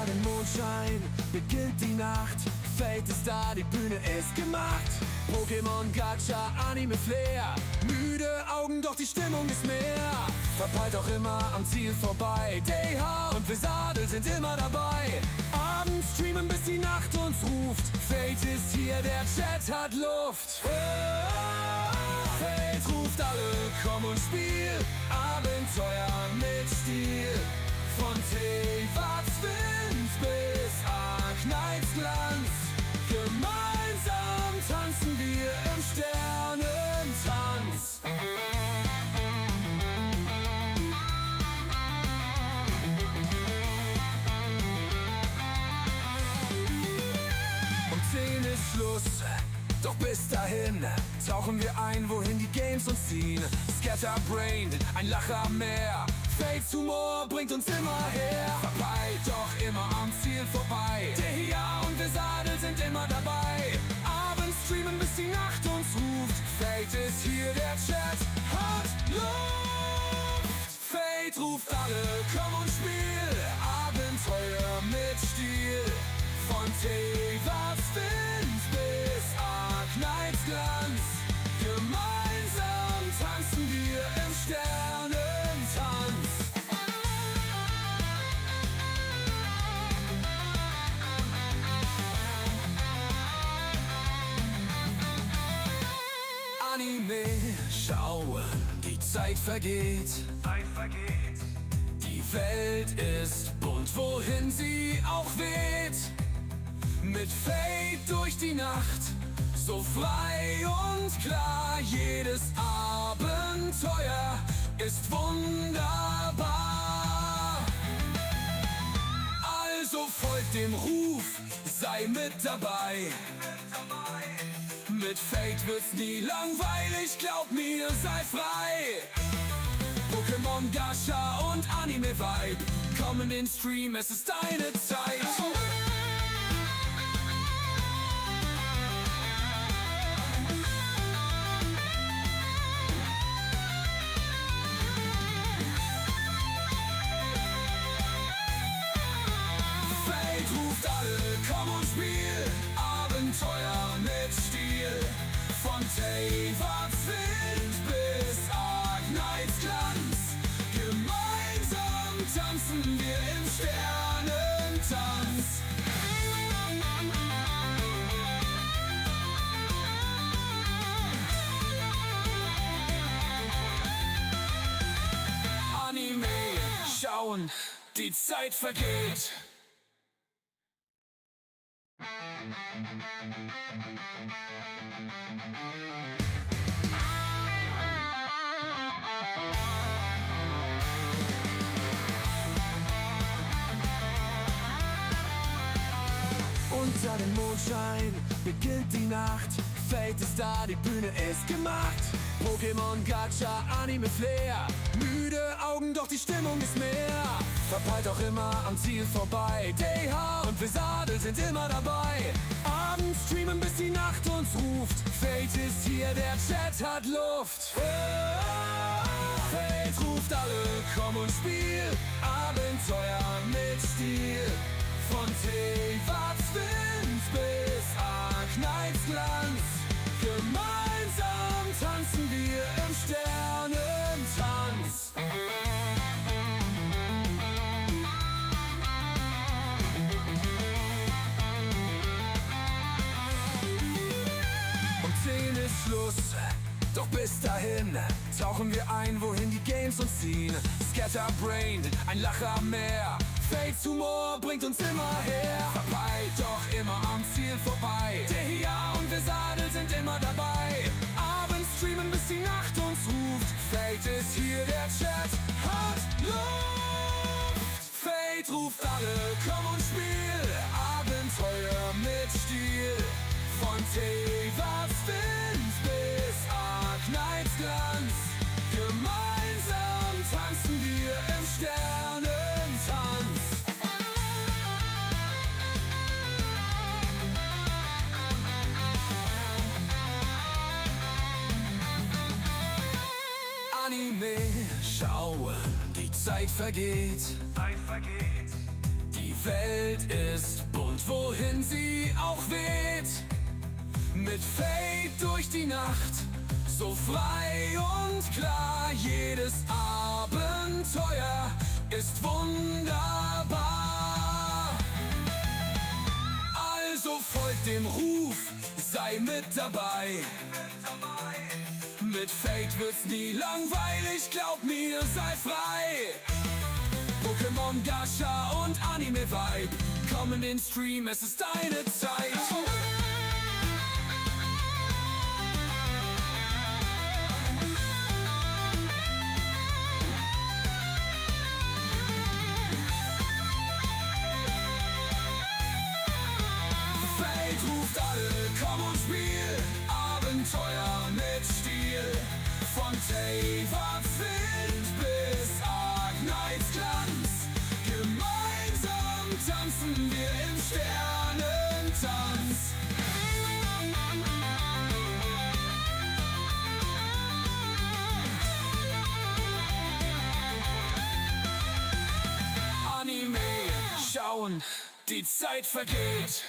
dem Mondschein beginnt die Nacht. Fate ist da, die Bühne ist gemacht. Pokémon, Gacha, Anime, Flair. Müde Augen, doch die Stimmung ist mehr. Verpeilt auch immer am Ziel vorbei. DH und Vesadel sind immer dabei. Abends streamen, bis die Nacht uns ruft. Fate ist hier, der Chat hat Luft. Fate ruft alle, komm und spiel. Abenteuer mit Stil. Von Tevat's Wind bis Arknights Glanz. Gemeinsam tanzen wir im Sternentanz. Um 10 ist Schluss, doch bis dahin tauchen wir ein, wohin die Games uns ziehen. Scatterbrained, ein Lacher mehr. Fates Humor bringt uns immer her. Verpeilt, doch immer am Ziel vorbei. Der hier und Vesadel sind immer dabei. Abends streamen, bis die Nacht uns ruft. Fate ist hier, der Chat hat Luft. Fate ruft alle, komm und spiel. Abenteuer mit Stil. Von Tevat's Wind bis Arknights Glanz. Gemeinsam tanzen wir im Sternentanz. Anime, schau, die Zeit vergeht. Die Welt ist bunt, wohin sie auch weht. Mit Fate durch die Nacht, so frei und klar. Jedes Abenteuer ist wunderbar. Also folgt dem Ruf, sei mit dabei. Mit Fate wird's nie langweilig, glaub mir, sei frei. Pokémon, Gacha und Anime-Vibe, komm in den Stream, es ist deine Zeit. Fate ruft alle, komm und spiel. Abenteuer mit Stil. Von Tevat's Wind bis Arknights Glanz. Gemeinsam tanzen wir im Sternentanz. Anime, schauen, die Zeit vergeht. Unter dem Mondschein beginnt die Nacht. Fate ist da, die Bühne ist gemacht. Pokémon, Gacha, Anime, Flair. Müde Augen, doch die Stimmung ist mehr. Verpeilt auch immer am Ziel vorbei. DH und Vesadel sind immer dabei. Abends streamen, bis die Nacht uns ruft. Fate ist hier, der Chat hat Luft. Fate ruft alle, komm und spiel. Abenteuer mit Stil. Von Tevat's Wind bis Arknights Glanz. Gemeinsam tanzen wir im Sternentanz. Um 10 ist Schluss, doch bis dahin tauchen wir ein, wohin die Games uns ziehen. Scatterbrained, ein Lacher mehr. Fates Humor bringt uns immer her. Verpeilt, doch immer am Ziel vorbei. Der hier und Vesadel sind immer dabei. Abends streamen, bis die Nacht uns ruft. Fate ist hier, der Chat hat Luft. Fate ruft alle, komm und spiel. Abenteuer mit Stil. Von Tevat's Wind bis Arknights Glanz. Gemeinsam tanzen wir im Sternentanz. Anime, schau, die Zeit vergeht. Die Welt ist bunt, wohin sie auch weht. Mit Fade durch die Nacht, so frei und klar. Jedes Abenteuer ist wunderbar. Also folgt dem Ruf, sei mit dabei. Mit Fade wird's nie langweilig, glaub mir, sei frei. Pokémon, Gacha und Anime-Vibe, komm in den Stream, es ist deine Zeit. Fade ruft alle, komm und spiel, Abenteuer mit Stil. Von Teywards Wind bis Arknights Glanz, gemeinsam tanzen wir im Sternentanz. Anime schauen, die Zeit vergeht.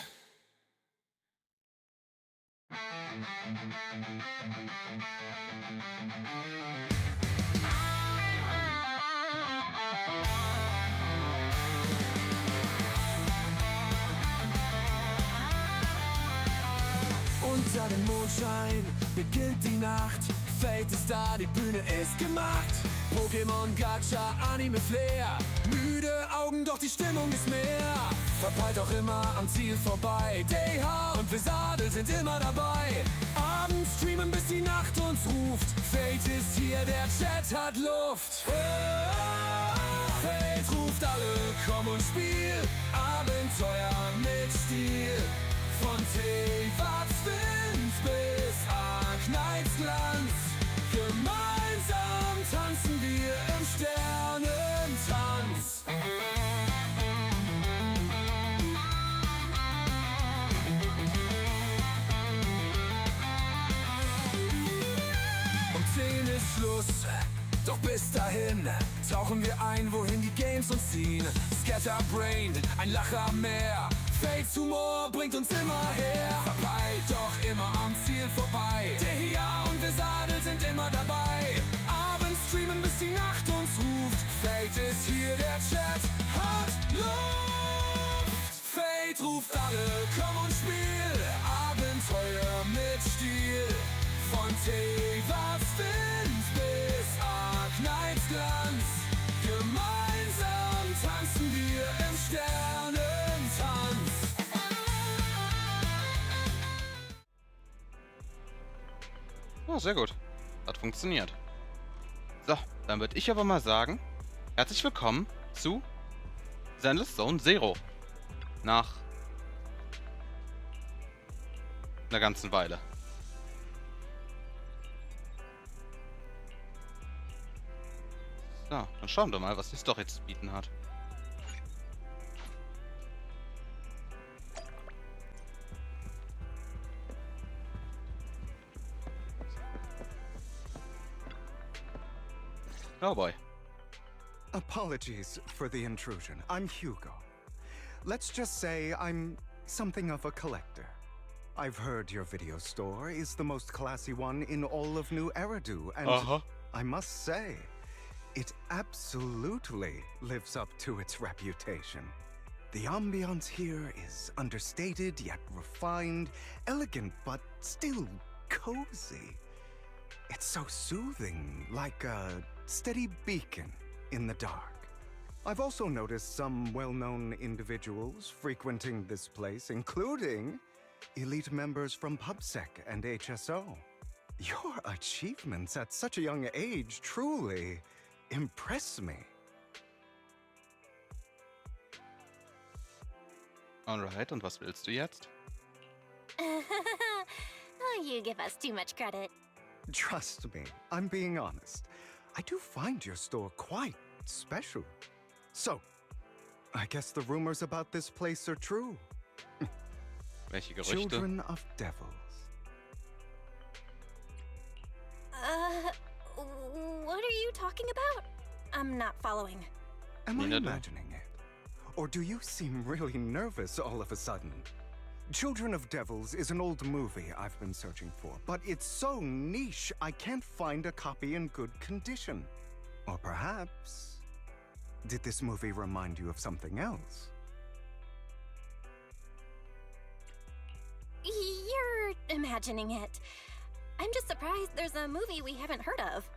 Unter dem Mondschein beginnt die Nacht. Fate ist da, die Bühne ist gemacht. Pokémon, Gacha, Anime, Flair. Müde Augen, doch die Stimmung ist mehr. Verpeilt auch immer am Ziel vorbei. DH und Vesadel sind immer dabei. Abends streamen, bis die Nacht uns ruft. Fate ist hier, der Chat hat Luft. Fate ruft alle, komm und spiel. Abenteuer mit Stil. Von Teywards Wind bis Arknights Glanz. Gemeinsam tanzen wir im Sternentanz. Um 10 ist Schluss, doch bis dahin tauchen wir ein, wohin die Games uns ziehen. Scatterbrained, ein Lacher mehr. Fates Humor bringt uns immer her. Verpeilt, doch immer am Ziel vorbei. Der hier und Vesadel sind immer dabei. Abends streamen, bis die Nacht uns ruft. Fate ist hier, der Chat hat Luft. Fate ruft alle, komm und spiel. Abenteuer mit Stil. Von Teywards Wind bis Arknights Glanz. Gemeinsam tanzen wir im Sternentanz. Oh, sehr gut. Hat funktioniert. So, dann würde ich aber mal sagen, herzlich willkommen zu Zenless Zone Zero. Nach einer ganzen Weile. So, dann schauen wir mal, was die Story zu bieten hat. Oh boy. Apologies for the intrusion. I'm Hugo. Let's just say I'm something of a collector. I've heard your video store is the most classy one in all of New Eridu, and I must say, it absolutely lives up to its reputation. The ambiance here is understated yet refined, elegant but still cozy. It's so soothing, like a steady beacon in the dark. I've also noticed some well-known individuals frequenting this place, including elite members from PubSec and HSO. Your achievements at such a young age truly impress me. Alright, und was willst du jetzt? Oh, you give us too much credit. Trust me, I'm being honest. I do find your store quite special. So, I guess the rumors about this place are true. Welche Gerüchte? Children of devils. What are you talking about? I'm not following. Am I Neither do. imagining it? Or do you seem really nervous all of a sudden? Children of Devils is an old movie I've been searching for, but it's so niche I can't find a copy in good condition. Or perhaps, did this movie remind you of something else? You're imagining it. I'm just surprised there's a movie we haven't heard of.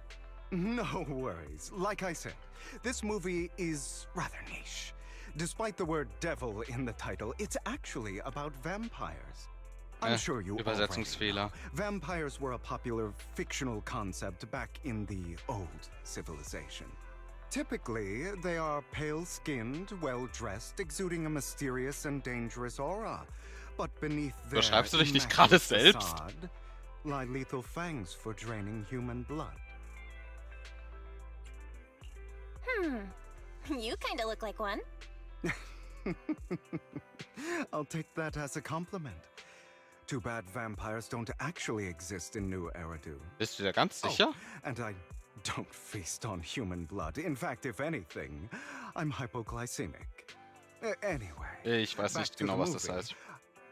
No worries. Like I said, this movie is rather niche. Despite the word devil in the title, it's actually about vampires. I'm sure you already Übersetzungsfehler. know. Vampires were a popular fictional concept back in the old civilization. Typically, they are pale-skinned, well-dressed, exuding a mysterious and dangerous aura. But beneath their Beschreibst du dich nicht immaculate gerade selbst? facade lie lethal fangs for draining human blood. You kinda look like one. I'll take that as a compliment. Too bad vampires don't actually exist in New Eridu. Bist du dir ganz sicher? And I don't feast on human blood. In fact, if anything, I'm hypoglycemic. Anyway, Ich weiß back nicht to genau, the was das movie. heißt.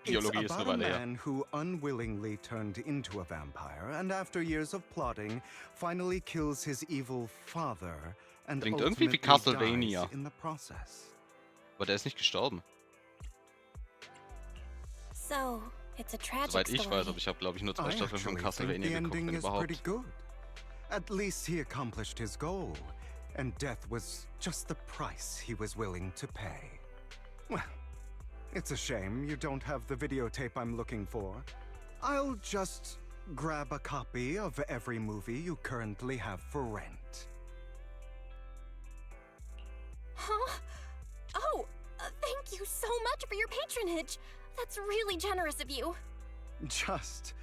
It's Biologie ist eine about a Weile her. man who unwillingly turned into a vampire and after years of plotting, finally kills his evil father and Klingt irgendwie wie ultimately Castlevania. dies in the process. Aber der ist nicht gestorben. So, it's a tragic Soweit ich story. weiß, aber ich habe, glaube ich, nur 2 I Staffeln von actually think Castlevania the geguckt, ending wenn is pretty überhaupt. good. At least he accomplished his goal, and death was just the price he was willing to pay. Well, it's a shame you don't have the videotape I'm looking for. I'll just grab a copy of every movie you currently have for rent. Huh? Oh, thank you so much for your patronage. That's really generous of you. Just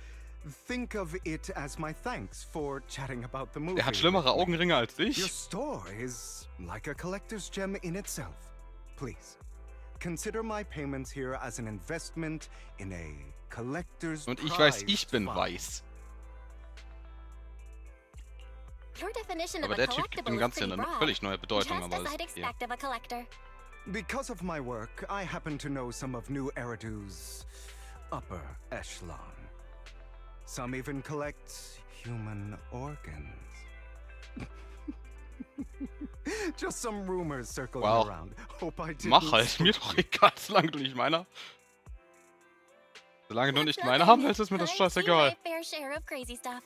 think of it as my thanks for chatting about the movie. Der hat schlimmere with me. Augenringe als Your ich. store is like a collector's gem in itself. Please, consider my payments here as an investment in a collector's Und ich weiß, prized ich bin find. weiß. Your definition Aber of a der Typ gibt collectible dem is Ganzen ja pretty eine broad. völlig neue Bedeutung, Just aber as das I'd ist hier. expect of a collector. Because of my work, I happen to know some of New Eridu's upper echelon. Some even collect human organs. Just some rumors circling Wow. around. Hope I didn't Mach halt, spook mir doch you. egal, solange du nicht meiner. Solange du That's nicht meine nothing. haben willst, ist mir das I've seen scheißegal. my fair share of crazy stuff.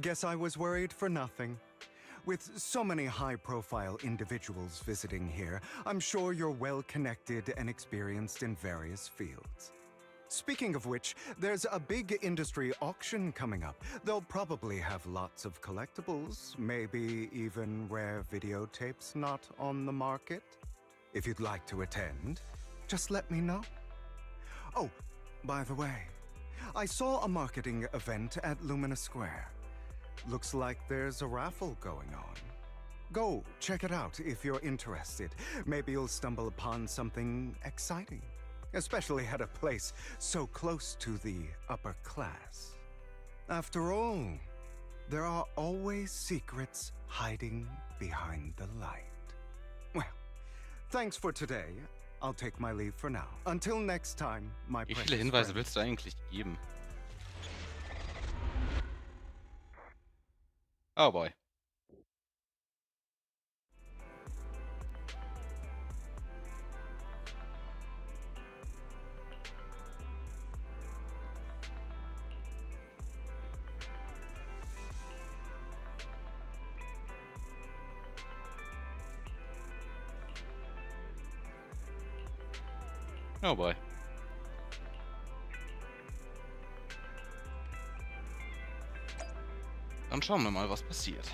Guess I was worried for nothing. With so many high-profile individuals visiting here, I'm sure you're well-connected and experienced in various fields. Speaking of which, there's a big industry auction coming up. They'll probably have lots of collectibles, maybe even rare videotapes not on the market. If you'd like to attend, just let me know. Oh, by the way, I saw a marketing event at Lumina Square. Looks like there's a raffle going on. Go check it out if you're interested. Maybe you'll stumble upon something exciting, especially at a place so close to the upper class. After all, there are always secrets hiding behind the light. Well, thanks for today. I'll take my leave for now. Until next time, my Wie precious viele Hinweise friend. willst du eigentlich geben? Oh boy. Oh boy. Dann schauen wir mal, was passiert.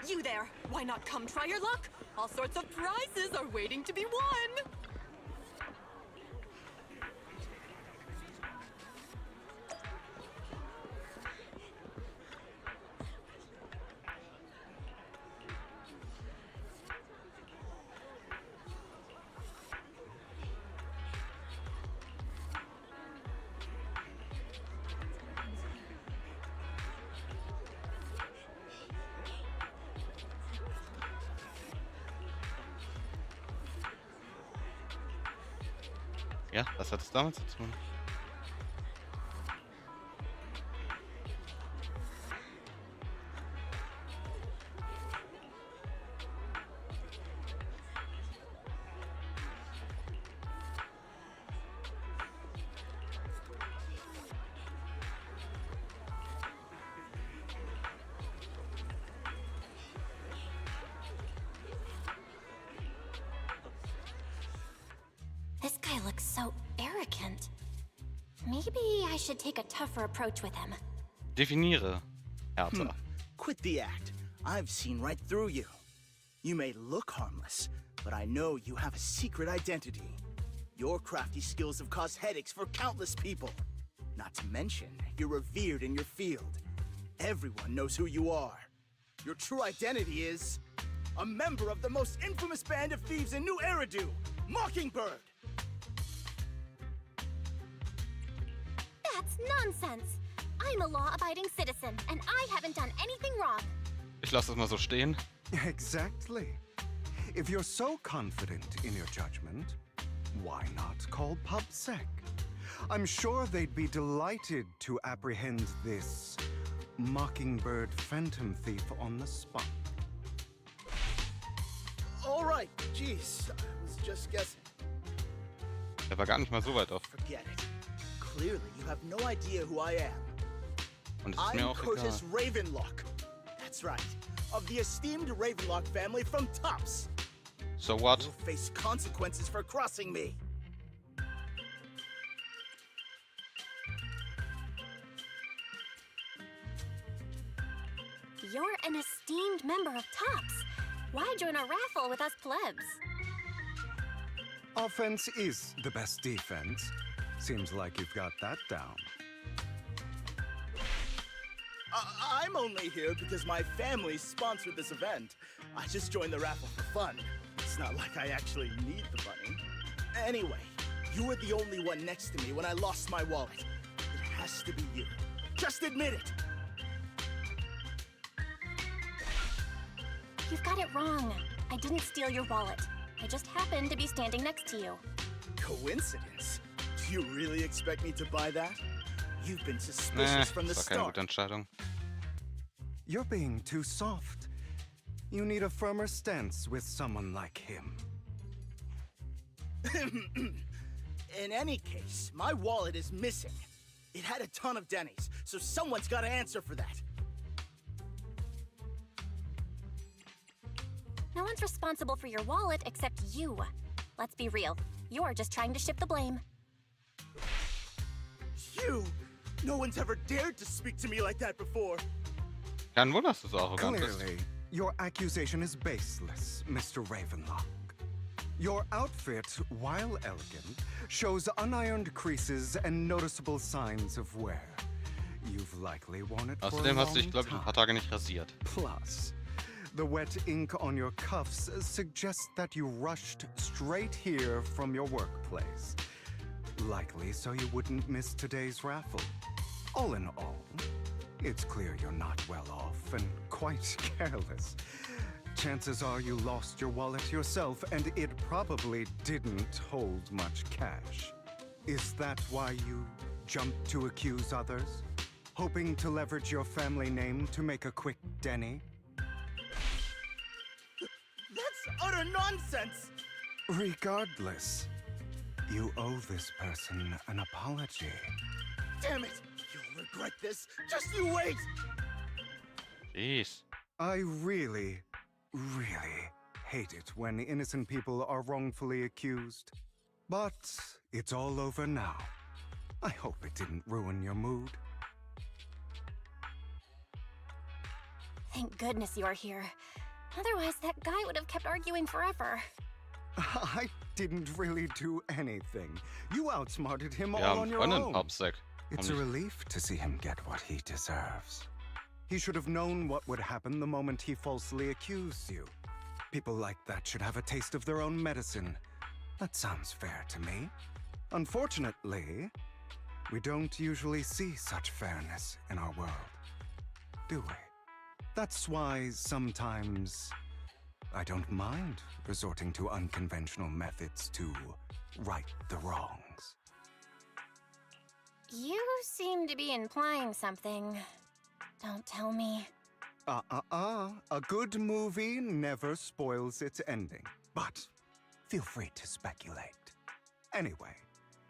You there! Why not come try your luck? All sorts of prizes are waiting to be won! Ja, was hat es damit zu tun? This guy looks so arrogant. Maybe I should take a tougher approach with him. Definiere härter. Quit the act. I've seen right through you. You may look harmless, but I know you have a secret identity. Your crafty skills have caused headaches for countless people. Not to mention, you're revered in your field. Everyone knows who you are. Your true identity is a member of the most infamous band of thieves in New Eridu, Mockingbird. That's nonsense. I'm a law-abiding citizen, and I haven't done anything wrong. Ich lasse es mal so stehen. Exactly. If you're so confident in your judgment, why not call PubSec? I'm sure they'd be delighted to apprehend this Mockingbird phantom thief on the spot. All right, jeez, I was just guessing. Der war gar nicht mal so weit auf. Forget it. Clearly, you have no idea who I am. Und es ist mir I'm auch egal. Curtis Ravenlock. That's right. Of the esteemed Ravenlock family from Tops. So what? You'll face consequences for crossing me. You're an esteemed member of Tops. Why join a raffle with us plebs? Offense is the best defense. Seems like you've got that down. I'm only here because my family sponsored this event. I just joined the raffle for fun. It's not like I actually need the money. Anyway, you were the only one next to me when I lost my wallet. It has to be you. Just admit it. You've got it wrong. I didn't steal your wallet. I just happened to be standing next to you. Coincidence? Do you really expect me to buy that? You've been suspicious from the Das war keine start. gute Entscheidung. You're being too soft. You need a firmer stance with someone like him. In any case, my wallet is missing. It had a ton of Denny's, so someone's got to answer for that. No one's responsible for your wallet except you. Let's be real. You're just trying to shift the blame. You! No one's ever dared to speak to me like that before. Kein Wunder, dass du so arrogant bist. Clearly, your accusation is baseless, Mr. Ravenlock. Your outfit, while elegant, shows unironed creases and noticeable signs of wear. You've likely worn it for a Außerdem hast du dich, long glaube ich, ein paar time. Tage nicht rasiert. Plus, the wet ink on your cuffs suggests that you rushed straight here from your workplace. Likely so you wouldn't miss today's raffle. All in all, it's clear you're not well off and quite careless. Chances are you lost your wallet yourself, and it probably didn't hold much cash. Is that why you jumped to accuse others? Hoping to leverage your family name to make a quick Denny? That's utter nonsense! Regardless, you owe this person an apology. Damn it! You'll regret this. Just you wait! Jeez. I really hate it when innocent people are wrongfully accused. But it's all over now. I hope it didn't ruin your mood. Thank goodness you're here. Otherwise, that guy would have kept arguing forever. I didn't really do anything. You outsmarted him Wir all haben on your Freunde own. PubSec. It's a relief to see him get what he deserves. He should have known what would happen the moment he falsely accused you. People like that should have a taste of their own medicine. That sounds fair to me. Unfortunately, we don't usually see such fairness in our world, do we? That's why sometimes I don't mind resorting to unconventional methods to right the wrongs. You seem to be implying something. Don't tell me. A good movie never spoils its ending. But feel free to speculate. Anyway,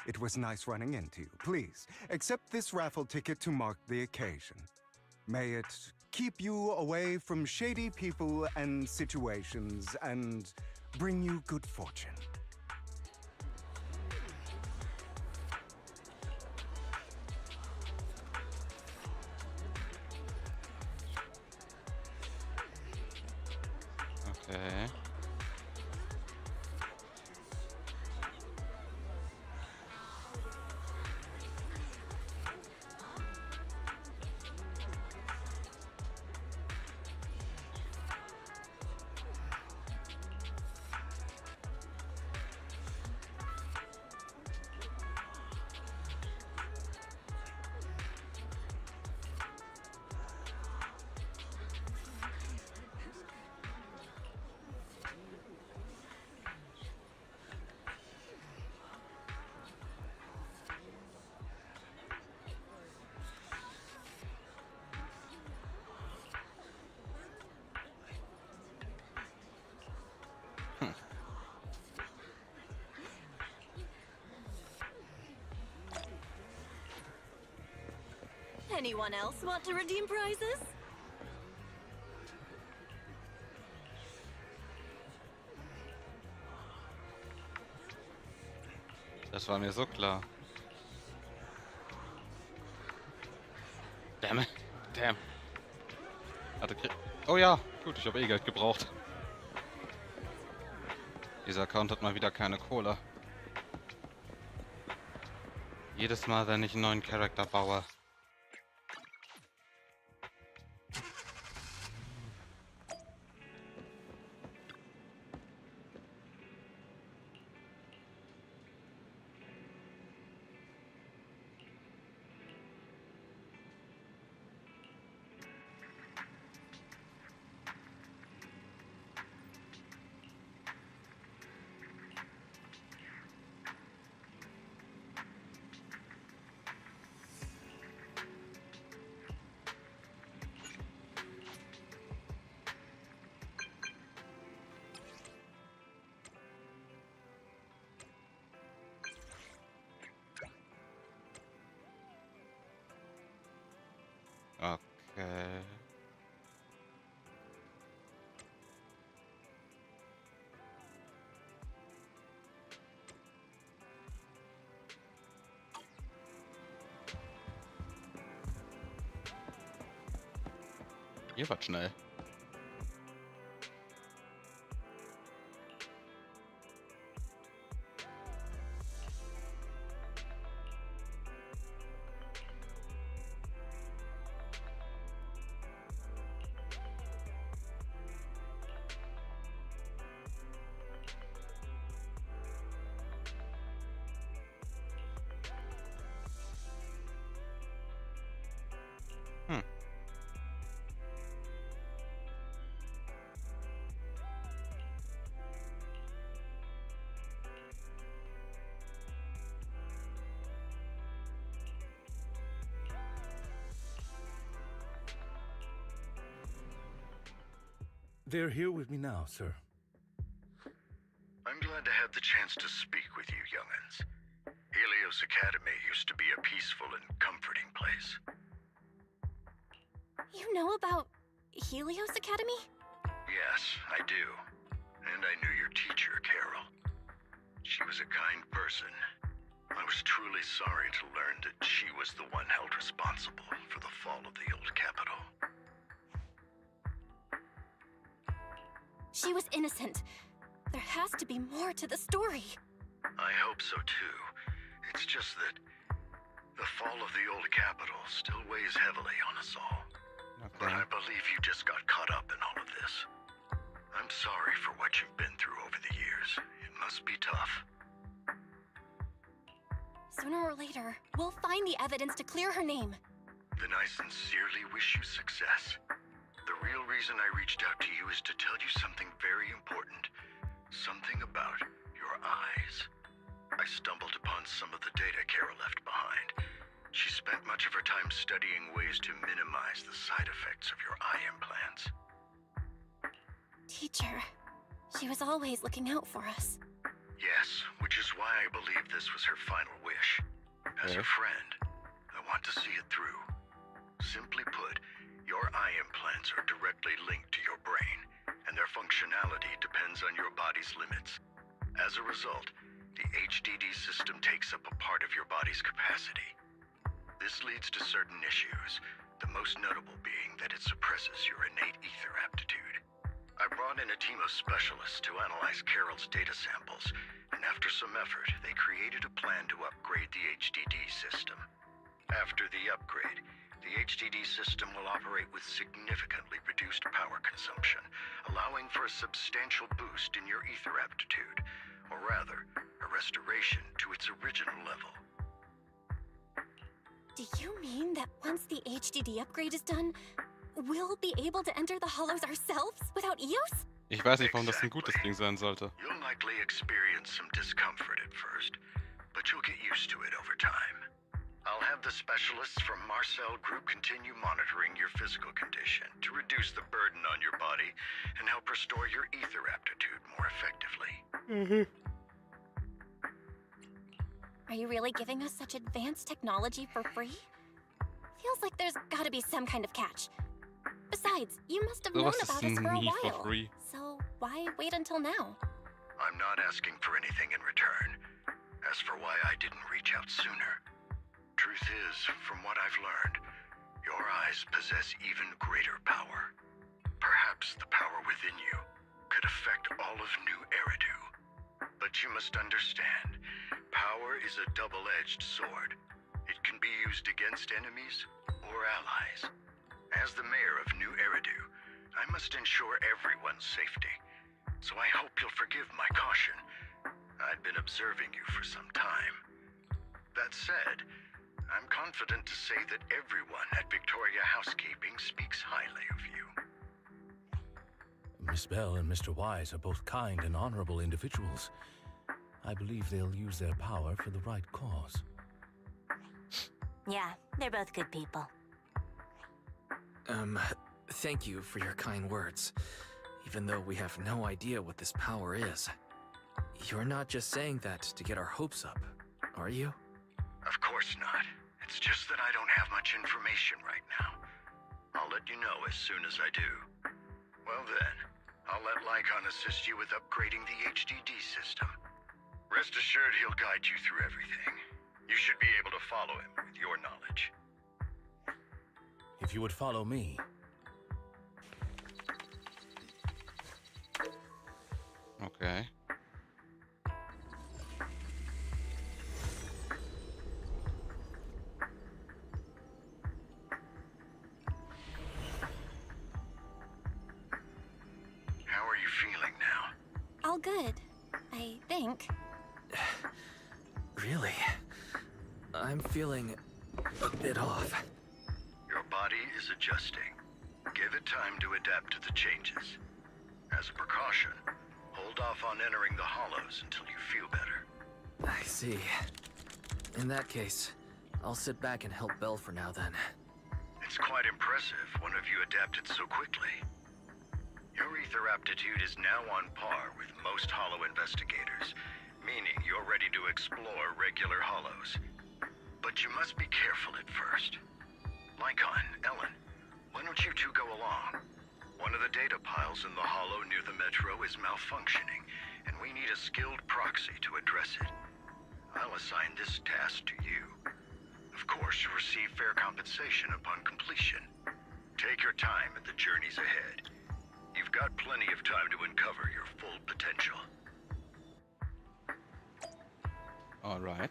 it was nice running into you. Please, accept this raffle ticket to mark the occasion. May it keep you away from shady people and situations and bring you good fortune. Okay. Anyone else want to redeem prizes? Das war mir so klar. Damn. Damn. Oh ja, gut, ich habe eh Geld gebraucht. Dieser Account hat mal wieder keine Kohle. Jedes Mal, wenn ich einen neuen Charakter baue. Okay. Hier wird schnell. They're here with me now, sir. I'm glad to have the chance to speak with you, young'uns. Helios Academy used to be a peaceful and comforting place. You know about Helios Academy? Yes, I do. And I knew your teacher, Carol. She was a kind person. I was truly sorry to learn that she was the one held responsible for the fall of the old capital. She was innocent. There has to be more to the story. I hope so too. It's just that the fall of the old capital still weighs heavily on us all. But I believe you just got caught up in all of this. I'm sorry for what you've been through over the years. It must be tough. Sooner or later, we'll find the evidence to clear her name. Then I sincerely wish you success. The real reason I reached out to you is to tell you something very important. Something about your eyes. I stumbled upon some of the data Kara left behind. She spent much of her time studying ways to minimize the side effects of your eye implants. Teacher, she was always looking out for us. Yes, which is why I believe this was her final wish. As her friend, I want to see it through. Simply put, your eye implants are directly linked to your brain, and their functionality depends on your body's limits. As a result, the HDD system takes up a part of your body's capacity. This leads to certain issues, the most notable being that it suppresses your innate ether aptitude. I brought in a team of specialists to analyze Carol's data samples, and after some effort, they created a plan to upgrade the HDD system. After the upgrade, the HDD system will operate with significantly reduced power consumption, allowing for a substantial boost in your ether aptitude, or rather, a restoration to its original level. Do you mean that once the HDD upgrade is done, we'll be able to enter the hollows ourselves without EOS? Ich weiß nicht, warum das ein gutes Ding sein sollte. You'll likely experience some discomfort at first, but you'll get used to it over time. I'll have the specialists from Marcel Group continue monitoring your physical condition to reduce the burden on your body and help restore your ether aptitude more effectively. Are you really giving us such advanced technology for free? Feels like there's gotta be some kind of catch. Besides, you must have known about us for a while. So why wait until now? I'm not asking for anything in return. As for why I didn't reach out sooner, truth is, from what I've learned, your eyes possess even greater power. Perhaps the power within you could affect all of New Eridu. But you must understand, power is a double-edged sword. It can be used against enemies or allies. As the mayor of New Eridu, I must ensure everyone's safety. So I hope you'll forgive my caution. I'd been observing you for some time. That said, I'm confident to say that everyone at Victoria Housekeeping speaks highly of you. Miss Bell and Mr. Wise are both kind and honorable individuals. I believe they'll use their power for the right cause. Yeah, they're both good people. Thank you for your kind words, even though we have no idea what this power is. You're not just saying that to get our hopes up, are you? Of course not. It's just that I don't have much information right now. I'll let you know as soon as I do. Well then, I'll let Lycon assist you with upgrading the HDD system. Rest assured he'll guide you through everything. You should be able to follow him with your knowledge. If you would follow me. Okay. How are you feeling now? All good, I think. Really? I'm feeling a bit off. Your body is adjusting. Give it time to adapt to the changes. As a precaution, hold off on entering the hollows until you feel better. I see. In that case, I'll sit back and help Belle for now then. It's quite impressive one of you adapted so quickly. Your ether aptitude is now on par with most hollow investigators, meaning you're ready to explore regular hollows. But you must be careful at first. Lycon, Ellen, why don't you two go along? One of the data piles in the hollow near the metro is malfunctioning, and we need a skilled proxy to address it. I'll assign this task to you. Of course, you'll receive fair compensation upon completion. Take your time at the journeys ahead. You've got plenty of time to uncover your full potential. All right.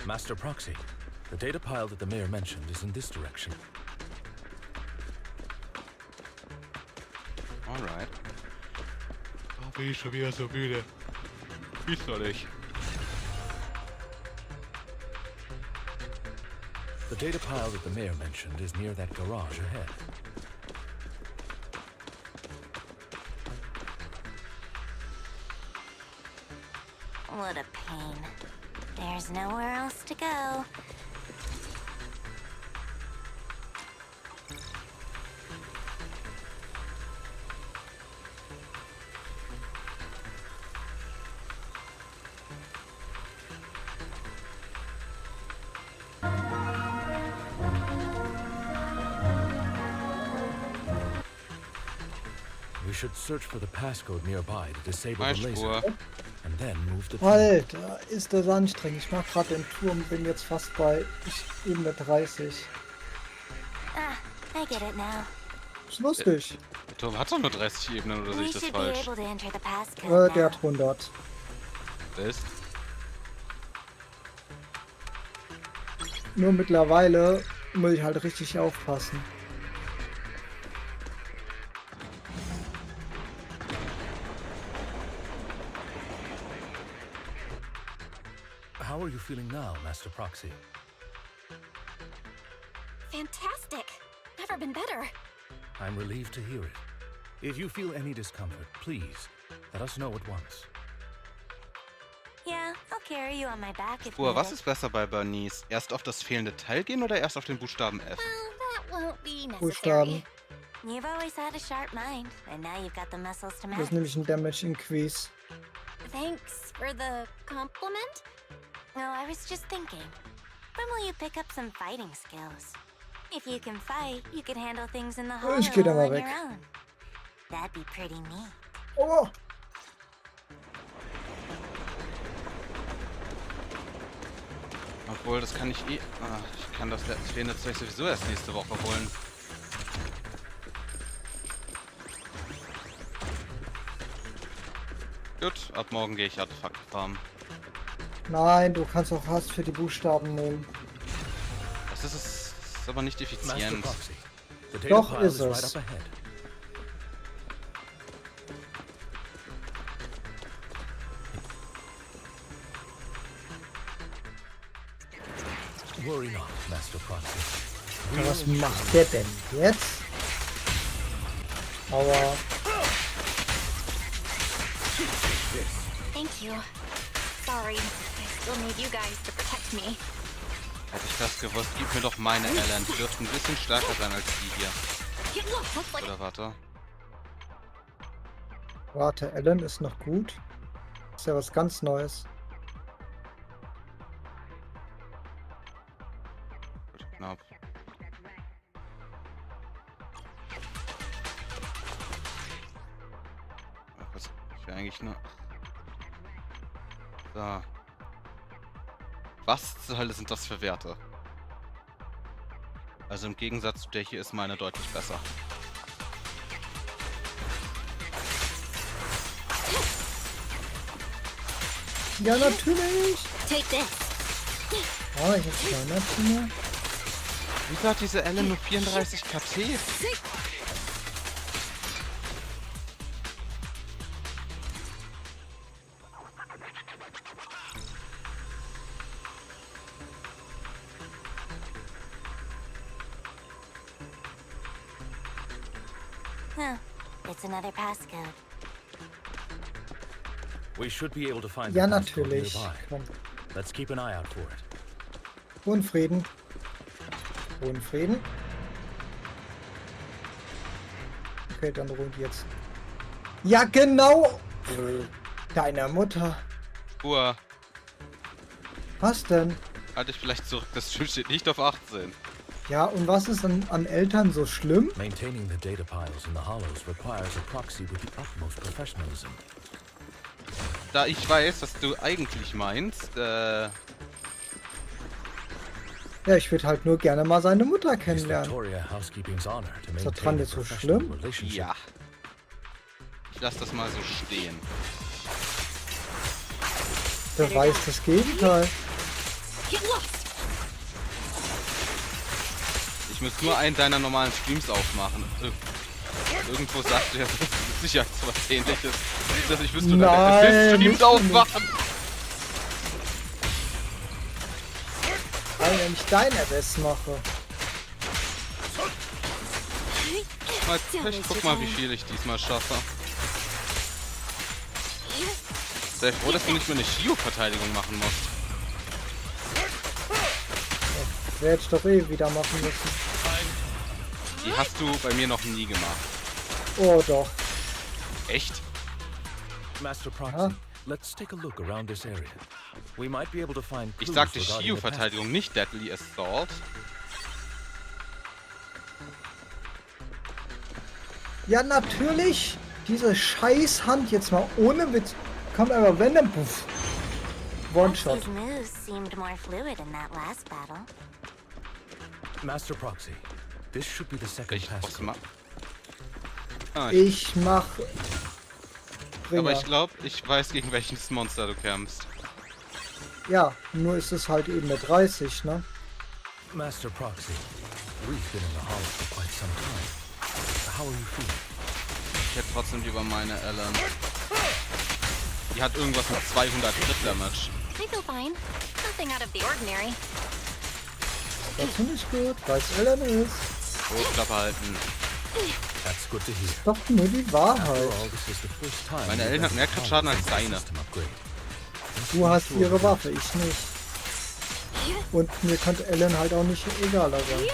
Master Proxy, the data pile that the mayor mentioned is in this direction. Alright. Oh, bin ich schon wieder so müde. Wie soll ich? The data pile that the mayor mentioned is near that garage ahead. What a pain. There's nowhere else to go. We should search for the passcode nearby to disable the laser, Spur. and then move the Alter, ist das anstrengend. Ich mach gerade den Turm, bin jetzt fast bei Ebene 30. Ah, I get it now. Ist lustig. Der Turm hat doch nur 30 Ebenen, oder sehe We ich das should be falsch? able to enter the passcode Der now. hat 100. Ist? Nur mittlerweile muss ich halt richtig aufpassen. How are you feeling now, Master Proxy? Fantastic. Never been better. I'm relieved to hear it. If you feel any discomfort, please let us know at once. Yeah, I'll carry you on my back if Spur, was needed. ist besser bei Bernice? Erst auf das fehlende Teil gehen oder erst auf den Buchstaben F? Well, that won't be necessary. Buchstaben. You've always had a sharp mind, and now you've got the muscles to Das match. ist nämlich ein Damage Increase. Thanks for the compliment. No, I was just thinking. When will you pick up some fighting skills? If you can fight, you can handle things in the hollow Ich geh da mal on weg. your own. That'd be pretty neat. Oh! Obwohl, das kann ich eh... Ah, ich kann das fehlende Zeug sowieso erst nächste Woche holen. Gut, ab morgen gehe ich Artefakte farmen. Nein, du kannst auch Hass für die Buchstaben nehmen. Das ist aber nicht Master effizient. Proxy, the data Doch pile ist is right es. up ahead. Worry not, Master Proxy. Ja, was macht der denn jetzt? Aua. Thank you. Sorry, I still need you guys to protect me. Hätte ich das gewusst, gib mir doch meine Ellen. Die dürften ein bisschen stärker sein als die hier. Looks like Oder warte. Warte, Ellen ist noch gut. Ist ja was ganz Neues. Gut, knapp. Ach, was? Ich will eigentlich nur... So. Was zur Hölle sind das für Werte? Also im Gegensatz zu der hier ist meine deutlich besser. Ja, natürlich. take this. Ah, ich hab 200 mehr. Wieso hat diese Ellen nur 34 KT? Huh. It's another passcode. We should be able to find Ja, the passcode natürlich. nearby. Komm. Let's keep an eye out for it. Unfrieden. Unfrieden. Okay, dann ruht jetzt. Ja, genau. Deine Mutter. Spur, Was denn? halt dich vielleicht zurück, das Schild steht nicht auf 18. Ja, und was ist an Eltern so schlimm? Maintaining the data piles in the hollows requires a proxy with the utmost professionalism. Da ich weiß, was du eigentlich meinst, Ja, ich würde halt nur gerne mal seine Mutter It's kennenlernen. Victoria Housekeeping's honor to Ist das maintain dran a jetzt so professional schlimm? relationship. ja. Ich lass das mal so stehen. Beweist das Gegenteil. Get lost! Ich muss nur einen deiner normalen Streams aufmachen. Irgendwo sagt er, das ist sicher so was Ähnliches. Nicht, dass ich wüsste, oder Nein, der Stream nicht aufwachen. Weil wenn ich dein Erwest mache. Ich guck mal, wie viel ich diesmal schaffe. Sehr froh, dass du nicht mehr eine Shio-Verteidigung machen musst. Das werde ich doch eh wieder machen müssen. Die hast du bei mir noch nie gemacht. Oh doch. Echt? Master Proxy, let's take a look around this area. We might be able to find Ich clues sagte regarding the Shio-Verteidigung, nicht Deadly Assault. Ja, natürlich. Diese Scheißhand jetzt mal ohne Witz. Kommt aber wenn dann puff. One-Shot. His moves seemed more fluid in that last battle. Master Proxy, this should be the second Ich pass. brauch's mal. Ah, Ich mach... aber ich glaube, ich weiß, gegen welches Monster du kämpfst. Ja, nur ist es halt eben mit 30, ne? Master Proxy, we've been in the Hall for quite some time. How are you feeling? Ich hätte trotzdem lieber meine Ellen. Die hat irgendwas mit 200 Crit Damage. I feel fine. Nothing out of the ordinary. Das finde ich gut, weil es Ellen ist. Hochklappe halten. That's good to hear. Doch nur die After Wahrheit. all, this is the first time Meine we've Ellen hat had mehr a Crit-Schaden als deine. system upgrade. Du hast ihre Waffe, ich nicht. Und mir könnte Ellen halt auch nicht egaler sein.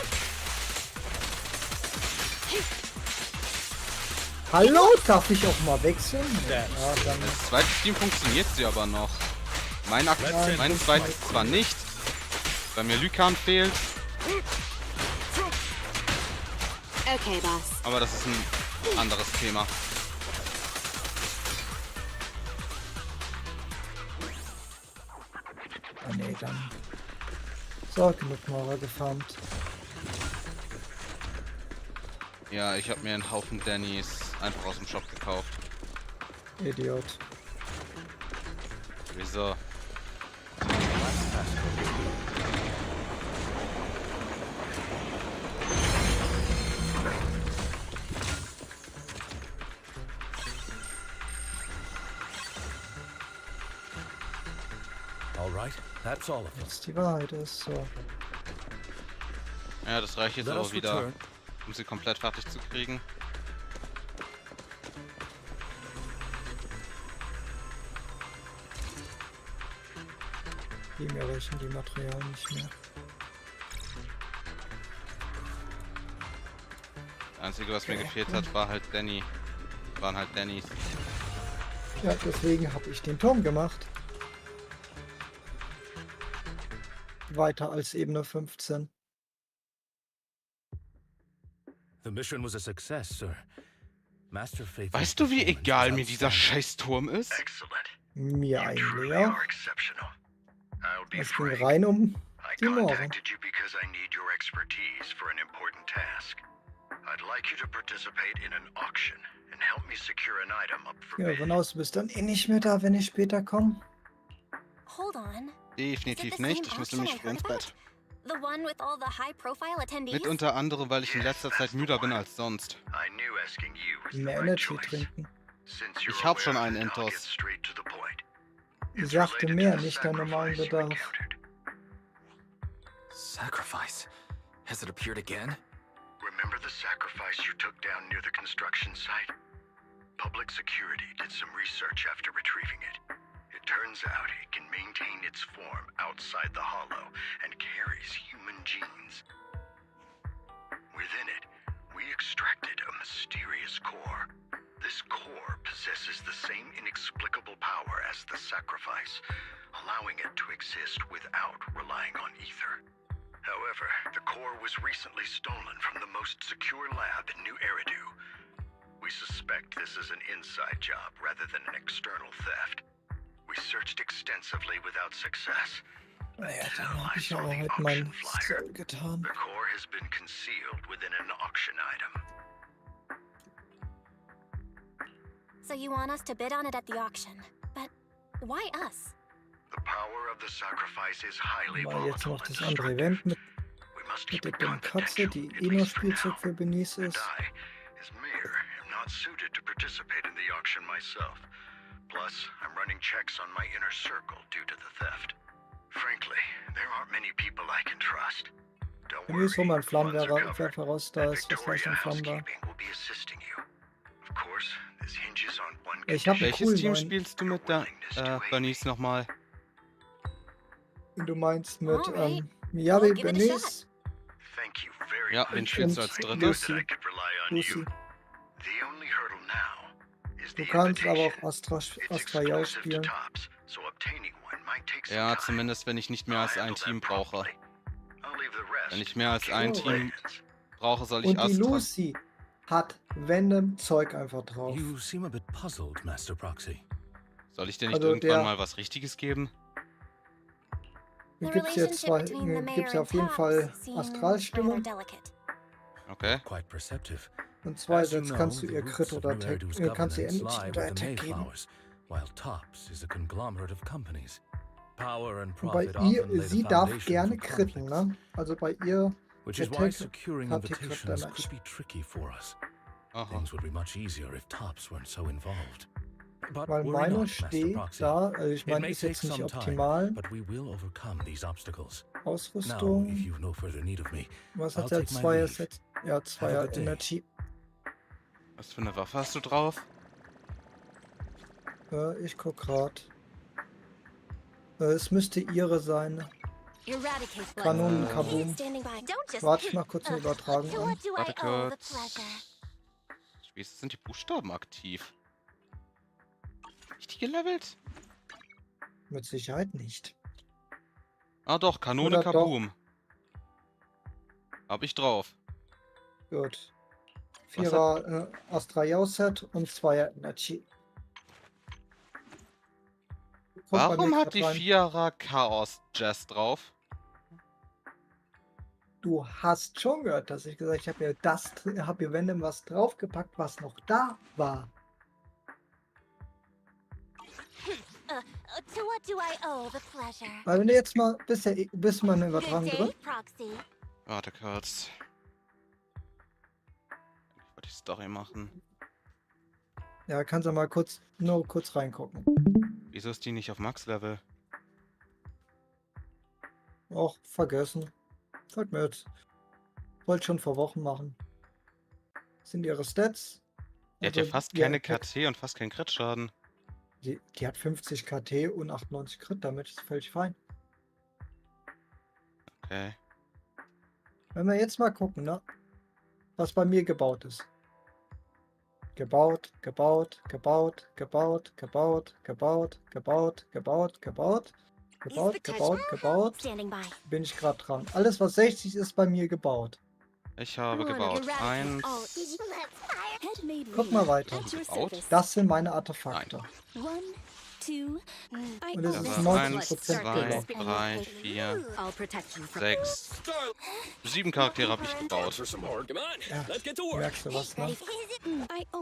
Hallo, darf ich auch mal wechseln? Ja, dann Das zweite Team funktioniert sie aber noch. Mein zweites zwar nicht, weil mir Lycan fehlt, Okay, boss. aber das ist ein anderes Thema. Ah, nee, dann. So, genug Mauer gefarmt. Ja, ich habe mir einen Haufen Dannys einfach aus dem Shop gekauft. Idiot. Wieso? All right, that's all of it. Was die Wahrheit ist, so. Ja, das reicht jetzt Let aber us wieder, return. um sie komplett fertig zu kriegen. Die mir reichen die Materialien nicht mehr. Das Einzige, was mir gefehlt hat, waren halt Dannys. Ja, deswegen habe ich den Turm gemacht. Weiter als Ebene 15. The mission was a success, sir. Master Faith. Weißt du, wie egal mir dieser Scheißturm ist? Excellent. Mir You eigentlich truly auch. are exceptional. I'll be Es ging frank. rein um I die Mauer. contacted you because I need your expertise for an important task. I'd like you to participate in an auction and help me secure an item up for Ja, bid. von aus, du bist dann eh nicht mehr da, wenn ich später komme. Hold on. Definitiv Is it the nicht, same ich müsste auction mich I früh ins heard Bett. about? The one with all the high-profile attendees? Mit unter anderem, weil ich in letzter Zeit müder bin als sonst. I knew asking you was the Mehr right Energy choice. trinken. Since you're Ich hab schon aware einen of it, I'll get Intos. straight to the point. Ich It's sagte related mehr, to the nicht der normalen sacrifice you Bedarf. encountered. Sacrifice? Has it appeared again? Remember the sacrifice you took down near the construction site? Public security did some research after retrieving it. It turns out it can maintain its form outside the hollow and carries human genes. Within it, we extracted a mysterious core. This core possesses the same inexplicable power as the sacrifice, allowing it to exist without relying on ether. However, the core was recently stolen from the most secure lab in New Eridu. We suspect this is an inside job rather than an external theft. We searched extensively without success. Naja, Until dann habe I ich saw aber the heute auction meinen flyer. Soll getan. The core has been concealed within an auction item. So you want us to bid on it at the auction. But why us? The power of the sacrifice is highly Mal jetzt volatile noch and das andere destructive. Event mit We must der keep it dummen Katze, confidential, die at eh nur least for Spielzeug now. für Benice And ist. I, as mayor, am not suited to participate in the auction myself. Plus, I'm running checks on my inner circle due to the theft. Frankly, there aren't many people I can trust. Don't Wenn ich so worry, mal ein funds are covered, Flammenwerfer raus, da and ist was leicht Victoria an Flammen da. Housekeeping will be assisting you. Of course, this hinges on one Ich hab einen Welches coolen Team neuen. spielst du mit der Bernice nochmal? Du meinst mit Alright. Miyabi, I'll give it a shot. Bernice, Thank you very Ja, much. wen spielst du Und als That drittes? I could rely on Lucy. you. The only hurdle now is Du the kannst aber invitation. auch Astra It's Yao exclusive to spielen. Tops, so obtaining one might take some Ja, time. zumindest wenn ich nicht mehr als I'll ein handle Team that brauche. promptly. I'll leave the rest Wenn ich mehr als in ein your Team hands. brauche, soll ich Und die Astra. Lucy hat Venom Zeug einfach drauf. You seem a bit puzzled, Master Proxy. Soll ich dir nicht Also irgendwann der- mal was Richtiges geben? Hier The gibt's jetzt relationship between the gibt's mayor ja and auf jeden Fall Tops seems rather Astralstimmung. delicate. Okay. Quite perceptive. Und zwar As you jetzt know, kannst du the ihr roots Crit of oder New Attack, Eridu's kannst du ihr governance Energy lie oder with the Attack geben. Mayflowers, while Tops is a conglomerate of companies. Power and Und bei profit ihr, often lay the sie darf foundation gerne for kritten, conflicts, ne? Also bei ihr which is why Attack securing hat die Crit invitations Damage. could be tricky for us. Aha. Things would be much easier if Tops weren't so involved. But Weil worry meine not, Master steht Proxy. da, also ich It meine, may ist take jetzt nicht some time, optimal. but we will overcome these obstacles. Now, Ausrüstung, if you've no further need of me, was I'll hat sie als take my Zweier leave. Set? Ja, Have a Zweier good day. Energy. Was für eine Waffe hast du drauf? Ich guck grad. Es müsste ihre sein. Eradicate Kanonen, Äh. Kaboom. Standing by. Don't just Warte ich mal kurz eine Uh, Übertragung to an. what do I Warte owe the kurz. pleasure? Wie sind die Buchstaben aktiv? Nicht gelevelt? Mit Sicherheit nicht. Ah doch, Kanone Oder doch. Kaboom. Hab ich drauf. Gut. Was Vierer Astra Yao Set und Zweier Energy. Kommt bei Warum mir hat grad die rein. Vierer Chaos Jazz drauf? Du hast schon gehört, dass ich gesagt habe, ich habe mir Venom was draufgepackt, was noch da war. To what do I owe the pleasure? Weil wenn du jetzt mal bis mal eine Good Übertragung day, drin. Proxy. Warte kurz. Ich wollte die Story machen. Ja, kannst du mal nur kurz reingucken. Wieso ist die nicht auf Max-Level? Och, vergessen. Sag mir jetzt. Wollte schon vor Wochen machen. Das sind ihre Stats. Die hat ja Also, fast ihr keine Attack- KT und fast keinen Crit-Schaden. Die hat 50 KT und 98 Crit, damit ist völlig fein. Okay. Wenn wir jetzt mal gucken, ne? Was bei mir gebaut ist. Gebaut, gebaut, gebaut, gebaut, gebaut, gebaut, gebaut, gebaut, gebaut, gebaut, gebaut, gebaut. Standing by. Bin ich gerade dran. Alles was 60 ist bei mir gebaut. Ich habe gebaut. Eins. Guck mal weiter. Gebaut? Das sind meine Artefakte. Und es Das ist war 90% 1, 2, gelockt. 3, 4, I'll protect you from 6. 7 Charaktere habe ich gebaut. Ja, merkst du was, ne?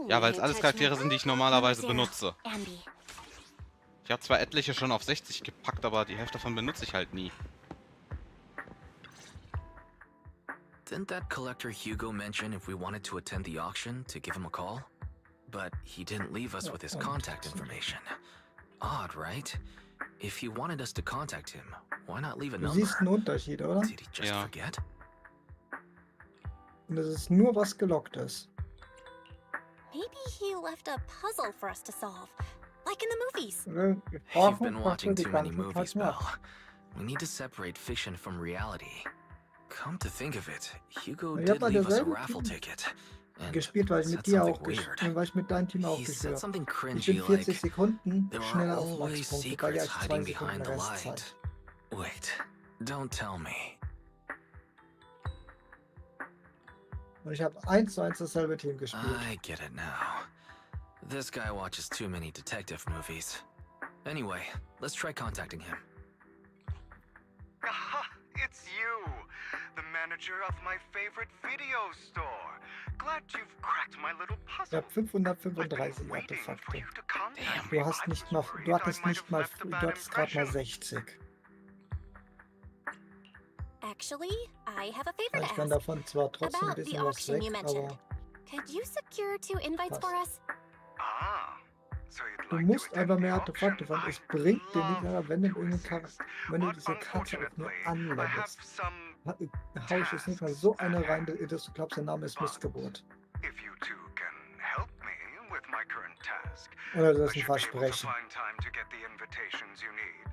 Ja, weil es alles Charaktere sind, die ich normalerweise benutze. Ich habe zwar etliche schon auf 60 gepackt, aber die Hälfte davon benutze ich halt nie. Didn't that collector Hugo mention if we wanted to attend the auction to give him a call? But he didn't leave us with his contact information. Odd, right? If he wanted us to contact him, why not leave a Du number? siehst einen Unterschied, oder? Did he just Ja. forget? Und es ist nur was gelockt ist. Maybe he left a puzzle for us to solve, like in the movies. Wir You've brauchen been watching die too many ganze movies, Zeit Belle. nach. We need to separate fiction from reality. Come to think of it, Hugo Ich did hab bei leave us a derselben raffle Team ticket. And gespielt, weil ich said mit dir auch something weird. weil ich mit deinem Team auch He said gespielt habe. something Ich cringy bin 40 like, Sekunden there are schneller auf always Maxpunkte, weil ja secrets ich 2 hiding Sekunden behind the Restzeit. light. Wait, don't tell me. Und ich habe 1:1 dasselbe Team gespielt. I get it now. This guy watches too many detective movies. Anyway, let's try contacting him. Aha, it's you, the manager of my favorite video store. Glad you've cracked my little Ich puzzle. habe 535 Artefakte. Du hast nicht mal, du hattest nicht mal, du hattest gerade mal 60. Actually, I have a favor Ich to kann ask. davon zwar trotzdem ein About the bisschen was auction weg, you mentioned. aber Could you secure 2 invites for us? Ah, so you'd Du like to musst attend einfach the mehr auction? Artefakte finden. Es I'd bringt dir nicht, love wenn du to irgendeine assist. wenn du But diese Karte auch nur unfortunately, I have anwendest. some Hau ich jetzt nicht mal so eine rein, dass du glaubst, der Name ist Missgeburt. If you two can help me with my current task, Oder das I ist ein should be able to Versprechen. find time to get the invitations you need.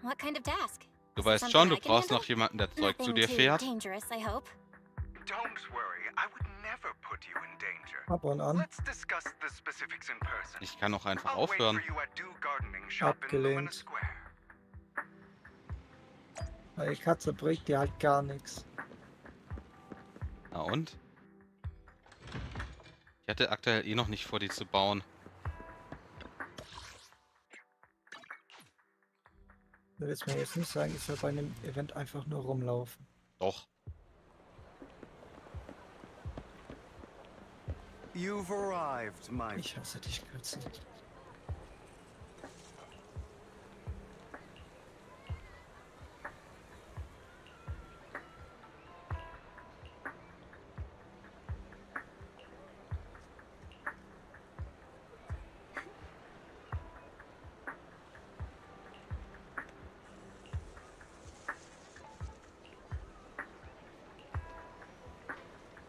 What kind of task? Du weißt schon, du brauchst noch jemanden, der Zeug zu dir fährt. Dangerous, I hope. Don't worry, I would never put you in danger. Ab und an. Let's discuss the specifics in person. Ich kann auch einfach I'll wait aufhören. for you at Do Gardening Shop in Lumina Abgelehnt. Square. Weil die Katze bringt dir halt gar nichts. Na und? Ich hatte aktuell eh noch nicht vor, die zu bauen. Du willst mir jetzt nicht sagen, ich soll bei einem Event einfach nur rumlaufen. Doch. You've arrived, my Ich hasse dich, Katze.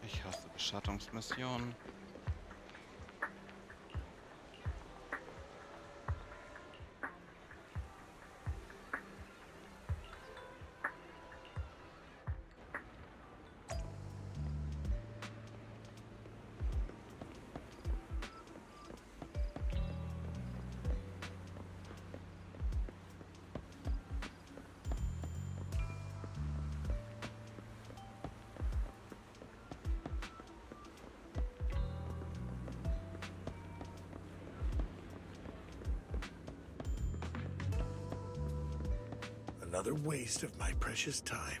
Ich hasse Beschattungsmissionen. Another waste of my precious time.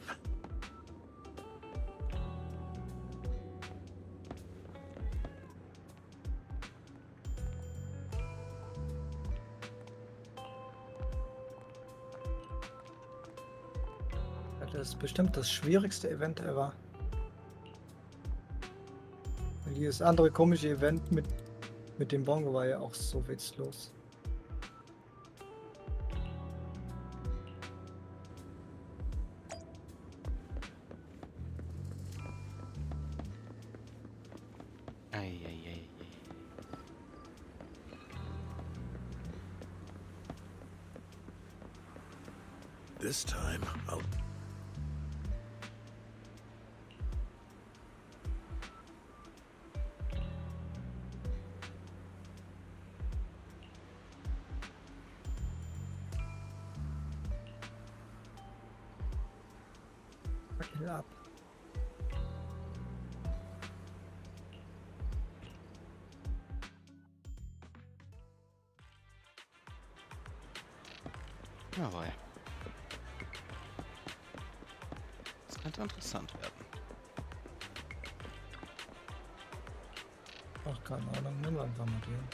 Das ist bestimmt das schwierigste Event ever. Und dieses andere komische Event mit dem Bongo war ja auch so witzlos. Eieiei. This time, I'll... Fackel ab. Jawohl. Das könnte interessant werden. Ach, keine Ahnung, nimm einfach mal den.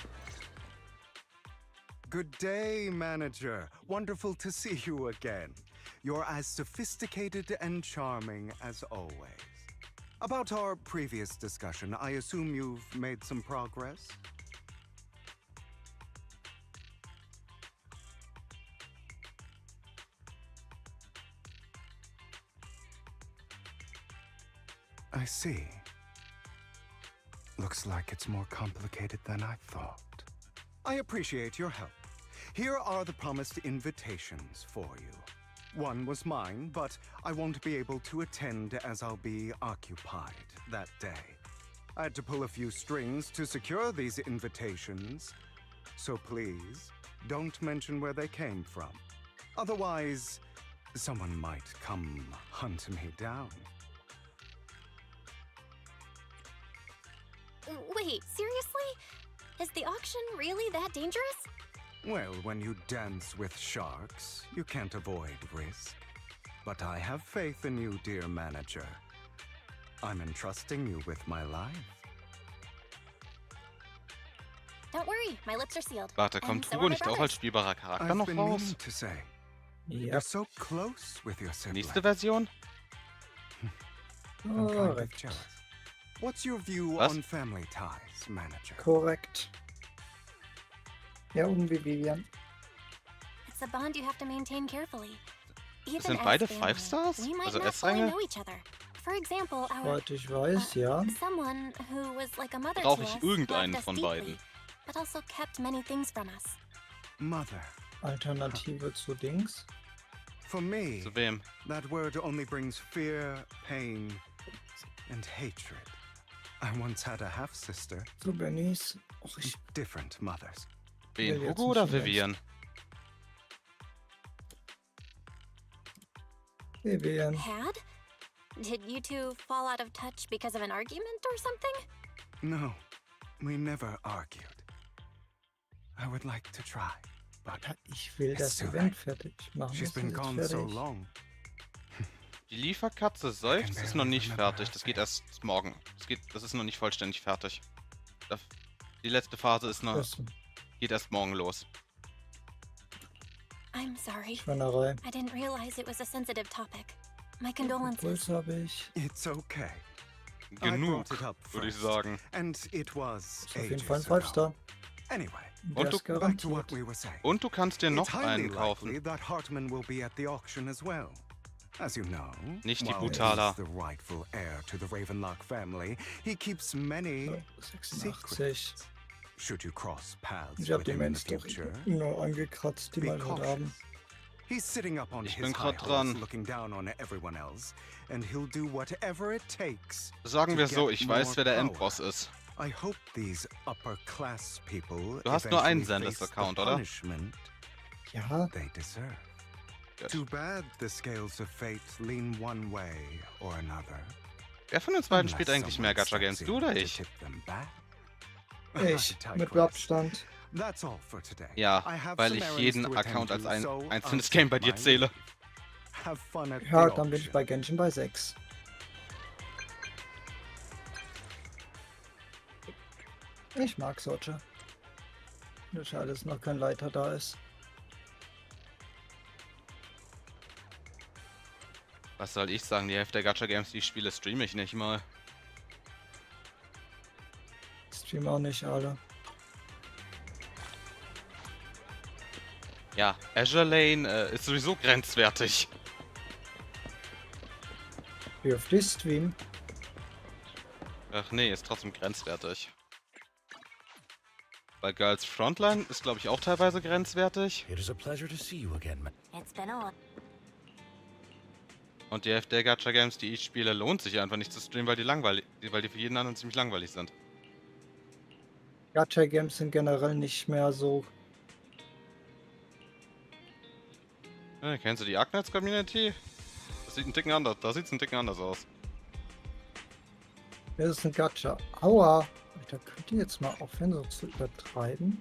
Good day, manager. Wonderful to see you again. You're as sophisticated and charming as always. About our previous discussion, I assume you've made some progress? I see. Looks like it's more complicated than I thought. I appreciate your help. Here are the promised invitations for you. One was mine, but I won't be able to attend as I'll be occupied that day. I had to pull a few strings to secure these invitations, so please don't mention where they came from. Otherwise, someone might come hunt me down. Wait, seriously? Is the auction really that dangerous? Well, when you dance with sharks, you can't avoid risk. But I have faith in you, dear manager. I'm entrusting you with my life. Don't worry, my lips are sealed. Warte, kommt And so Hugo are my nicht auch brothers. als spielbarer Charakter I've noch been raus? meaning to say, Ja. you're so close with your sibling. Nächste Version? I'm kind of Korrekt. jealous. What's your view Was? on family ties, manager? Korrekt. Ja, und wie Vivian. It's a bond you have to maintain carefully. Even Sind as beide family, 5 Stars? we might Also not fully S-Ränge? know each other. For example, our Soweit ich weiß, ja. someone who was like a mother Brauche to ich us irgendeinen loved us von deeply, beiden. but also kept many things from us. Mother. Alternative zu Dings. For me, Zu wem? that word only brings fear, pain, and hatred. I once had a half-sister, So Bennys. Och, ich different mothers. Wen? will jetzt Hugo oder nicht mehr. Vivian? Vivian. Had? Did you two fall out of touch because of an argument or something? No, we never argued. I would like to try, but Ich will It's das too Event late. fertig machen. she's Das been ist jetzt gone so fertig. long. Die Lieferkatze seufzt, ist noch nicht fertig. Das geht erst morgen. Das ist noch nicht vollständig fertig. Die letzte Phase ist noch, Das geht erst morgen los. I'm sorry. Schweinerei. I didn't realize it was a sensitive topic. My condolences. Puls habe ich. It's okay. Genug, brought it up würde ich first. sagen. And it was Ist auf jeden ages Fall ein ago. 5-Star. Anyway, Der Und du- ist back to garantiert. what we were saying. Und du kannst dir noch It's highly einen kaufen. likely that Hartman will be at the auction as well. As you know, Nicht die while Brutaler. he's the rightful heir to the Ravenlock family, he keeps many So, 86. secrets. Should you cross paths Ich habe with die him in the Menschen future, nur angekratzt, die be mal heute Abend. cautious. He's sitting up on Ich his bin high grad horse, dran. looking down on everyone else, and he'll do whatever it takes. Sagen to wir get so, ich weiß, more wer der power. Endboss ist. I hope these upper class people Du hast nur einen eventually face Senders-Account, the oder? punishment Ja, they deserve. Gut. Too bad the scales of fate lean one way or another. Wer von uns beiden Unless spielt eigentlich mehr someone Gacha Games, steps du in oder to ich? tip them back. ich. I Mit digress. Abstand. That's all for today. Ja, I have weil some ich errands jeden to attend Account als to, ein so einzelnes I'll Game bei take dir my zähle. leave. Have fun at Ja, the dann bin ich auction. bei Genshin bei 6. Ich mag solche. Nur schade, dass noch kein Leiter da ist. Was soll ich sagen? Die Hälfte der Gacha Games, die ich spiele, streame ich nicht mal. Stream auch nicht alle. Ja, Azure Lane ist sowieso grenzwertig. Wie oft ich stream? Ach nee, ist trotzdem grenzwertig. Weil Girls Frontline ist, glaube ich, auch teilweise grenzwertig. It is a pleasure to see you again, It's been a Und die Hälfte der Gacha Games, die ich spiele, lohnt sich einfach nicht zu streamen, weil die für jeden anderen ziemlich langweilig sind. Gacha Games sind generell nicht mehr so. Kennst du die Agnets Community? Das sieht ein Ticken anders. Da sieht's ein Ticken anders aus. Das ist ein Gacha. Aua! Da könnt ihr jetzt mal aufhören, so zu übertreiben.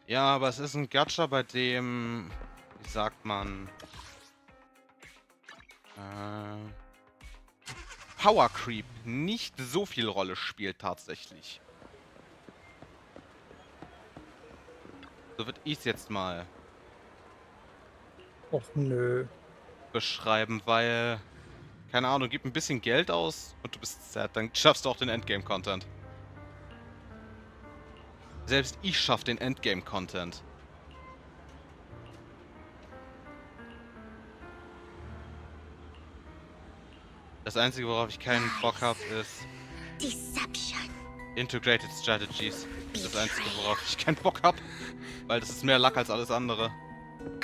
Ja, aber es ist ein Gacha, bei dem, wie sagt man, Power Creep nicht so viel Rolle spielt tatsächlich. So würde ich es jetzt mal Och nö. beschreiben, weil, keine Ahnung, gib ein bisschen Geld aus und du bist sad, dann schaffst du auch den Endgame-Content. Selbst ich schaff den Endgame-Content. Das Einzige, worauf ich keinen Bock habe, ist deception. Integrated Strategies. Das ist das Einzige, worauf ich keinen Bock habe, weil das ist mehr Lack als alles andere.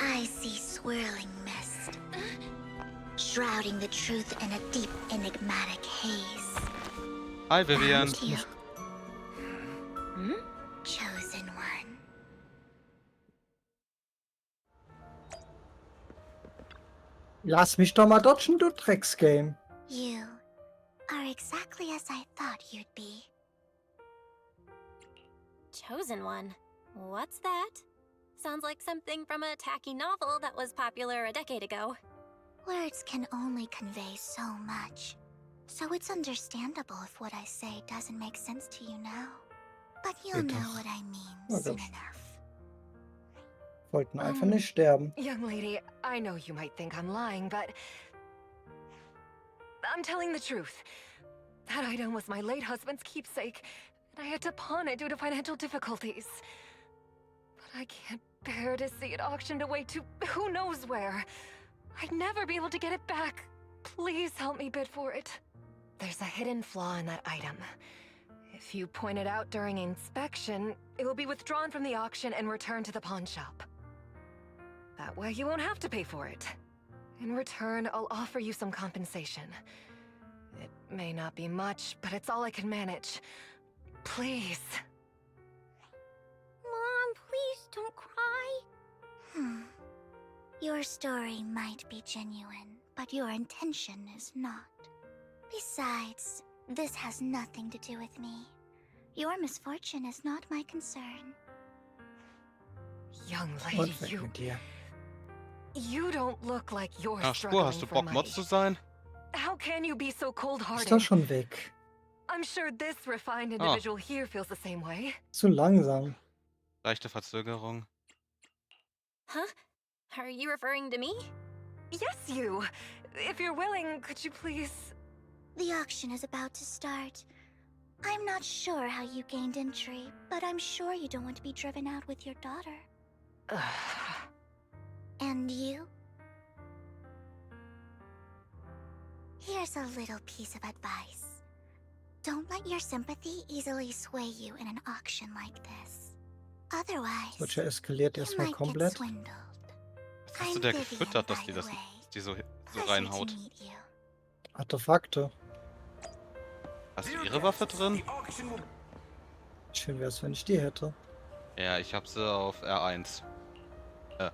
I see swirling mist, shrouding the truth in a deep, enigmatic haze. Hi Vivian. Found you. Chosen one. Lass mich doch mal dodgen, du Drecksgame. You are exactly as I thought you'd be. Chosen one. What's that? Sounds like something from a tacky novel that was popular a decade ago. Words can only convey so much, so it's understandable if what I say doesn't make sense to you now. But you'll It know does. what I mean Oh, soon gosh. enough. Wollten einfach nicht sterben. Young lady, I know you might think I'm lying, but I'm telling the truth. That item was my late husband's keepsake, and I had to pawn it due to financial difficulties. But I can't bear to see it auctioned away to who knows where. I'd never be able to get it back. Please help me bid for it. There's a hidden flaw in that item. If you point it out during inspection, it will be withdrawn from the auction and returned to the pawn shop. That way you won't have to pay for it. In return, I'll offer you some compensation. It may not be much, but it's all I can manage. Please. Mom, please don't cry. Your story might be genuine, but your intention is not. Besides, this has nothing to do with me. Your misfortune is not my concern. Young Und lady, weg mit dir. you don't look like you're Ach, Spur, struggling hast du for Bock, money. Mod zu sein? How can you be so Ist cold-hearted? doch schon weg. I'm sure this refined individual here feels the same way. Zu langsam. Leichte Verzögerung. Huh? Are you referring to me? Yes, you. If you're willing, could you please... The auction is about to start. I'm not sure how you gained entry, but I'm sure you don't want to be driven out with your daughter. And you? Here's a little piece of advice. Don't let your sympathy easily sway you in an auction like this. Otherwise, Wird ja eskaliert you erstmal might get komplett. swindled. Was hast du der gefüttert, dass die so Pleasure reinhaut? to meet you. Artefakte. Hast du ihre Waffe drin? Schön wäre es, wenn ich die hätte. Ja, ich hab sie auf R1. Ja?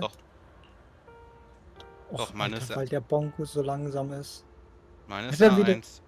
Doch. Och, Doch, meine Alter, ist ja- weil der Bongo so langsam ist. Meine ist Hat er wieder- R1.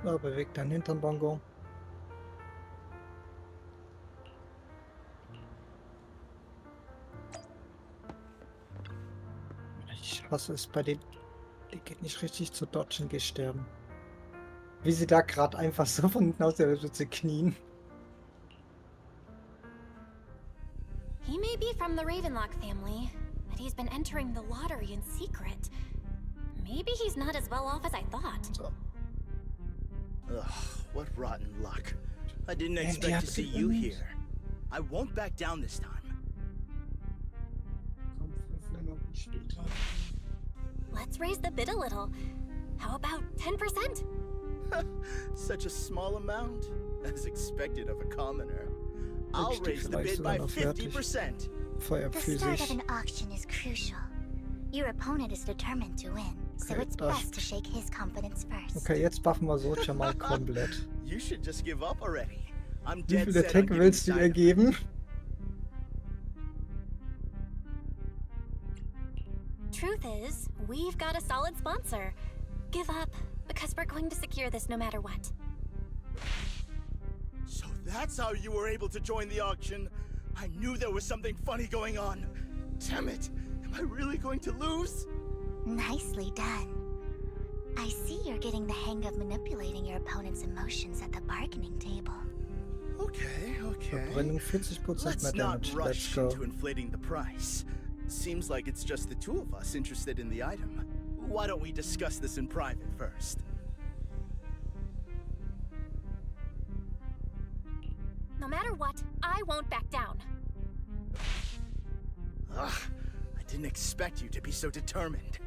Ja, bewegt deinen Hintern, Bongo. Ich hasse es bei denen. Die geht nicht richtig zu dodgen, geh sterben. Wie sie da gerade einfach so von hinten aus der Sitze knien. He may be from the Ravenlock family, but he's been entering the lottery in secret. Maybe he's not as well off as I thought. So. Ugh, what rotten luck. I didn't And expect to the see you other here. I won't back down this time. Let's raise the bid a little. How about 10%? Such a small amount, as expected of a commoner. I'll Ich stehe raise the vielleicht bid by sogar noch fertig. 50%. Feuer The für start sich. of an auction is crucial. Your opponent is determined to win, so Okay, it's das- best to shake his confidence first. Okay, jetzt buffen wir Socha mal komplett. You should just give up already. I'm Wie dead viel set on Attack getting willst du this ihr item. geben? Truth is, we've got a solid sponsor. Give up, because we're going to secure this no matter what. So that's how you were able to join the auction. I knew there was something funny going on. Damn it! Am I really going to lose? Nicely done. I see you're getting the hang of manipulating your opponent's emotions at the bargaining table. Okay, okay. Verbrennung 40% Let's mehr not Damage. Let's rush go. into inflating the price. Seems like it's just the two of us interested in the item. Why don't we discuss this in private first? No matter what, I won't back down. Ugh, I didn't expect you to be so determined.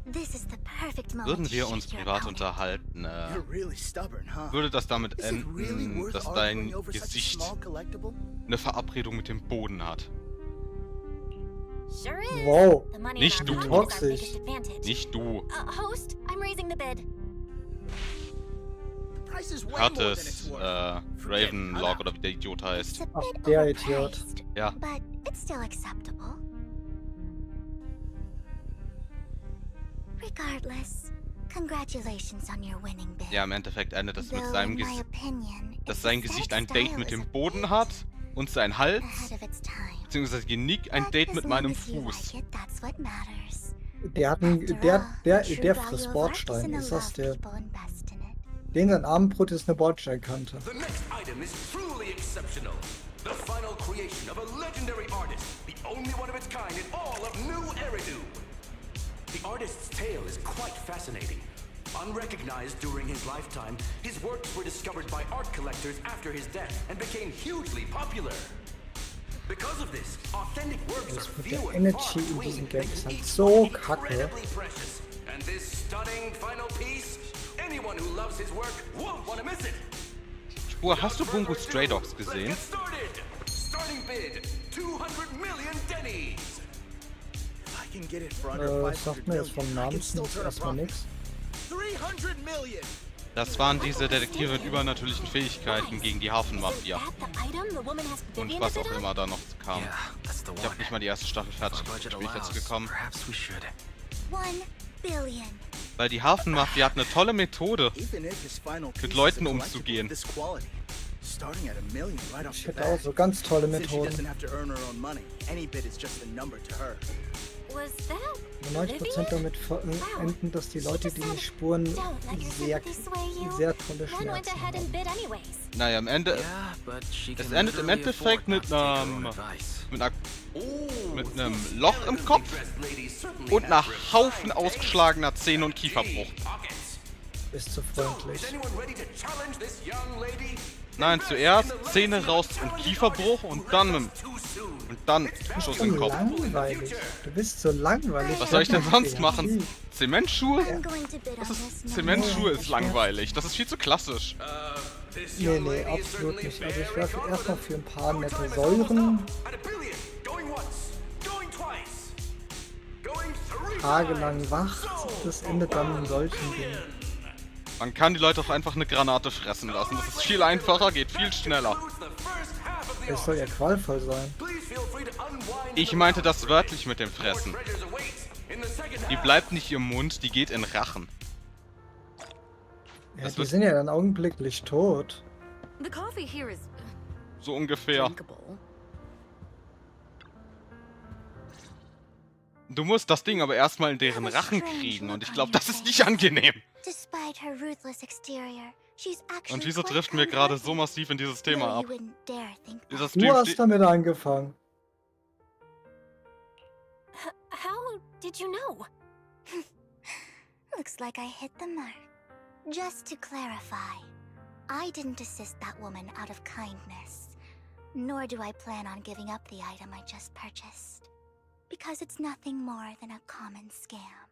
This is the perfect moment Würden to wir shake uns your privat opponent. unterhalten, You're really stubborn, huh? würde das damit Is it really enden, worth dass arguing dein over such a Gesicht small collectible? eine Verabredung mit dem Boden hat. Sure is. Wow. The money Nicht in du. our pocket is our Toxisch. biggest advantage. Nicht du. Host, I'm raising the bid. The price is way more than Curtis it's worth. Ravenlock oder wie der Idiot heißt. It's a Ach, bit der Idiot. overpriced, Ja. but it's still acceptable. Regardless, congratulations on your winning bid. Ja, im Endeffekt endet es mit Though, seinem in my Gesicht, opinion, dass its sein Gesicht ein aesthetic Date mit style dem is a Boden bit hat und sein Hals, ahead of its time. beziehungsweise Genick ein But Date as mit long meinem as you Fuß. like it, that's what matters. Der hat einen, After der all, the true frisst value of art is in Bordstein. the Ist das love der? people invest in it. Den sein Abendbrot ist eine Bordsteinkante. The next item is truly exceptional. The final creation of a legendary artist, the only one of its kind in all of New Eridu. The artist's tale is quite fascinating. Unrecognized during his lifetime, his works were discovered by art collectors after his death and became hugely popular. Because of this, authentic works are Das mit few der and Energy far in between, diesem Game making ist halt each so one kacke. incredibly precious. And this stunning final piece, anyone who loves his work won't want to miss it. Spur, hast du Bungo Stray Dogs gesehen? Let's get started. Starting bid, 200 million dennies. If I can get it for under Sagt 500 mir jetzt million, vom I Namen can still turn a erstmal profit. nichts. 300 million! Das waren diese Detektive mit übernatürlichen Fähigkeiten gegen die Hafenmafia. That the item the woman has Und Vivian was to auch bid on? immer da noch kam. Yeah, that's the Ich one. habe nicht mal die erste Staffel fertig If our budget gespielt, bin ich dazu allows, gekommen. perhaps we should. 1 billion. Weil die Hafenmafia hat eine tolle Methode, Even if his final piece mit is Leuten a collectible umzugehen. of this quality, starting at a million right off Ich the hätte auch bat. so ganz tolle Since she doesn't Methoden. have to earn her own money, any bid is just a number to her. Was that 90% damit enden, dass die Leute, die nicht spuren, sehr tolle One went Schmerzen ahead and haben. bid anyways. Naja, am Ende, Yeah, but she es can endet im literally Endeffekt afford not mit to take her own advice. einem Loch im Kopf und einer Haufen ausgeschlagener Zähne und Kieferbruch. Ist zu freundlich. Nein, zuerst Zähne raus und Kieferbruch und dann Schuss So im Kopf. langweilig. Du bist so langweilig. Was soll ich denn sonst Ja, machen? Zementschuhe? I'm going to bid on Das this ist, now. Zementschuhe ist langweilig. Das ist viel zu klassisch. Nee, absolut nicht. Also ich werfe erstmal für ein paar nette Säuren tagelang wach. Das endet dann in solchen Dingen. Man kann die Leute auch einfach eine Granate fressen lassen. Das ist viel einfacher, geht viel schneller. Es soll ja qualvoll sein. Ich meinte das wörtlich mit dem Fressen. Die bleibt nicht im Mund, die geht in Rachen. Ja, Das die wird- sind ja dann augenblicklich tot. The coffee here is So ungefähr. drinkable. Du musst das Ding aber erstmal in deren Rachen kriegen und ich glaube, das ist nicht angenehm. Despite her ruthless exterior, she's actually Und wieso quite driften wir gerade so kind-hearted. massiv in dieses Though Thema you ab? wouldn't dare think that. Dieser Du Stream hast damit angefangen. How did you know? Looks like I hit the mark. Just to clarify, I didn't assist that woman out of kindness, nor do I plan on giving up the item I just purchased, because it's nothing more than a common scam.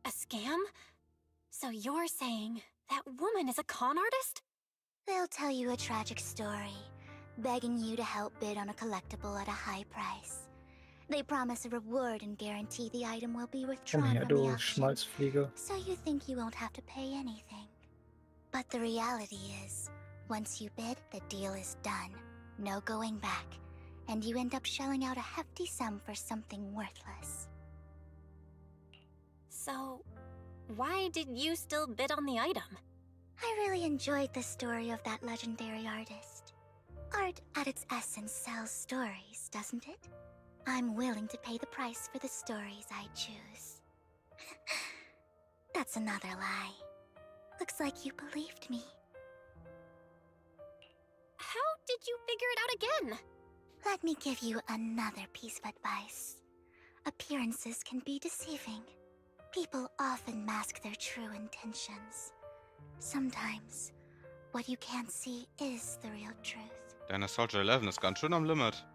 A scam? So you're saying that woman is a con artist? They'll tell you a tragic story, begging you to help bid on a collectible at a high price. They promise a reward and guarantee the item will be Komm withdrawn her, from the du auction, Schmalzfliege. so you think you won't have to pay anything. But the reality is, once you bid, the deal is done. No going back. And you end up shelling out a hefty sum for something worthless. So, why did you still bid on the item? I really enjoyed the story of that legendary artist. Art at its essence sells stories, doesn't it? I'm willing to pay the price for the stories I choose. That's another lie. Looks like you believed me. How did you figure it out again? Let me give you another piece of advice. Appearances can be deceiving. People often mask their true intentions. Sometimes, what you can't see is the real truth. Deine Soldier 11 ist ganz schön am Limit.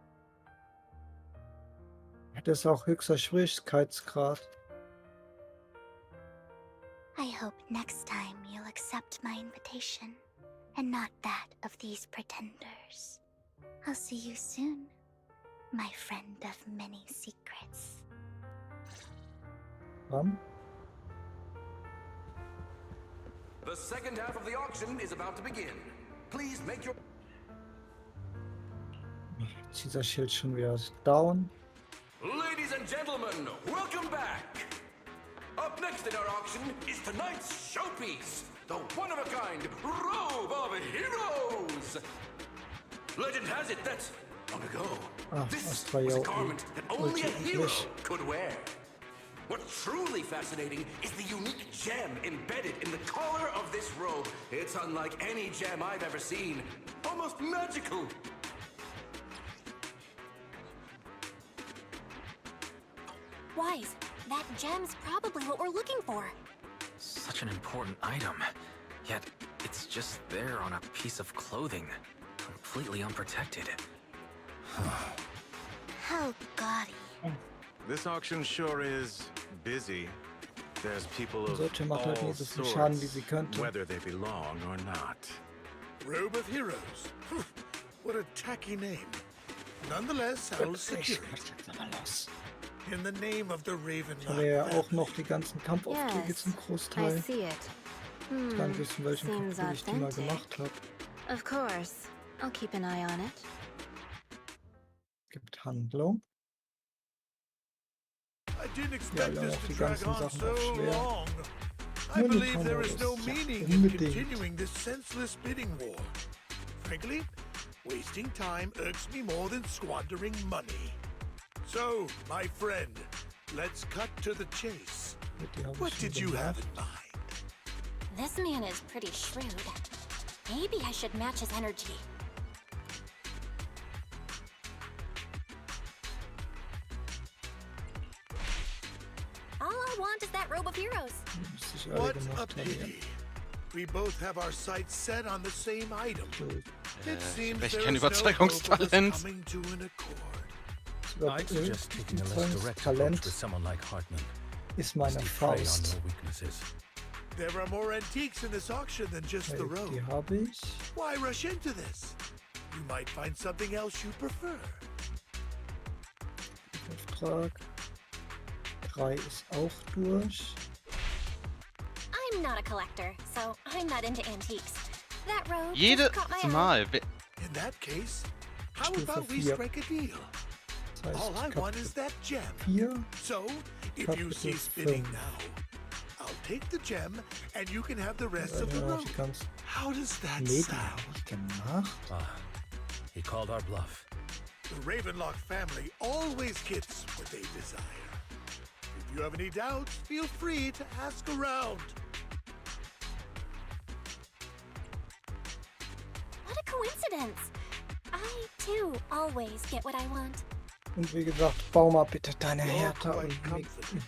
Das ist auch höchster Schwierigkeitsgrad. I hope next time you'll accept my invitation, and not that of these pretenders. I'll see you soon, my friend of many secrets. The second half of the auction is about to begin. Please make your... Ist dieser Schild schon wieder down? Ladies and gentlemen, welcome back! Up next in our auction is tonight's showpiece, the one-of-a-kind Robe of Heroes! Legend has it that, long ago, this was a garment that only a hero could wear. What's truly fascinating is the unique gem embedded in the collar of this robe. It's unlike any gem I've ever seen. Almost magical. Wise, that gem's probably what we're looking for. Such an important item. Yet, it's just there on a piece of clothing. Completely unprotected. How gaudy. This auction sure is busy. There's people of Solche macht halt all nicht so viel Schaden, wie sorts, sie könnte. whether they belong or not. Robe of Heroes. What a tacky name. Nonetheless, I'll secure it. In the name of the Ravenlock. Haben wir ja auch noch die ganzen Kampfaufträge zum I Großteil. see it. Ich kann gar nicht wissen, welchen Seems Kampf ich die mal authentic. gemacht habe. Of course. I'll keep an eye on it. Gibt Handlung. I didn't Ja, expect ja, this auch to die drag ganzen on Sachen so auch schwer. long. I Nur die believe there is no Kameras, ja, meaning in unbedingt. continuing this senseless bidding war. Frankly, wasting time irks me more than squandering money. So, my friend, let's cut to the chase. Die habe What ich schon did you have gemacht. in mind? This man is pretty shrewd. Maybe I should match his energy. All I want is that Robe of Heroes. Müsste ich alle What a gemacht haben. pity. We both have our sights set on the same item. It seems vielleicht there kein is no hope of us Überzeugungstalent. coming to an accord. I'd suggest taking a less direct approach Talent with someone like Hartman. ist meine Stay prey on Faust. your weaknesses. There are more antiques in this auction than just the robe. Die habe ich. Why rush into this? You might find something else you prefer. Auftrag. 3 ist auch durch. I'm not a collector, so I'm not into antiques. That robe Jedes just caught my eye. Mal. In that case, how Stufe about we 4. strike a deal? Das All I heißt, want is that gem. 4. So, if you Kapitel cease bidding 5. now, I'll take the gem and you can have the rest of the Ja, robe. die ganzen How does that Medien sound? habe ich gemacht. Ah, he called our bluff. The Ravenlock family always gets what they desire. If you have any doubts, feel free to ask around. What a coincidence. I, too, always get what I want. Und wie gesagt, bau mal bitte deine Hertha und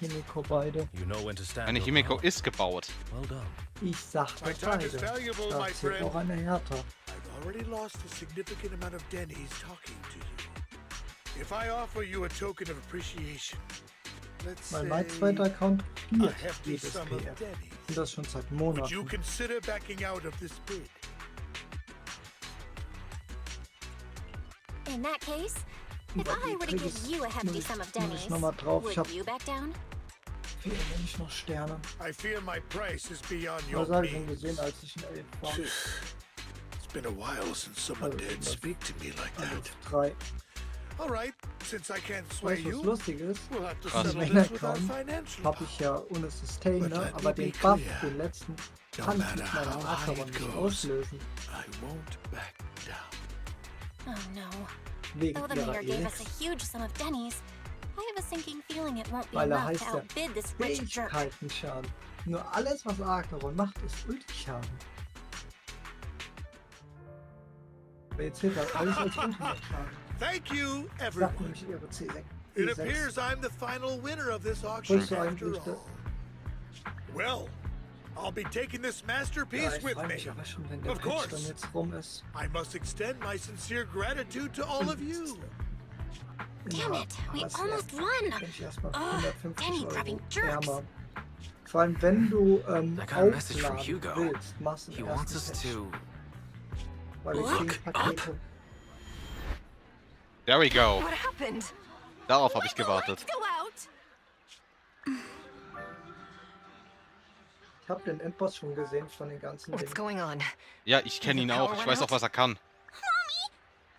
Himiko beide. You know when to stand Eine your Himiko ground. ist gebaut. Well done. Ich sagte My time is beide. valuable, Da my zählt friend. auch eine Hertha. I've already lost a significant amount of Denny's talking to you. If I offer you a token of appreciation, let's Weil say mein zweiter Account a hier hefty jedes sum of PF. Denny's, Und das schon seit would you Monaten. consider backing out of this bid? In that case, if Aber I die were to krieg give ich- you a hefty muss sum of ich Denny's, noch mal drauf. Ich would hab you back down? fehlen mir nicht noch Sterne. I fear my price is beyond your Das habe ich schon means. gesehen, als ich ein Elf war. It's been a while since someone dared speak to me like Also that. 3. All right, since I can't sway Weißt du, was you, lustig ist? we'll have to Krass. settle Mein this with our Account financial habe ich ja ohne System, But ne? let Aber me den be Buff, clear. den letzten, No kann ich matter mit meiner how Achterbahn high it nicht goes. auslösen. I won't back down. Oh no. Wegen Though the ihrer mayor gave us a Elix. huge sum of Denny's, I have a sinking feeling it won't be Weil er enough heißt to ja outbid this rich jerk. Fähigkeitenschaden. Nur alles, was Archeron macht, ist Ulti-Schaden. Aber jetzt zählt halt alles als Ultimate-Schaden. Thank you, Sagt everyone. nämlich ihre C6. It appears I'm the final winner of this Wo auction ist du after eigentlich all. Well, I'll be taking this Ja, masterpiece ich with freue me. mich aber schon, wenn der Of Patch course. dann jetzt rum ist. I must extend my sincere gratitude to all of you. Damn it, we aber es almost wär- won! Kenn ich erstmal Ugh, 150 Danny grabbing € jerks. ärmer. Vor allem, wenn du I got a message from aufladen Hugo. willst, machst du He den wants ersten us Patch. to... Weil wir Look kriegen Pakete. There we go. What happened? Darauf habe ich gewartet. Go out! Ich habe den Endboss schon gesehen von den ganzen What's Dingen. going on? Ja, ich kenne ihn auch. Ich weiß auch, was er kann.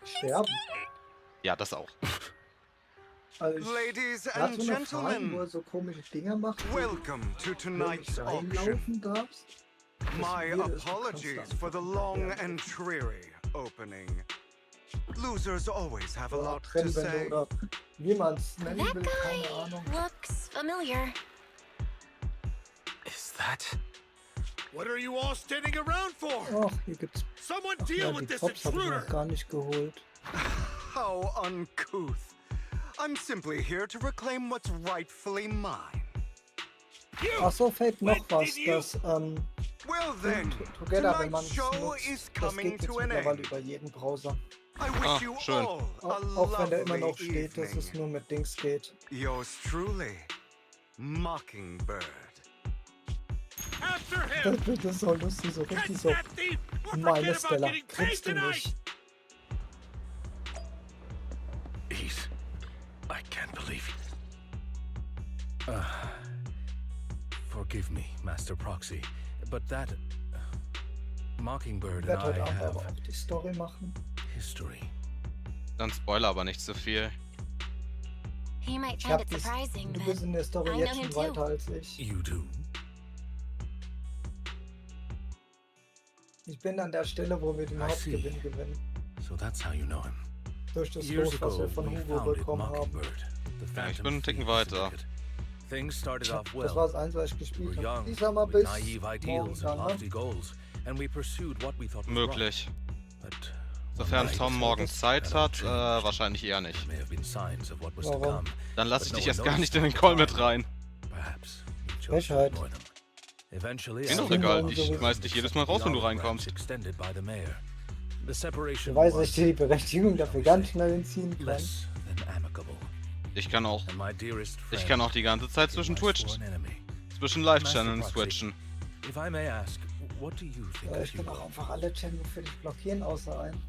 Sterben. Ja, das auch. Also Ladies er hat and so eine Frage, wo gentlemen, er so komische Dinger macht, wo welcome to du tonight's nicht auction. reinlaufen darfst. My Das Weirde ist, du kannst apologies da for the einfach long werden. and dreary opening. Losers always have a Oder lot to Trennwände say. oder wie man es nennen That will, guy keine Ahnung. looks familiar. Is that? What are you all standing around for? Ach, hier gibt's. Someone Ach deal ja, with die this Props habe ich intruder! noch gar nicht geholt. How uncouth. I'm simply here to reclaim what's rightfully mine. Ach so, fällt noch was, das Well then, Together, wenn man tonight's es show nutzt, is das coming geht jetzt to an mittlerweile end. über jeden Browser. I wish you schön. all a Auch wenn da immer lovely noch steht, dass es evening. nur mit Dings geht. Yours truly, Mockingbird. After him! Das ist so lustig, so Catch richtig so. that thief! Or Meine forget about Stella, getting paid kriegst du tonight! nicht. Heath, I can't believe forgive me, Master Proxy, but that Mockingbird Ich and werde heute I Abend aber have auch die Story machen. history. Dann Spoiler aber nicht zu viel. He might Ich find hab it dies, surprising, du but bist in der Story I jetzt know him schon too. weiter als ich. You do? Ich bin an der Stelle, wo wir den I see. Hauptgewinn gewinnen. So that's how you know him. Durch das Years Los, was ago, wir von we Hugo founded bekommen haben. Mockingbird, the Ja, ich Phantom bin einen Ticken Thieves weiter. Syndicate. Things started off well. Das war das Einzige, was ich We gespielt were habe. young, Ich sag mal with bis naive morgen ideals and dann, ne? lofty goals, and we pursued what we thought was Möglich. right. But Sofern one Tom night, morgen that Zeit all hat, changed. wahrscheinlich eher nicht. There may have been signs of what was to Warum? come. Dann lasse ich But dich no erst one gar knows nicht in den the Call mit time. rein. Perhaps we chose to Frechheit. ignore them. Eventually, Mir doch after egal, all ich the schmeiß dich jedes Mal raus, wenn du holograms reinkommst. extended by the mayor. The Ich separation weiß, dass was, ich dir die Berechtigung dafür ganz schnell entziehen kann. less than amicable. Ich kann auch. And my dearest Ich friend kann auch die ganze Zeit zwischen my Twitch, sworn enemy. zwischen Live-Channeln Master Proxy, switchen. If I may ask, what do you think Ja, of ich kann auch Hugo? einfach alle Channel für dich blockieren, außer einen.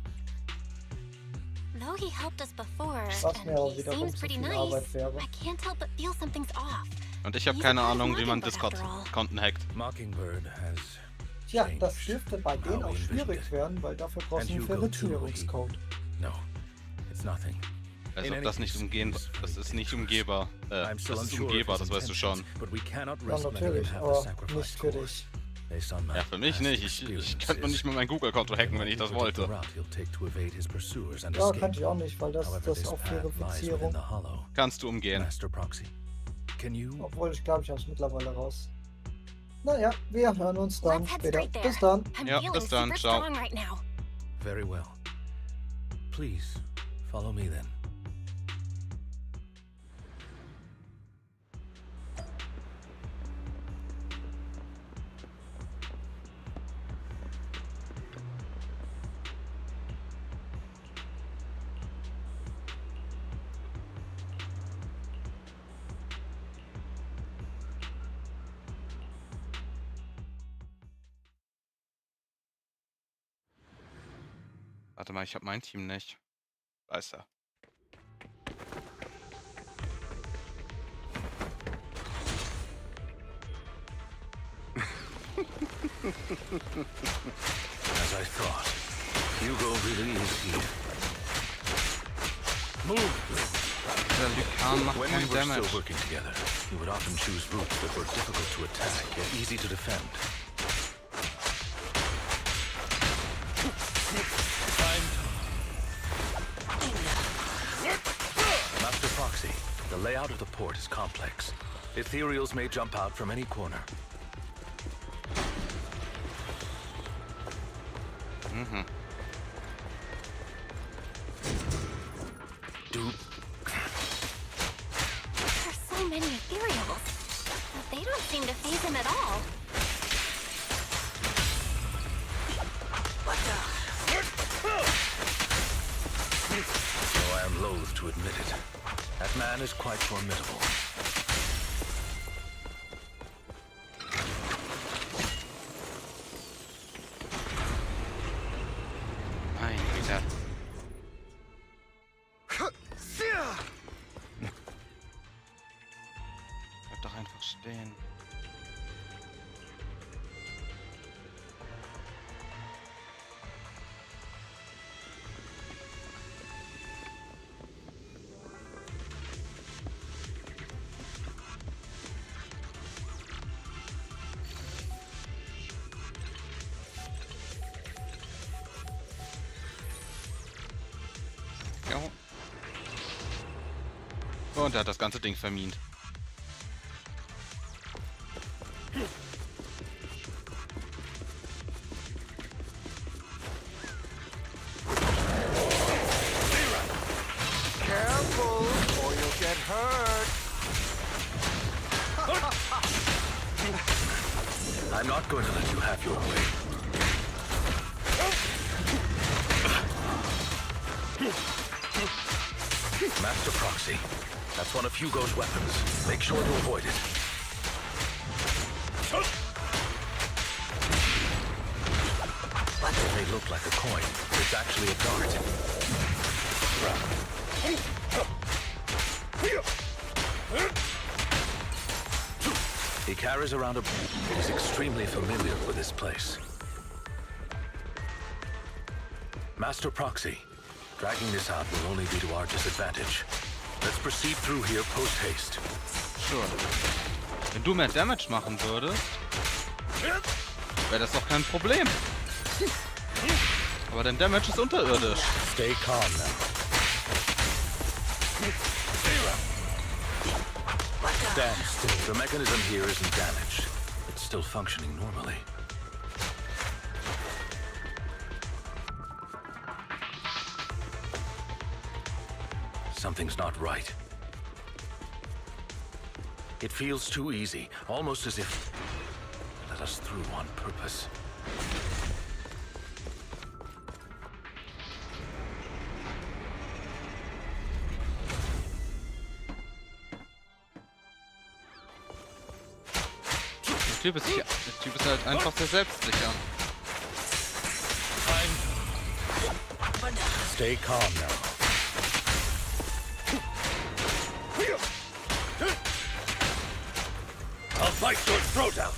Though he helped us before, Was mir auch and he wiederum seems zu pretty viel nice, Arbeit wäre. I can't help but feel something's off. Und ich habe He's keine a part of Ahnung, wie man Mockingbird after all. Discord-Konten hackt. Mockingbird has Tja, das changed dürfte bei from denen how auch we envisioned schwierig it. werden, weil dafür brauchst du And einen Hugo too, Verifizierungscode. No, it's nothing. Als In ob any das nicht case, umgehen, he's das very ist nicht dangerous. umgehbar. I'm still Das ist unsure of umgehbar, his das weißt du schon. intentions, but we cannot Ja, risk letting him natürlich, have the aber sacrifice nicht für course. dich. Based on my Ja, für mich past nicht. Ich könnte mir nicht experiences, mal mein Google-Konto hacken, wenn ich das he predicted wollte. the route he'll take to evade his pursuers and Ja, escape. kann ich auch nicht, weil das However, ist this auf path lies within Verifizierung. the hollow. Kannst du umgehen. Master Proxy, can you? Obwohl, ich glaube, ich habe es mittlerweile raus. Naja, wir hören uns dann Let's head später. straight there. Bis dann. I'm Ja, feeling bis dann, super ciao. strong right now. Very well. Please, follow me then. Warte mal, ich habe mein Team nicht. Weiß er. As I thought, Hugo really is here. Move! Der Lykan macht When we keinen were Damage. still working together, we would often choose routes that were difficult to attack yet easy to defend. Master Proxy, the layout of the port is complex. Ethereals may jump out from any corner. Mhm. Do There's so many ethereals, but they don't seem to phase him at all. though I am loath to admit it, that man is quite formidable. Mein Güte. Bleib doch einfach stehen. Und er hat das ganze Ding vermint. Careful, or you'll get hurt. I'm not going to let you have your way. Master Proxy, that's one of Hugo's weapons. Make sure to avoid it. It may look like a coin, but it's actually a dart. He carries around a... He's extremely familiar with this place. Master Proxy, dragging this out will only be to our disadvantage. Let's proceed through here post-haste. Sure. Wenn du mehr Damage machen würdest, wäre das doch kein Problem. Aber dein Damage ist unterirdisch. Stay calm now. Stand still. The mechanism here isn't damaged. It's still functioning normally. Something's not right. It feels too easy, almost as if they let us through on purpose. Der Typ ist halt einfach sehr selbstsicher. Stay calm now. I'll bite your throat out.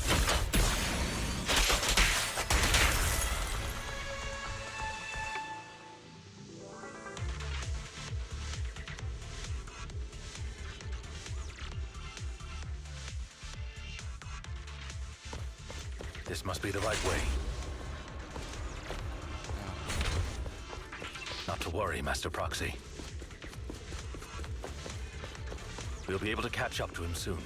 This must be the right way. Not to worry, Master Proxy. We'll be able to catch up to him soon.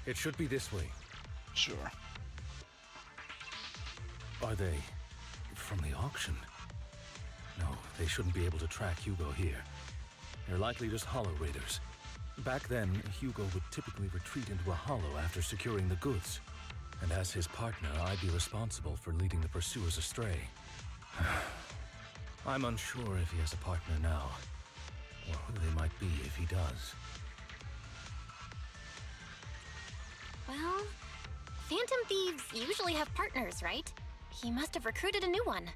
It should be this way. Sure. Are they from the auction? No, they shouldn't be able to track Hugo here. They're likely just hollow raiders. Back then, Hugo would typically retreat into a hollow after securing the goods. And as his partner, I'd be responsible for leading the pursuers astray. I'm unsure if he has a partner now, or who they might be if he does. Well, Phantom Thieves usually have partners, right? He must have recruited a new one.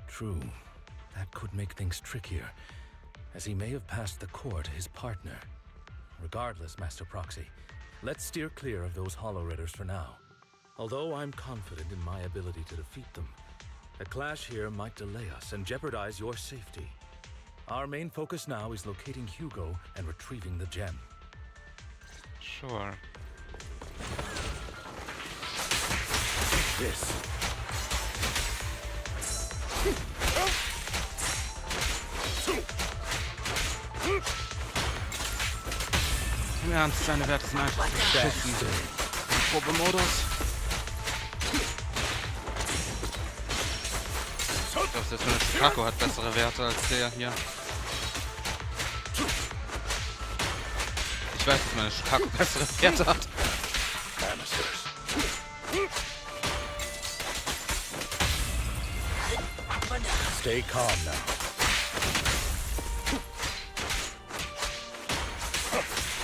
True. That could make things trickier, as he may have passed the core to his partner. Regardless, Master Proxy, let's steer clear of those Hollow Raiders for now. Although I'm confident in my ability to defeat them, a clash here might delay us and jeopardize your safety. Our main focus now is locating Hugo and retrieving the gem. Sure. This. Im Ernst, seine Werte sind einfach beschissen. Probemodus. Ich glaube, selbst meine Chicago hat bessere Werte als der hier. Ich weiß, dass meine Chicago bessere Werte hat. Stay calm now.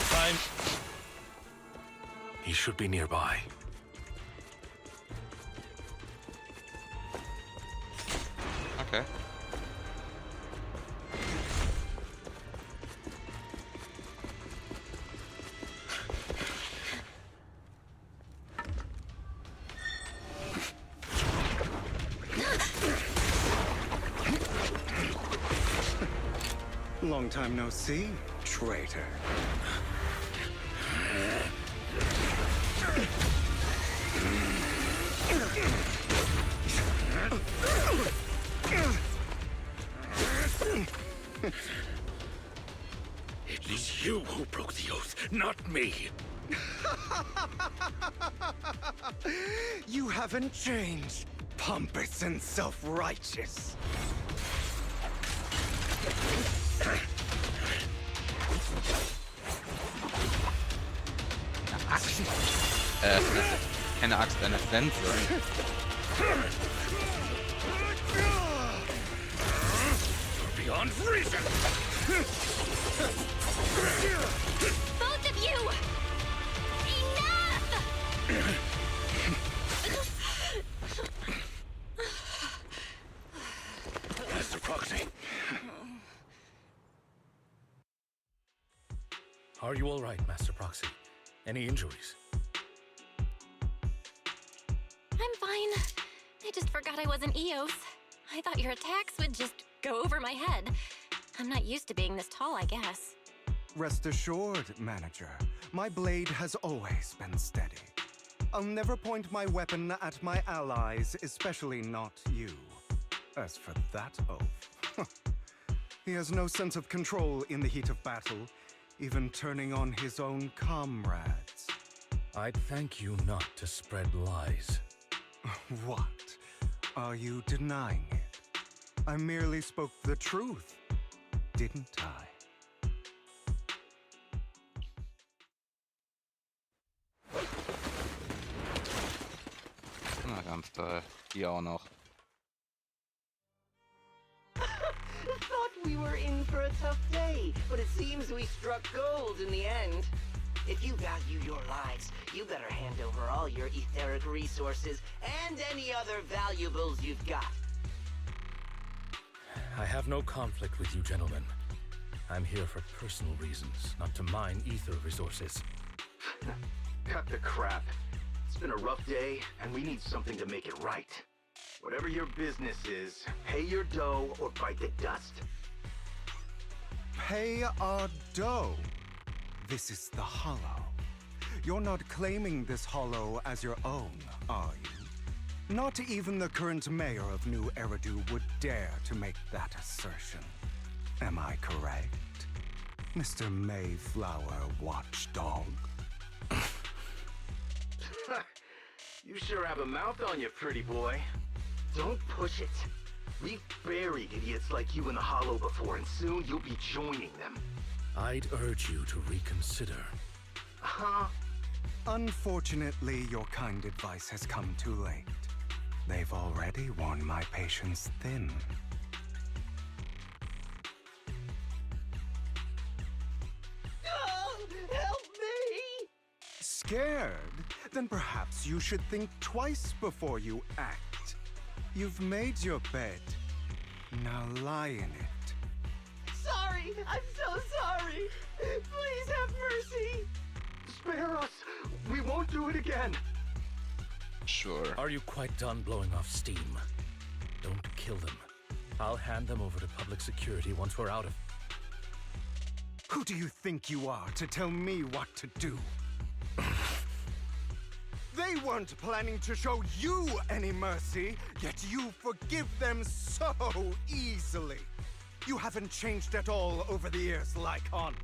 Time. He should be nearby. Okay. Long time no see, traitor. It was you who broke the oath, not me. You haven't changed, pompous and self-righteous. Axt. Keine Axt, eine Sense. Beyond reason. Both of you! Enough! Master Proxy. Are you all right, Master Proxy? Any injuries? I'm fine. I just forgot I wasn't Eos. I thought your attacks would just go over my head. I'm not used to being this tall, I guess. Rest assured, Manager. My blade has always been steady. I'll never point my weapon at my allies, especially not you. As for that oath, he has no sense of control in the heat of battle, even turning on his own comrades. I'd thank you not to spread lies. What? Are you denying it? I merely spoke the truth, didn't I? Na, ganz toll. Hier auch noch. Thought we were in for a tough day, but it seems we struck gold in the end. If you value your lives, you better hand over all your etheric resources and any other valuables you've got. I have no conflict with you, gentlemen. I'm here for personal reasons, not to mine ether resources. Cut the crap. It's been a rough day, and we need something to make it right. Whatever your business is, pay your dough or bite the dust. Pay our dough. This is the Hollow. You're not claiming this Hollow as your own, are you? Not even the current mayor of New Eridu would dare to make that assertion. Am I correct, Mr. Mayflower Watchdog? You sure have a mouth on you, pretty boy. Don't push it. We've buried idiots like you in the Hollow before, and soon you'll be joining them. I'd urge you to reconsider. Huh? Unfortunately, your kind advice has come too late. They've already worn my patience thin. Help me! Scared? Then perhaps you should think twice before you act. You've made your bed. Now lie in it. Sorry! I'm so sorry! Please have mercy! Spare us! We won't do it again! Sure. Are you quite done blowing off steam? Don't kill them. I'll hand them over to public security once we're out of... Who do you think you are to tell me what to do? They weren't planning to show you any mercy, yet you forgive them so easily. You haven't changed at all over the years, Lycon.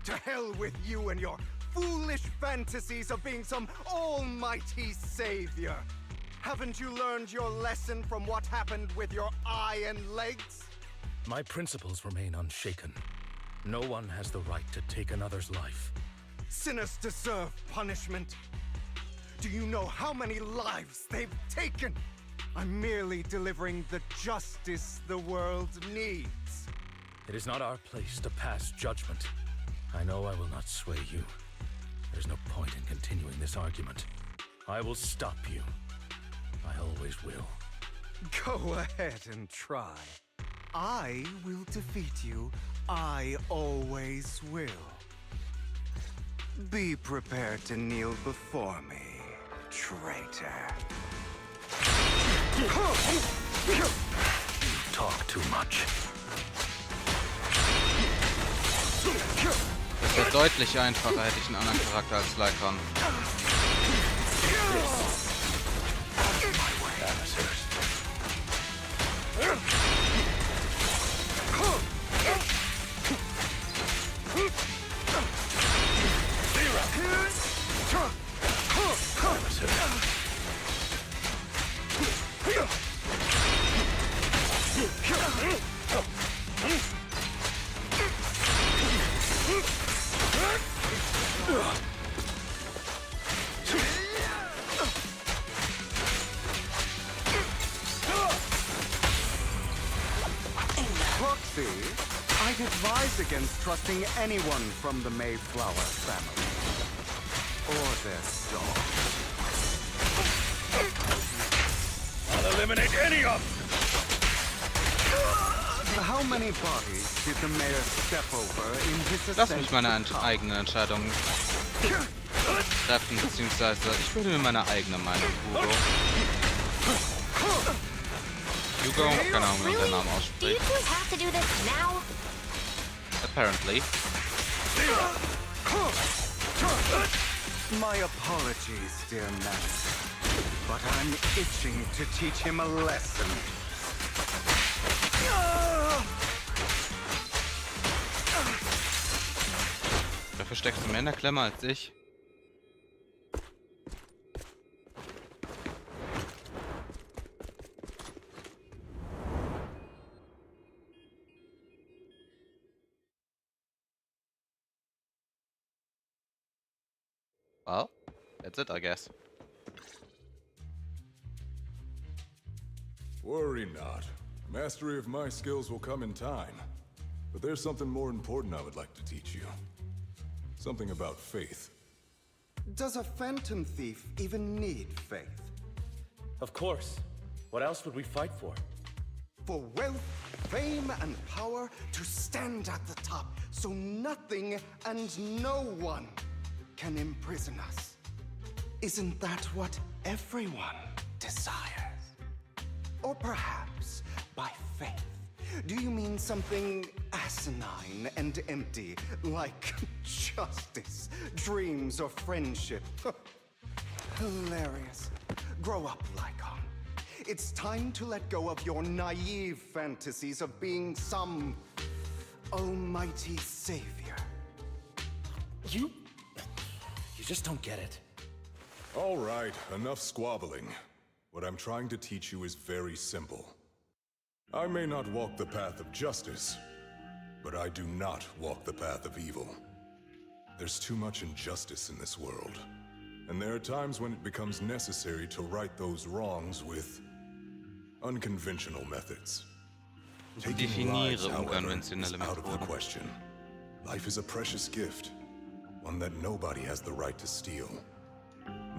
To hell with you and your foolish fantasies of being some almighty savior. Haven't you learned your lesson from what happened with your eye and legs? My principles remain unshaken. No one has the right to take another's life. Sinners deserve punishment. Do you know how many lives they've taken? I'm merely delivering the justice the world needs. It is not our place to pass judgment. I know I will not sway you. There's no point in continuing this argument. I will stop you. I always will. Go ahead and try. I will defeat you. I always will. Be prepared to kneel before me, traitor. Talk too much. Das wäre deutlich einfacher, hätte ich einen anderen Charakter als Lycon. I'd advise against trusting anyone from the Mayflower family. Or their dog. I'll eliminate any of them! How many bodies did the mayor step over in his Lass mich meine eigenen Entscheidungen treffen, beziehungsweise ich würde mir meine eigene Meinung, Hugo. Hugo, keine Ahnung, wie man seinen Namen ausspricht. Apparently. My apologies, dear master, but I'm itching to teach him a lesson. Dafür steckst du mehr in der Klemme als ich. Well, that's it, I guess. Worry not. Mastery of my skills will come in time. But there's something more important I would like to teach you. Something about faith. Does a phantom thief even need faith? Of course. What else would we fight for? For wealth, fame, and power to stand at the top, so nothing and no one can imprison us. Isn't that what everyone desires? Or perhaps by faith, do you mean something asinine and empty, like justice, dreams, or friendship? Hilarious. Grow up, Lycon. It's time to let go of your naive fantasies of being some almighty savior. You just don't get it. All right, enough squabbling. What I'm trying to teach you is very simple. I may not walk the path of justice, but I do not walk the path of evil. There's too much injustice in this world, and there are times when it becomes necessary to right those wrongs with unconventional methods. Taking lives, however, is out of the question. Life is a precious gift, one that nobody has the right to steal.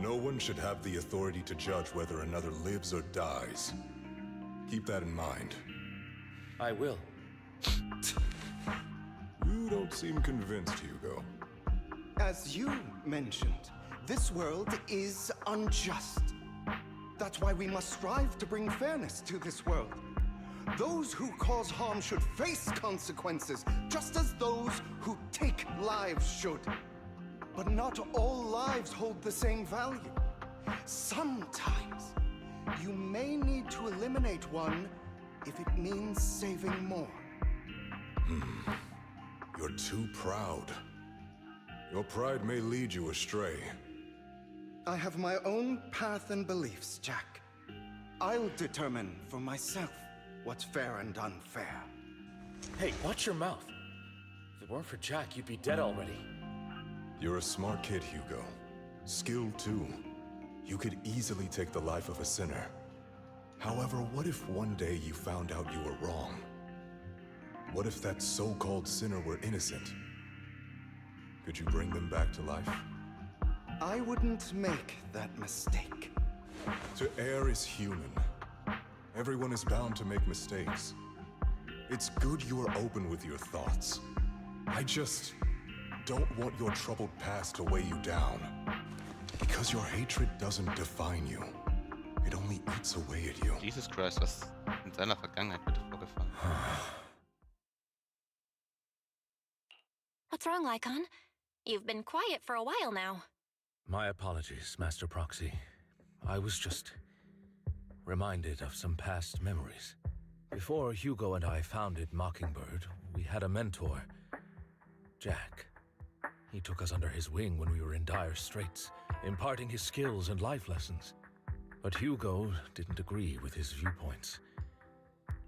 No one should have the authority to judge whether another lives or dies. Keep that in mind. I will. You don't seem convinced, Hugo. As you mentioned, this world is unjust. That's why we must strive to bring fairness to this world. Those who cause harm should face consequences, just as those who take lives should. But not all lives hold the same value. Sometimes, you may need to eliminate one if it means saving more. You're too proud. Your pride may lead you astray. I have my own path and beliefs, Jack. I'll determine for myself what's fair and unfair. Hey, watch your mouth. If it weren't for Jack, you'd be dead already. You're a smart kid, Hugo. Skilled too. You could easily take the life of a sinner. However, what if one day you found out you were wrong? What if that so-called sinner were innocent? Could you bring them back to life? I wouldn't make that mistake. To err is human. Everyone is bound to make mistakes. It's good you are open with your thoughts. I just don't want your troubled past to weigh you down. Because your hatred doesn't define you. It only eats away at you. Jesus Christ, was in seiner Vergangenheit bitte vorgefallen? What's wrong, Lycon? You've been quiet for a while now. My apologies, Master Proxy. I was just reminded of some past memories. Before Hugo and I founded Mockingbird, we had a mentor, Jack. He took us under his wing when we were in dire straits, imparting his skills and life lessons. But Hugo didn't agree with his viewpoints.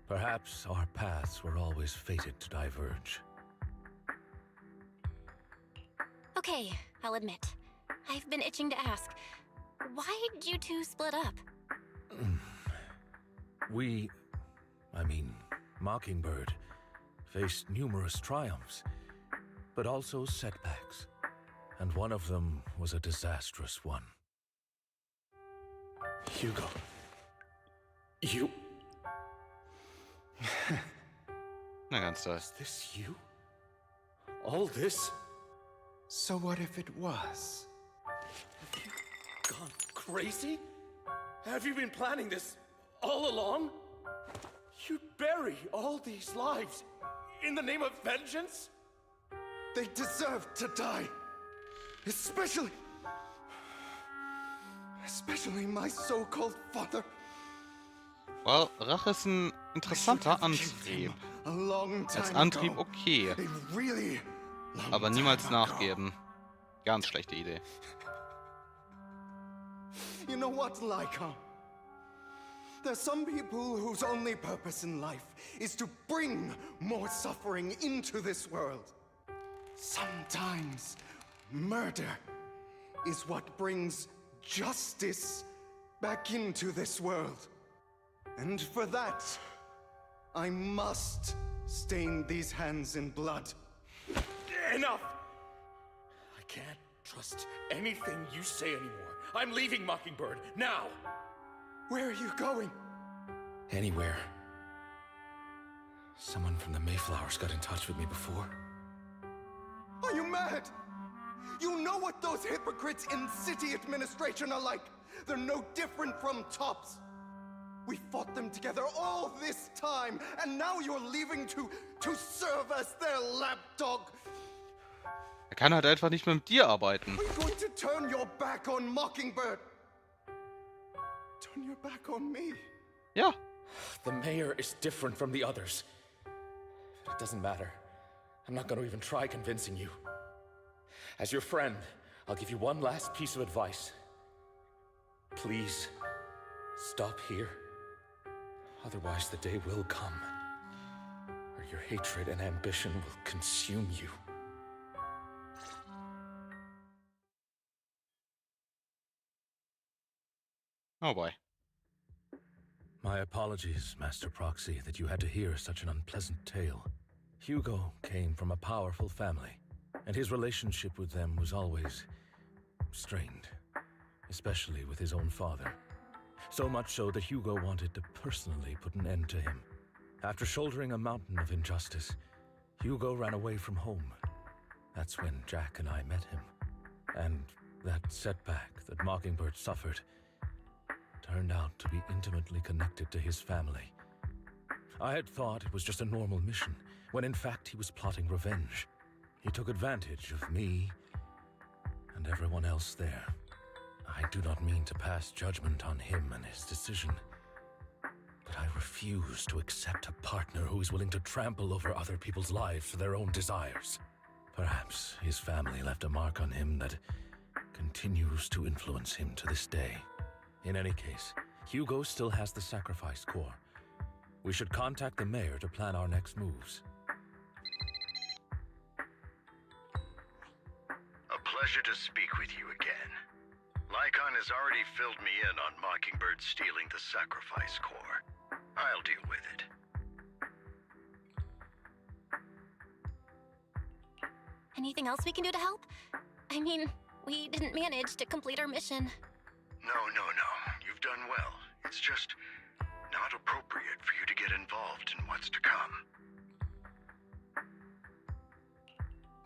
Perhaps our paths were always fated to diverge. Okay, I'll admit. I've been itching to ask, why did you two split up? Mockingbird, faced numerous triumphs, but also setbacks, and one of them was a disastrous one. Hugo, you... Na ganz toll. Is this you? All this? So what if it was? Have you gone crazy? Have you been planning this all along? You'd bury all these lives in the name of vengeance? They deserve to die. Especially my so-called father. Well, Rache ist ein interessanter Antrieb. Als Antrieb okay. Aber niemals nachgeben. Ganz schlechte Idee. You know what, Lycon? There's some people whose only purpose in life is to bring more suffering into this world. Sometimes murder is what brings justice back into this world. And for that, I must stain these hands in blood. Enough! I can't trust anything you say anymore. I'm leaving Mockingbird, now! Where are you going? Anywhere. Someone from the Mayflowers got in touch with me before. Are you mad? You know what those hypocrites in city administration are like. They're no different from tops. We fought them together all this time, and now you're leaving to serve as their lapdog. Er kann halt einfach nicht mehr mit dir arbeiten. Are you going to turn your back on Mockingbird? Turn your back on me? Ja. The mayor is different from the others. But it doesn't matter. I'm not going to even try convincing you. As your friend, I'll give you one last piece of advice. Please, stop here. Otherwise, the day will come where your hatred and ambition will consume you. Oh boy. My apologies, Master Proxy, that you had to hear such an unpleasant tale. Hugo came from a powerful family, and his relationship with them was always strained, especially with his own father. So much so that Hugo wanted to personally put an end to him. After shouldering a mountain of injustice, Hugo ran away from home. That's when Jack and I met him. And that setback that Mockingbird suffered turned out to be intimately connected to his family. I had thought it was just a normal mission, when in fact he was plotting revenge. He took advantage of me and everyone else there. I do not mean to pass judgment on him and his decision, but I refuse to accept a partner who is willing to trample over other people's lives for their own desires. Perhaps his family left a mark on him that continues to influence him to this day. In any case, Hugo still has the sacrifice core. We should contact the mayor to plan our next moves. A pleasure to speak with you again. Lycon has already filled me in on Mockingbird stealing the sacrifice core. I'll deal with it. Anything else we can do to help? I mean, we didn't manage to complete our mission. No. You've done well. It's just not appropriate for you to get involved in what's to come.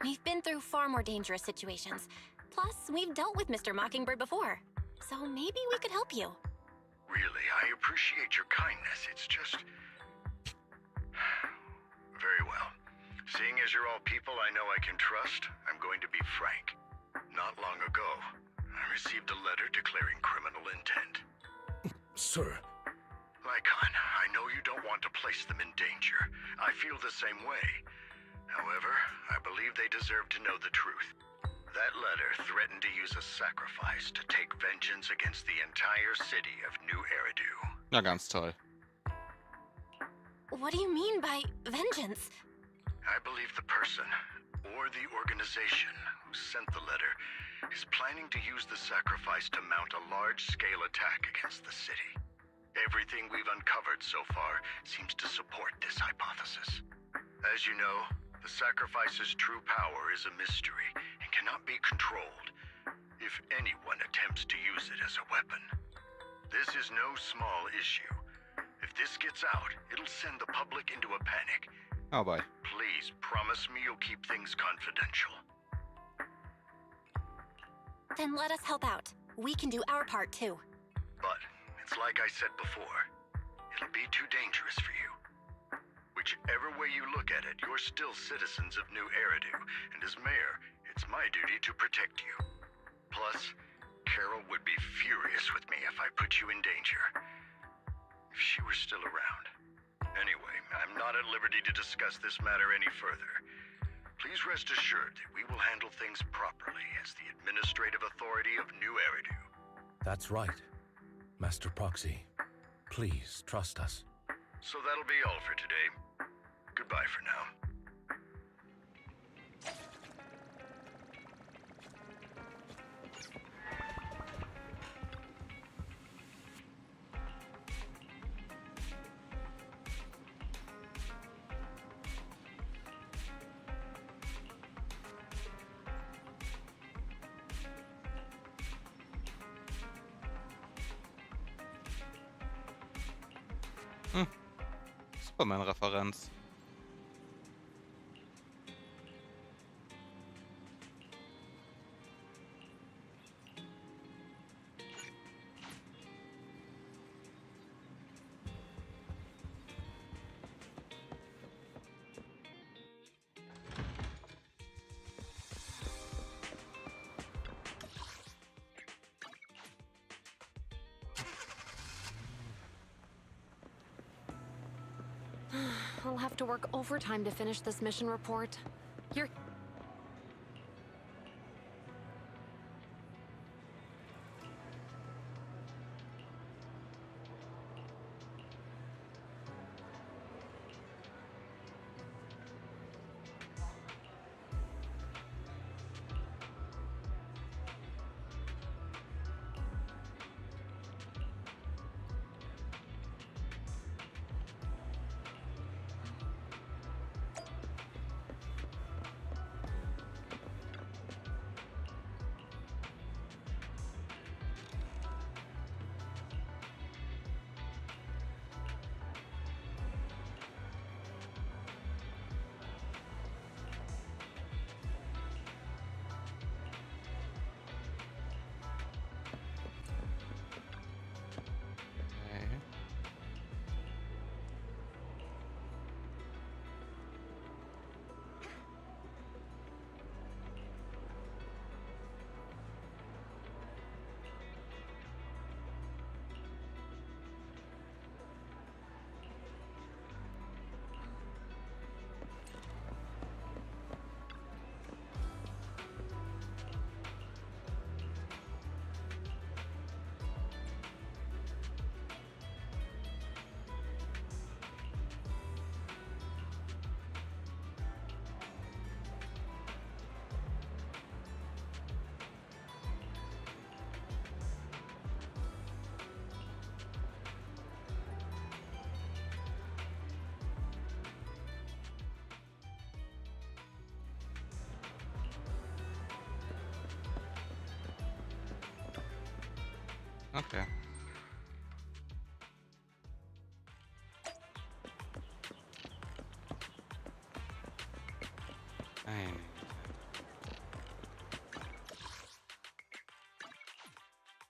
We've been through far more dangerous situations. Plus, we've dealt with Mr. Mockingbird before. So maybe we could help you. Really, I appreciate your kindness. It's just... Very well. Seeing as you're all people I know I can trust, I'm going to be frank. Not long ago, I received a letter declaring criminal intent. Sir. Lycon, I know you don't want to place them in danger. I feel the same way. However, I believe they deserve to know the truth. That letter threatened to use a sacrifice to take vengeance against the entire city of New Eridu. Na ganz toll. What do you mean by vengeance? I believe the person, or the organization, who sent the letter is planning to use the sacrifice to mount a large-scale attack against the city. Everything we've uncovered so far seems to support this hypothesis. As you know, the sacrifice's true power is a mystery and cannot be controlled if anyone attempts to use it as a weapon. This is no small issue. If this gets out, it'll send the public into a panic. Oh boy. Please promise me you'll keep things confidential. Then let us help out. We can do our part too. But it's like I said before. It'll be too dangerous for you. Whichever way you look at it, you're still citizens of New Eridu, and as mayor, it's my duty to protect you. Plus, Carol would be furious with me if I put you in danger. If she were still around. Anyway, I'm not at liberty to discuss this matter any further. Please rest assured that we will handle things properly as the administrative authority of New Eridu. That's right. Master Proxy, please trust us. So that'll be all for today. Goodbye for now. Superman-Referenz. I'll have to work overtime to finish this mission report. You're... Okay. Nein.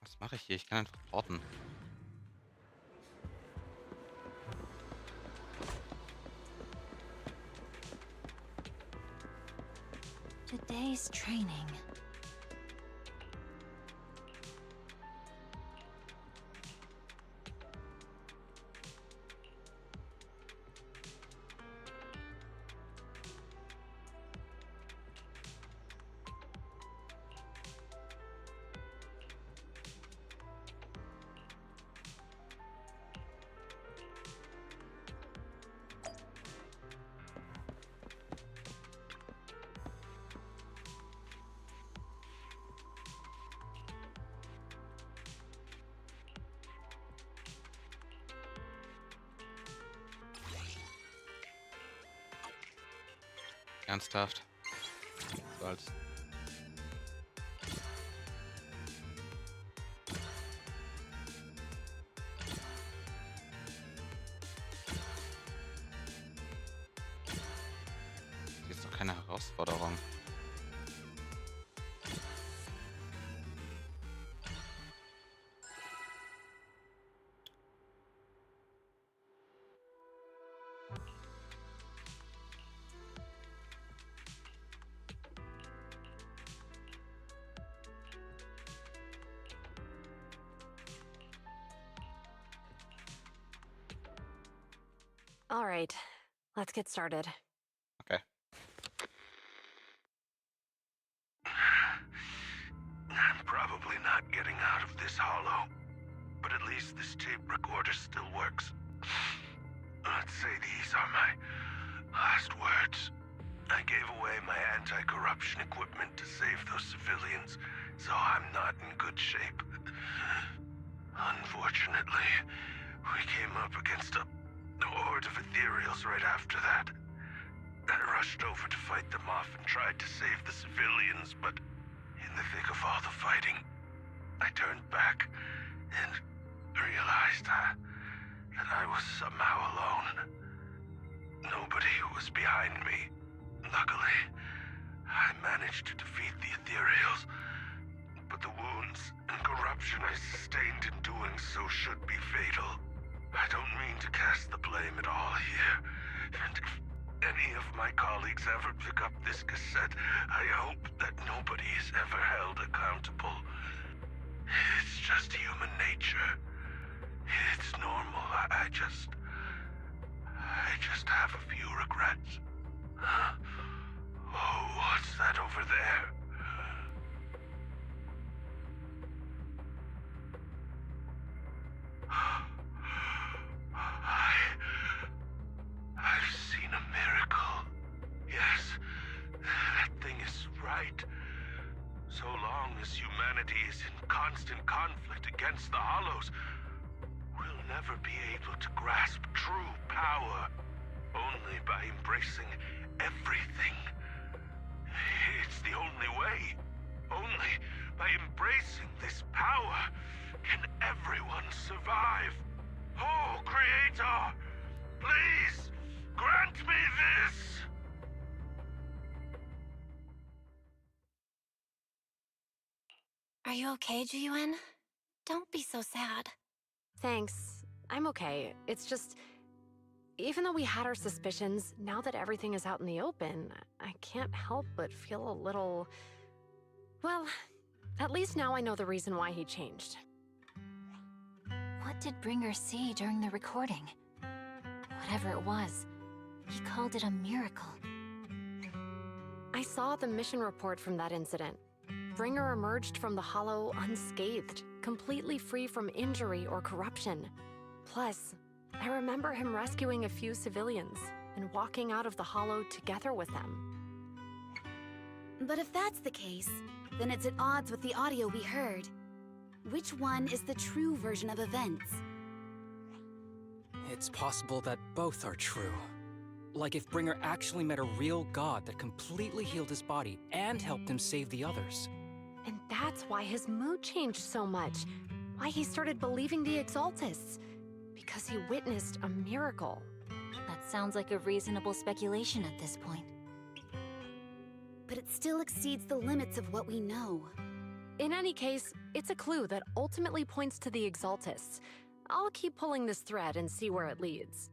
Was mache ich hier? Ich kann einfach warten. Today's training. Ernsthaft? So als... Hier ist doch keine Herausforderung. All right, let's get started. Okay. I'm probably not getting out of this hollow, but at least this tape recorder still works. Let's say these are my last words. I gave away my anti-corruption equipment to save those civilians, so I'm not in good shape. Unfortunately, we came up against a horde of ethereals right after that. I rushed over to fight them off and tried to save the civilians, but in the thick of all the fighting, I turned back and realized that I was somehow alone. Nobody was behind me. Luckily, I managed to defeat the ethereals, but the wounds and corruption I sustained in doing so should be fatal. I don't mean to cast the blame at all here, and if any of my colleagues ever pick up this cassette, I hope that nobody is ever held accountable. It's just human nature. It's normal. I just have a few regrets. Oh, what's that over there? I've seen a miracle. Yes, that thing is right. So long as humanity is in constant conflict against the Hollows, we'll never be able to grasp true power. Only by embracing everything. It's the only way. Only by embracing this power can everyone survive. Oh, Creator, please grant me this! Are you okay, Jiyuan? Don't be so sad. Thanks. I'm okay. It's just... Even though we had our suspicions, now that everything is out in the open, I can't help but feel a little... Well, at least now I know the reason why he changed. What did Bringer see during the recording? Whatever it was, he called it a miracle. I saw the mission report from that incident. Bringer emerged from the Hollow unscathed, completely free from injury or corruption. Plus, I remember him rescuing a few civilians and walking out of the Hollow together with them. But if that's the case, then it's at odds with the audio we heard. Which one is the true version of events? It's possible that both are true. Like if Bringer actually met a real god that completely healed his body and helped him save the others. And that's why his mood changed so much. Why he started believing the Exaltists. Because he witnessed a miracle. That sounds like a reasonable speculation at this point. But it still exceeds the limits of what we know. In any case, it's a clue that ultimately points to the Exaltists. I'll keep pulling this thread and see where it leads.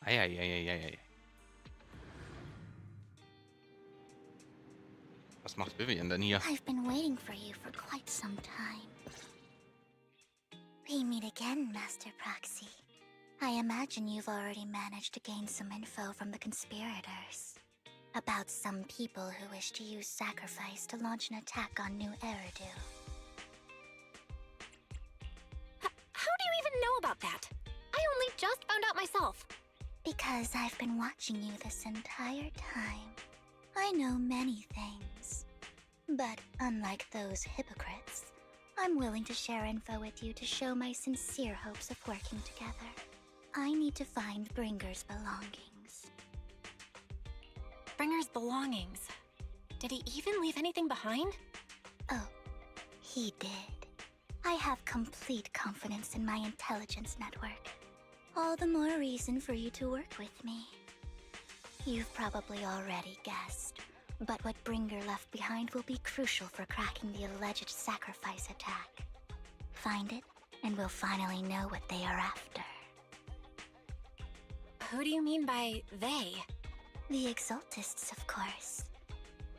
Eieieiei. Was macht Vivian denn hier? I've been waiting for you for quite some time. We meet again, Master Proxy. I imagine you've already managed to gain some info from the conspirators. About some people who wish to use sacrifice to launch an attack on New Eridu. How do you even know about that? I only just found out myself. Because I've been watching you this entire time. I know many things. But unlike those hypocrites, I'm willing to share info with you to show my sincere hopes of working together. I need to find Bringer's belongings. Bringer's belongings? Did he even leave anything behind? Oh, he did. I have complete confidence in my intelligence network. All the more reason for you to work with me. You've probably already guessed, but what Bringer left behind will be crucial for cracking the alleged sacrifice attack. Find it, and we'll finally know what they are after. Who do you mean by they? The Exaltists, of course.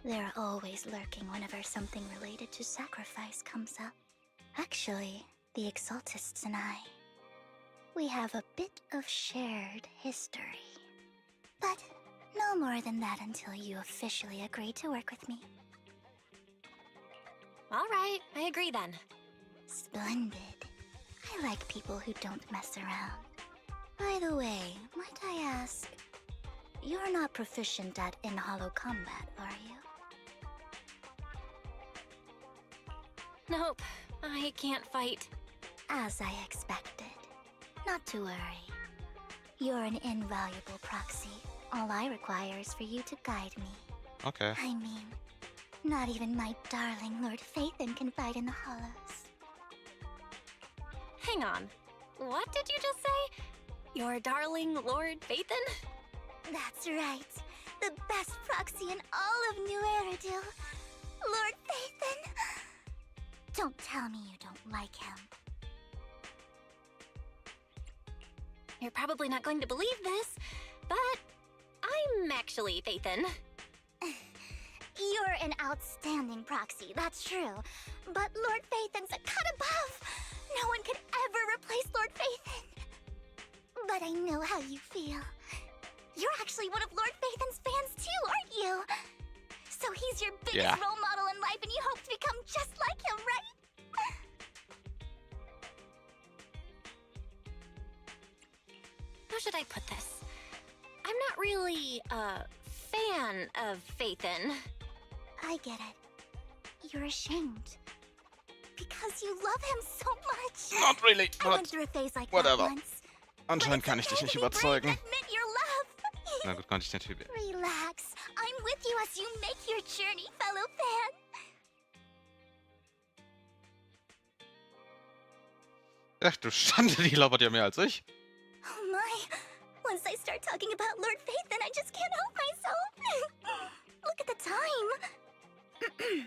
They're always lurking whenever something related to sacrifice comes up. Actually, the Exaltists and I, we have a bit of shared history. But no more than that until you officially agree to work with me. All right, I agree then. Splendid. I like people who don't mess around. By the way, might I ask, you're not proficient at in-hollow combat, are you? Nope, I can't fight. As I expected. Not to worry. You're an invaluable proxy. All I require is for you to guide me. Okay. I mean, not even my darling Lord Phaethon can fight in the hollows. Hang on. What did you just say? Your darling Lord Phaethon? That's right. The best proxy in all of New Eridil. Lord Phaethon. Don't tell me you don't like him. You're probably not going to believe this, but I'm actually Phaethon. You're an outstanding proxy, that's true. But Lord Phaethon's a cut above. No one could ever replace Lord Phaethon. But I know how you feel. You're actually one of Lord Phaethon's fans too, aren't you? So he's your biggest role model in life and you hope to become just like him, right? How should I put this? I'm not really a fan of Phaethon. I get it. You're ashamed. Because you love him so much. Not really, I went through a phase like whatever. that once. Anscheinend kann ich dich nicht überzeugen. Admit your love. Na gut, konnte ich natürlich. Relax. I'm with you as you make your journey, fellow fan. Ach du Schande, die labert ja mehr als ich. Oh my. Once I start talking about Lord Phaethon, I just can't help myself. Look at the time.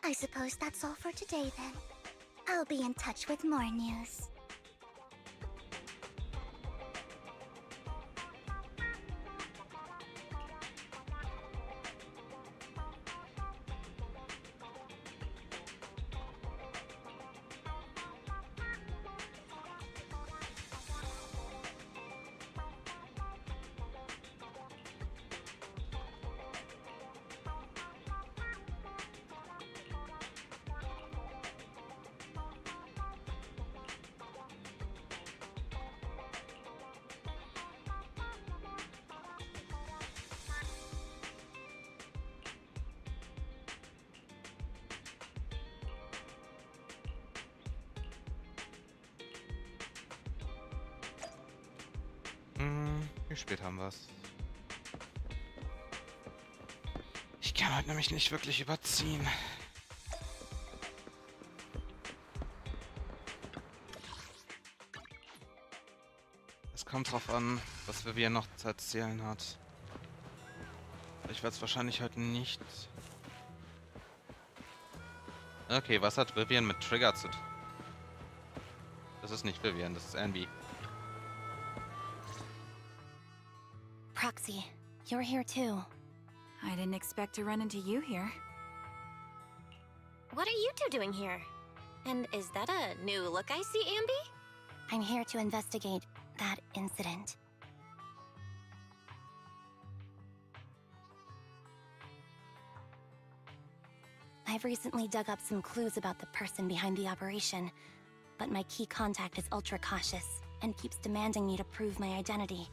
I suppose that's all for today then. I'll be in touch with more news. Wie spät haben wir's? Ich kann heute nämlich nicht wirklich überziehen. Es kommt drauf an, was Vivian noch zu erzählen hat. Ich werde es wahrscheinlich heute nicht. Okay, was hat Vivian mit Trigger zu tun? Das ist nicht Vivian, das ist Envy. Proxy, you're here too. I didn't expect to run into you here. What are you two doing here? And is that a new look I see, Ambi? I'm here to investigate that incident. I've recently dug up some clues about the person behind the operation, but my key contact is ultra cautious and keeps demanding me to prove my identity.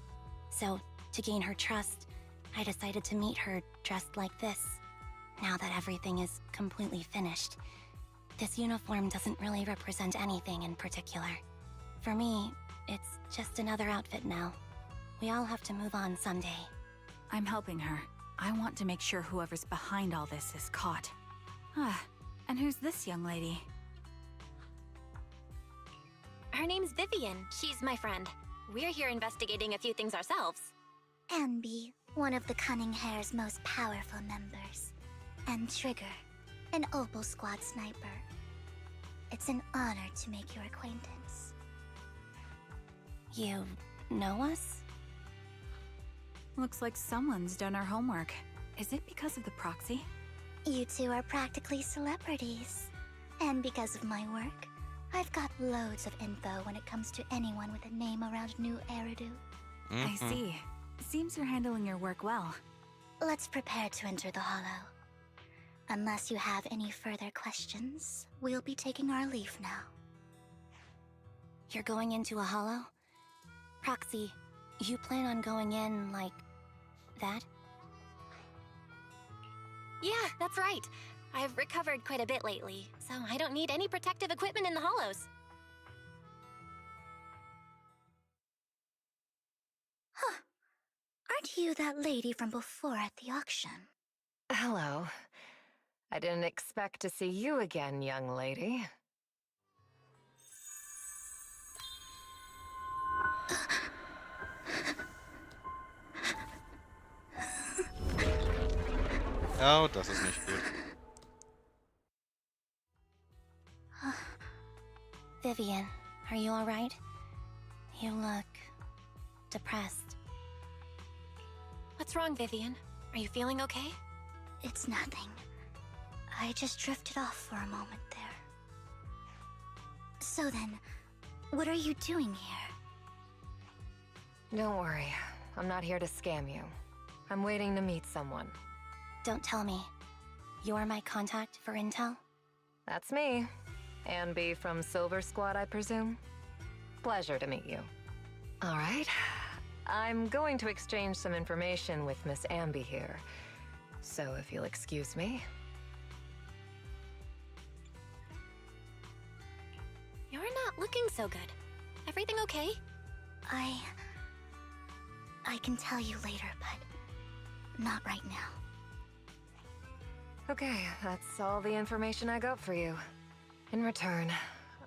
So, to gain her trust, I decided to meet her dressed like this. Now that everything is completely finished, This uniform doesn't really represent anything in particular. For me, it's just another outfit now. We all have to move on someday. I'm helping her. I want to make sure whoever's behind all this is caught. And who's this young lady? Her name's Vivian. She's my friend. We're here investigating a few things ourselves. Ambi, one of the Cunning Hair's most powerful members. And Trigger, an Opal Squad sniper. It's an honor to make your acquaintance. You know us? Looks like someone's done our homework. Is it because of the proxy? You two are practically celebrities. And because of my work, I've got loads of info when it comes to anyone with a name around New Eridu. I see. Seems you're handling your work well. Let's prepare to enter the Hollow. Unless you have any further questions, we'll be taking our leave now. You're going into a Hollow? Proxy, you plan on going in like that? Yeah, that's right. I've recovered quite a bit lately, so I don't need any protective equipment in the Hollows. Huh. Aren't you that lady from before at the auction? Hello. I didn't expect to see you again, young lady. Oh, das ist nicht gut. Vivian, are you alright? You look depressed. What's wrong, Vivian? Are you feeling okay? It's nothing. I just drifted off for a moment there. So then, what are you doing here? Don't worry. I'm not here to scam you. I'm waiting to meet someone. Don't tell me. You're my contact for intel? That's me. Ambi from Silver Squad, I presume? Pleasure to meet you. All right. I'm going to exchange some information with Miss Ambi here. So if you'll excuse me. You're not looking so good. Everything okay? I can tell you later, but not right now. Okay, that's all the information I got for you. In return,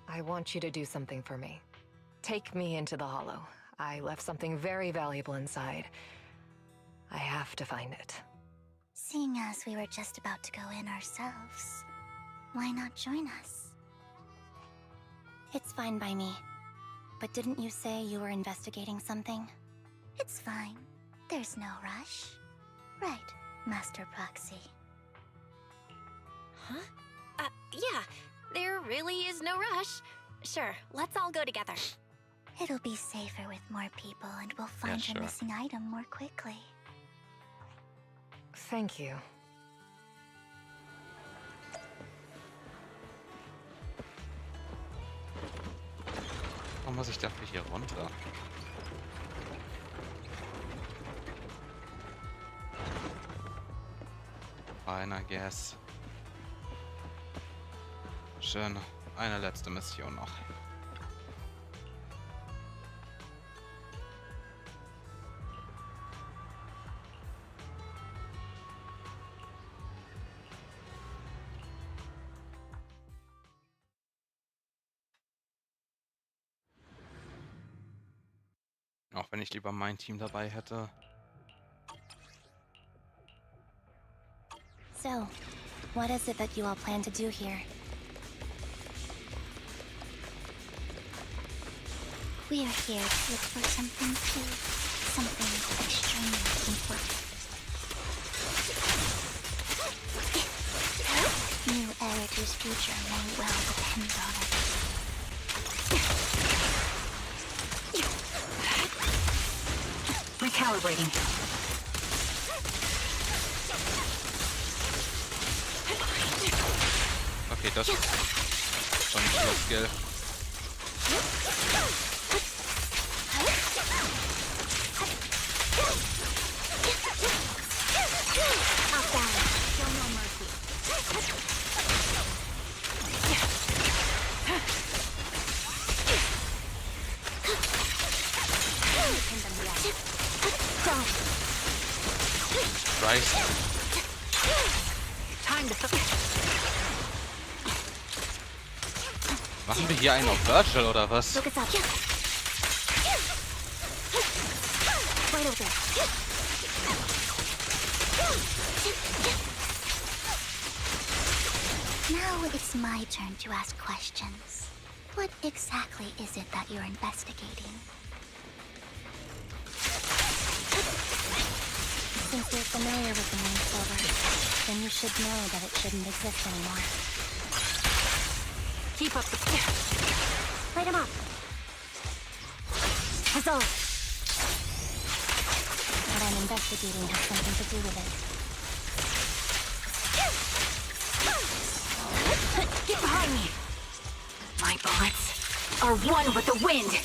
I want you to do something for me. Take me into the Hollow. I left something very valuable inside. I have to find it. Seeing as we were just about to go in ourselves, why not join us? It's fine by me. But didn't you say you were investigating something? It's fine. There's no rush. Right, Master Proxy. Huh? Yeah. There really is no rush. Sure, let's all go together. It'll be safer with more people, and we'll find the missing item more quickly. Thank you. Warum muss ich dafür hier runter? Fine, I guess. Schön. Eine letzte Mission noch. Auch wenn ich lieber mein Team dabei hätte. So, what is it that you all plan to do here? We are here to look for something key, something extremely important. New Eridu's future may well depend on it. Recalibrating. Okay, das ist schon ein cooler Skill. Christ. Machen wir hier einen auf Virtual oder was? Now it's my turn to ask questions. What exactly is it that you're investigating? Since you're familiar with the name Silver, then you should know that it shouldn't exist anymore. Keep up the... Light him up! Huzzah! What I'm investigating has something to do with it. Get behind me! My bullets are one with the wind!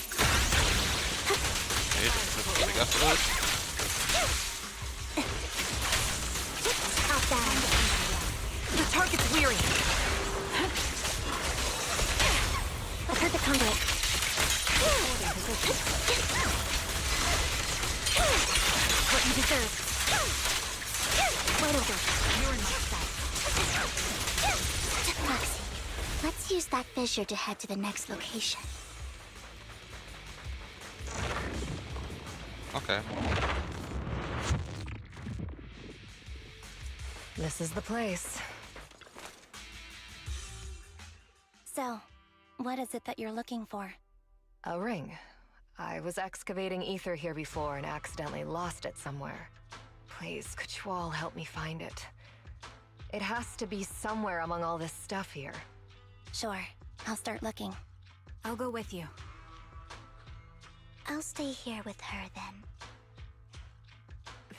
The target's weary. I heard the conduit. What you deserve. Right over. You're in my sight. Foxy, let's use that fissure to head to the next location. Okay. This is the place. So, what is it that you're looking for? A ring. I was excavating ether here before and accidentally lost it somewhere. Please, could you all help me find it? It has to be somewhere among all this stuff here. Sure, I'll start looking. I'll go with you. I'll stay here with her then.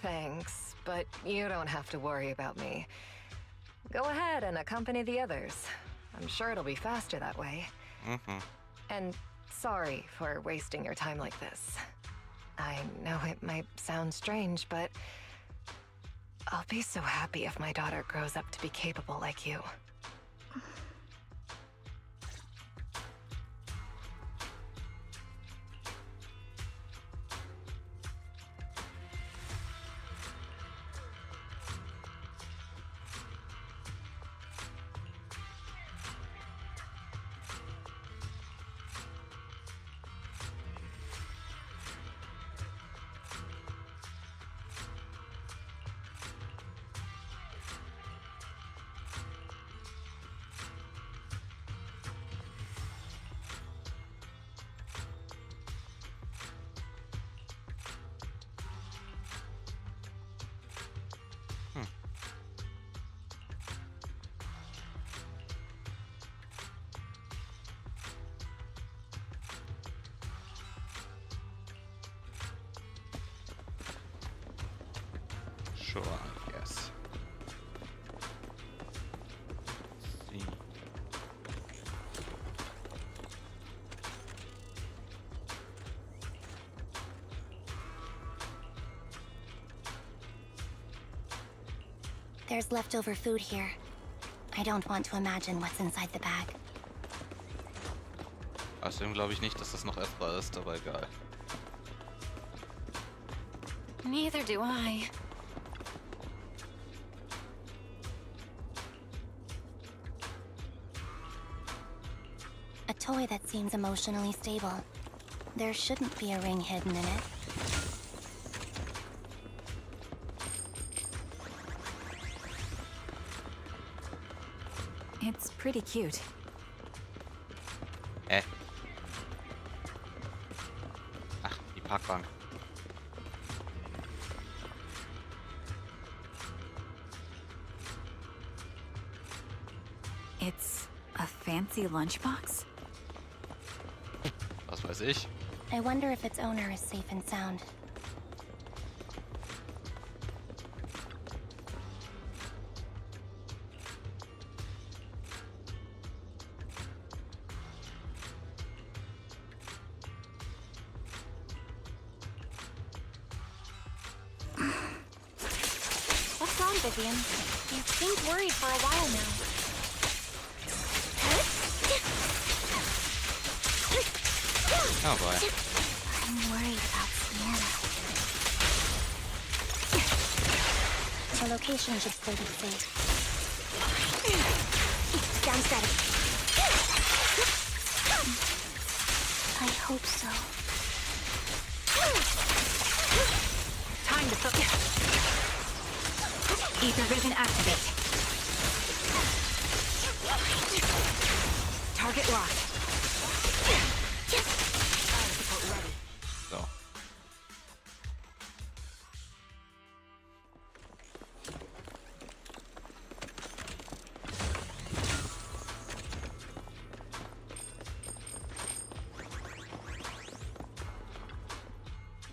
Thanks, but you don't have to worry about me. Go ahead and accompany the others. I'm sure it'll be faster that way. And sorry for wasting your time like this. I know it might sound strange, but I'll be so happy if my daughter grows up to be capable like you. Sure, I guess. Let's see. There's leftover food here. I don't want to imagine what's inside the bag. Außerdem glaube ich nicht, dass das noch essbar ist, aber egal. Neither do I. A toy that seems emotionally stable. There shouldn't be a ring hidden in it. It's pretty cute. Ach, die Parkbank. It's a fancy lunchbox? Was weiß ich? I wonder if its owner is safe and sound. What's wrong, Vivian? You seemed worried for a while now. Oh boy. I'm worried about Sienna. The location should still be safe. Sounds steady. I hope so. Time to focus. Ether vision activate. Target locked. So.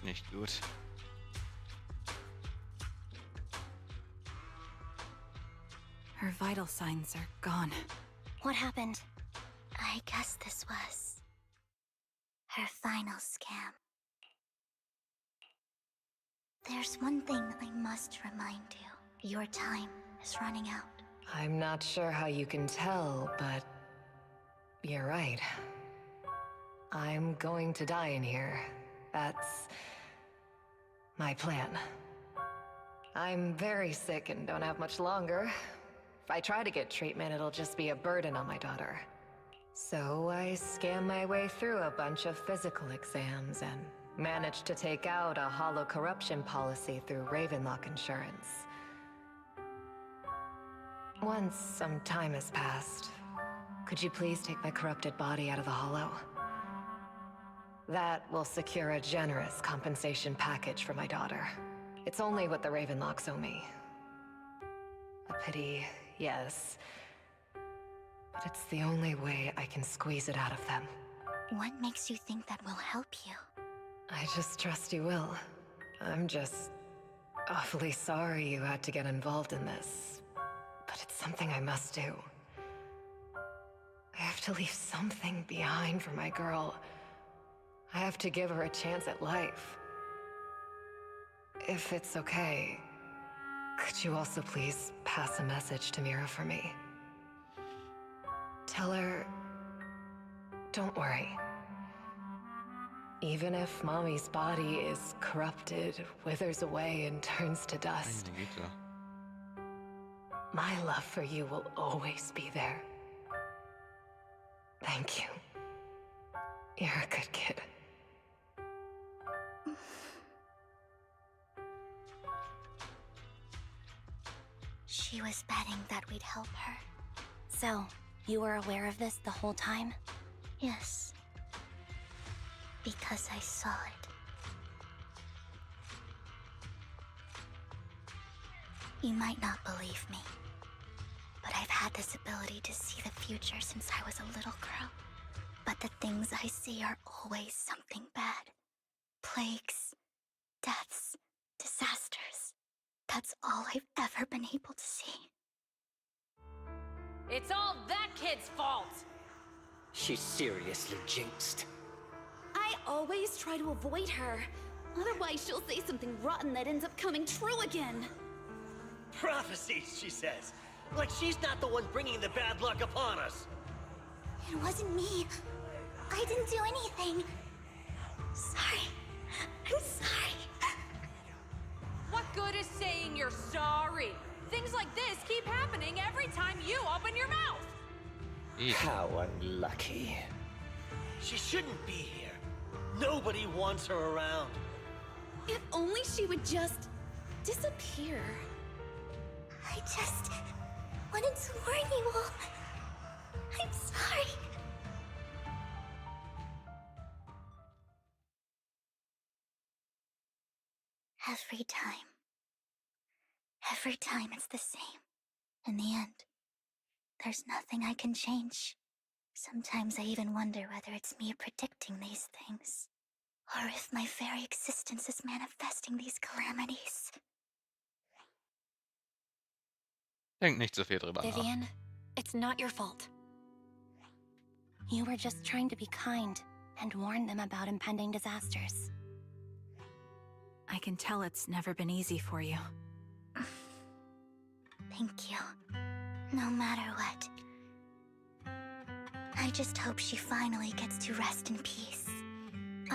Nicht gut. Her vital signs are gone. What happened? I guess this was her final scam. There's one thing I must remind you. Your time is running out. I'm not sure how you can tell, but you're right. I'm going to die in here. That's my plan. I'm very sick and don't have much longer. If I try to get treatment, it'll just be a burden on my daughter. So I scam my way through a bunch of physical exams and managed to take out a hollow corruption policy through Ravenlock Insurance. Once some time has passed, could you please take my corrupted body out of the hollow? That will secure a generous compensation package for my daughter. It's only what the Ravenlocks owe me. A pity, yes. But it's the only way I can squeeze it out of them. What makes you think that will help you? I just trust you will. I'm just awfully sorry you had to get involved in this. But it's something I must do. I have to leave something behind for my girl. I have to give her a chance at life. If it's okay, could you also please pass a message to Mira for me? Tell her, don't worry. Even if Mommy's body is corrupted, withers away, and turns to dust, my love for you will always be there. Thank you. You're a good kid. She was betting that we'd help her. So, you were aware of this the whole time? Yes. Because I saw it. You might not believe me, but I've had this ability to see the future since I was a little girl. But the things I see are always something bad. Plagues, deaths, disasters. That's all I've ever been able to see. It's all that kid's fault! She's seriously jinxed. I always try to avoid her. Otherwise, she'll say something rotten that ends up coming true again. Prophecies, she says. Like she's not the one bringing the bad luck upon us. It wasn't me. I didn't do anything. Sorry. I'm sorry. What good is saying you're sorry? Things like this keep happening every time you open your mouth! How unlucky. She shouldn't be here. Nobody wants her around. If only she would just disappear. I just wanted to warn you all. I'm sorry. Every time it's the same. In the end, there's nothing I can change. Sometimes I even wonder whether it's me predicting these things, or if my very existence is manifesting these calamities. Denk nicht so viel drüber nach. Vivian, it's not your fault. You were just trying to be kind and warn them about impending disasters. I can tell it's never been easy for you. Thank you. No matter what. I just hope she finally gets to rest in peace.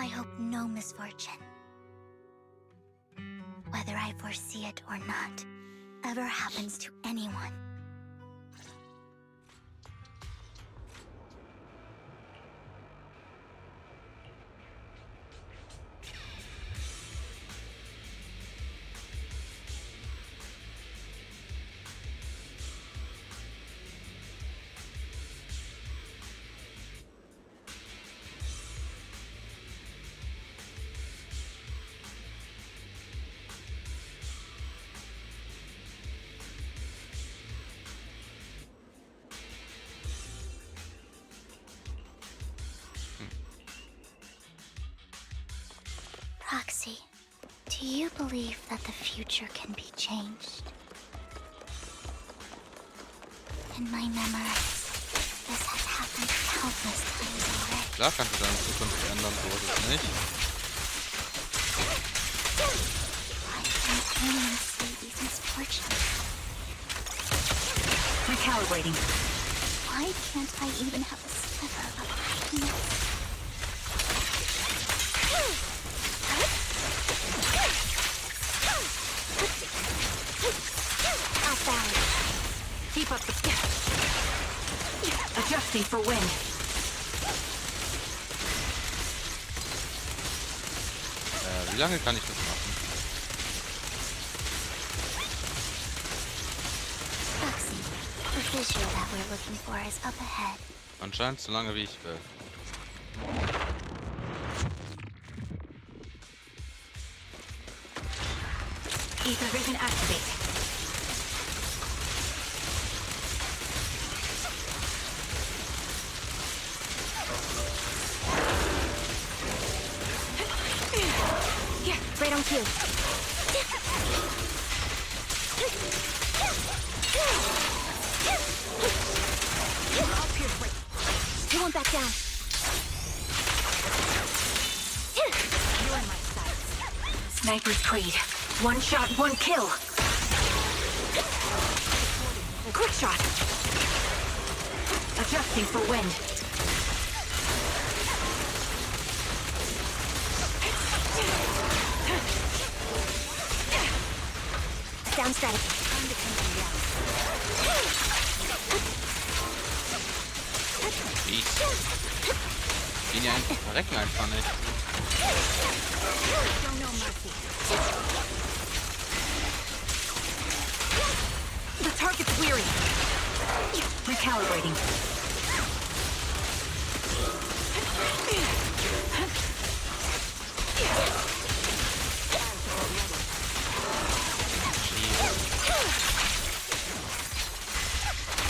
I hope no misfortune, whether I foresee it or not, ever happens to anyone. Proxy, do you believe that the future can be changed? In my memories, this has happened countless times already. Klar kannst du deine Zukunft ändern, so ist es nicht. Why can't anyone see these misfortunes? Recalibrating. Why can't I even have a sliver of happiness? Keep up the adjusting for wind. Wie lange kann ich das machen? Proxy, the visual that we're looking for is up ahead. Anscheinend so lange wie ich will. Ether vision activate. Right on cue. You won't back down. You're in my sights. Sniper's Creed. One shot, one kill. Quick shot. Adjusting for wind. Down strategy. Die verrecken einfach nicht. The target's weary. Recalibrating.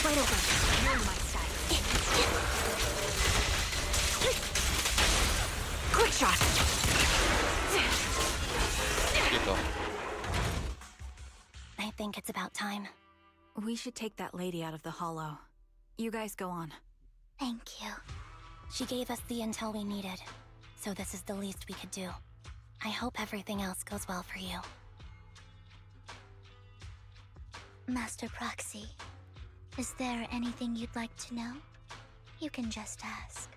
Right over. You're in my sight. Quick shot. Geht doch. I think it's about time. We should take that lady out of the hollow. You guys go on. Thank you. She gave us the intel we needed, so this is the least we could do. I hope everything else goes well for you. Master Proxy, is there anything you'd like to know? You can just ask.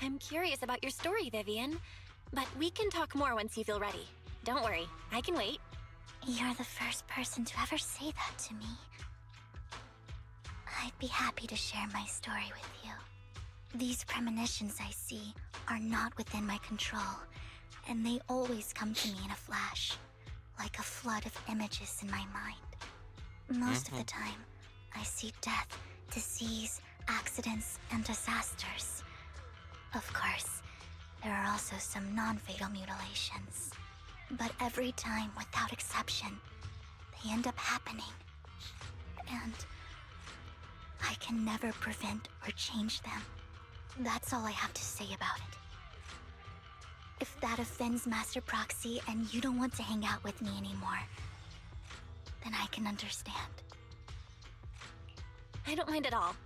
I'm curious about your story, Vivian, but we can talk more once you feel ready. Don't worry, I can wait. You're the first person to ever say that to me. I'd be happy to share my story with you. These premonitions I see are not within my control, and they always come to me in a flash, like a flood of images in my mind. Most of the time, I see death, disease, accidents, and disasters. Of course, there are also some non-fatal mutilations. But every time, without exception, they end up happening. And I can never prevent or change them. That's all I have to say about it. If that offends Master Proxy and you don't want to hang out with me anymore, then I can understand. I don't mind at all.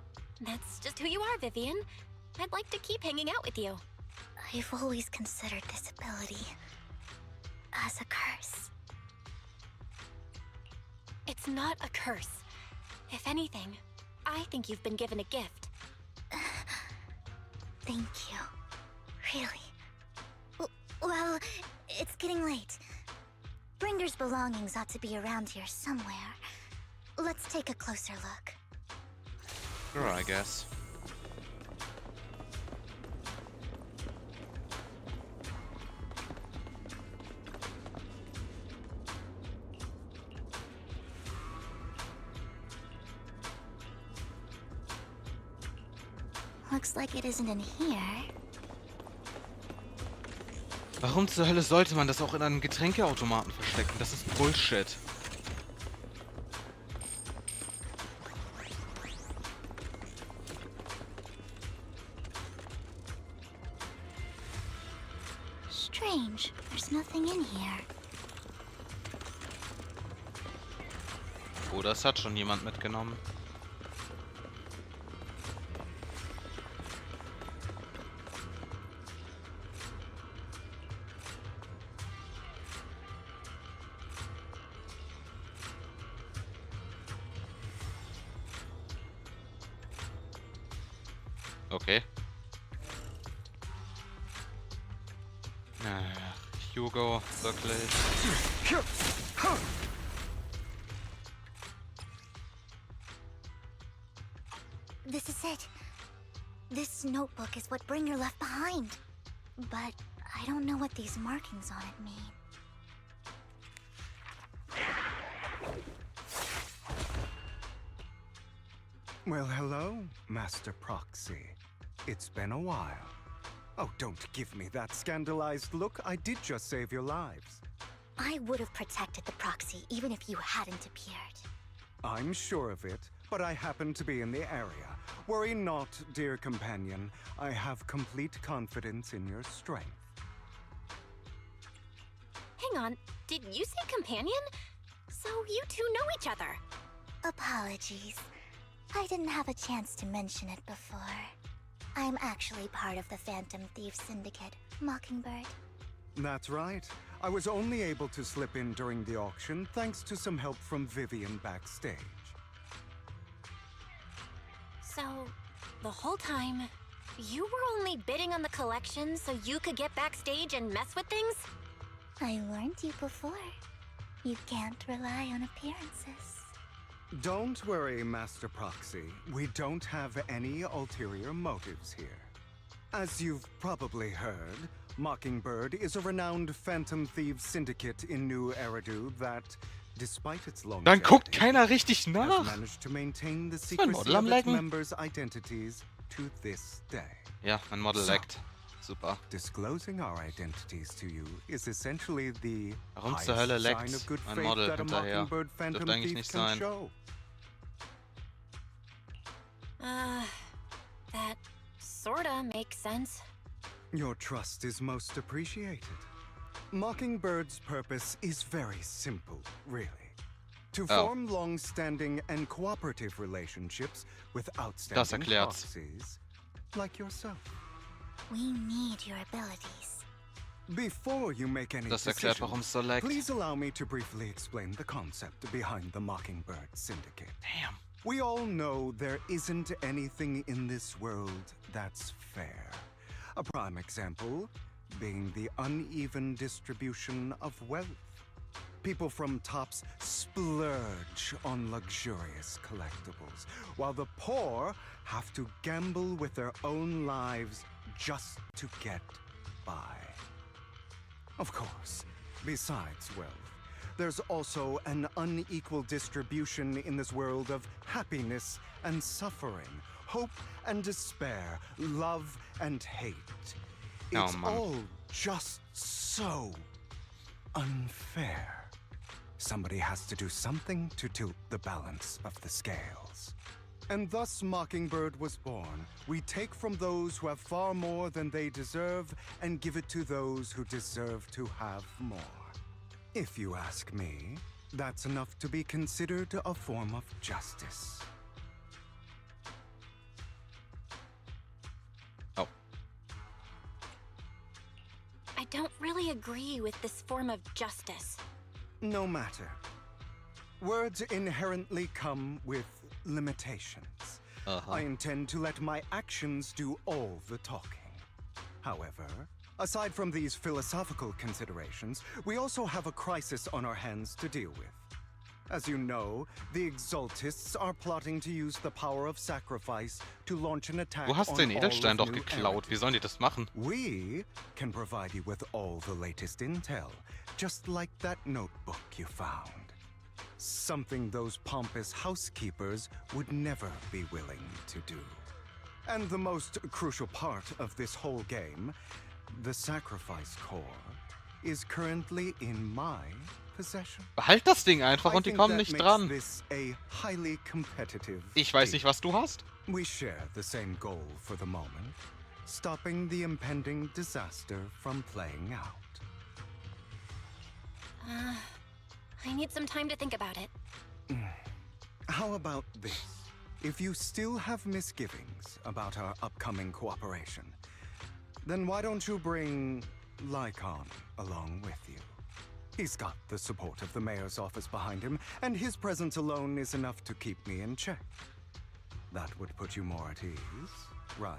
That's just who you are, Vivian. I'd like to keep hanging out with you. I've always considered this ability as a curse. It's not a curse. If anything, I think you've been given a gift. Thank you. Really. Well, it's getting late. Bringer's belongings ought to be around here somewhere. Let's take a closer look. Sure, I guess. Looks like it isn't in here. Warum zur Hölle sollte man das auch in einem Getränkeautomaten verstecken? Das ist Bullshit. Strange. There's nothing in here. Oh, das hat schon jemand mitgenommen. Okay. Hugo, wirklich. This is it. This notebook is what Bringer left behind. But I don't know what these markings on it mean. Well, hello, Master Proxy. It's been a while. Oh, don't give me that scandalized look. I did just save your lives. I would have protected the proxy even if you hadn't appeared. I'm sure of it, but I happen to be in the area. Worry not, dear companion. I have complete confidence in your strength. Hang on, did you say companion? So you two know each other. Apologies. I didn't have a chance to mention it before. I'm actually part of the Phantom Thief Syndicate, Mockingbird. That's right. I was only able to slip in during the auction thanks to some help from Vivian backstage. So, the whole time, you were only bidding on the collection so you could get backstage and mess with things? I warned you before. You can't rely on appearances. Don't worry, Master Proxy. We don't have any ulterior motives here. As you've probably heard, Mockingbird is a renowned Phantom Thieves Syndicate in New Eridu that, despite its long Dann guckt keiner richtig has nach. managed to maintain the Mein secrecy Model am of its Lecken. members' identities to this day. Ja, mein Model So, leckt. Super. Disclosing our identities to you is essentially the Warum zur highest Hölle sign leckt of good mein faith Model that a hinterher? Mockingbird Phantom Dürfte eigentlich Thief nicht can sein. show. That sorta makes sense. Your trust is most appreciated. Mockingbird's purpose is very simple, really. To form long-standing and cooperative relationships with outstanding erklärt's. proxies like yourself. We need your abilities. Before you make any Das erklärt, decision, warum es so leckt. please allow me to briefly explain the concept behind the Mockingbird Syndicate. Damn. We all know there isn't anything in this world that's fair. A prime example being the uneven distribution of wealth. People from tops splurge on luxurious collectibles, while the poor have to gamble with their own lives just to get by. Of course, besides wealth, there's also an unequal distribution in this world of happiness and suffering, hope and despair, love and hate. It's all just so unfair. Somebody has to do something to tilt the balance of the scales. And thus Mockingbird was born. We take from those who have far more than they deserve and give it to those who deserve to have more. If you ask me, that's enough to be considered a form of justice. Oh. I don't really agree with this form of justice. No matter. Words inherently come with limitations. I intend to let my actions do all the talking. However, aside from these philosophical considerations, we also have a crisis on our hands to deal with. As you know, the Exaltists are plotting to use the power of sacrifice to launch an attack Du hast on den all Edelstein of doch New geklaut. Wie sollen die das machen? We can provide you with all the latest intel, just like that notebook you found. Something those pompous housekeepers would never be willing to do. And the most crucial part of this whole game, the sacrifice core, is currently in my possession. Behalt das Ding einfach und die kommen nicht dran. This a highly competitive Ich weiß nicht, was du hast. We share the same goal for the moment, stopping the impending disaster from playing out. I need some time to think about it. How about this? If you still have misgivings about our upcoming cooperation, then why don't you bring Lycon along with you? He's got the support of the mayor's office behind him, and his presence alone is enough to keep me in check. That would put you more at ease, right?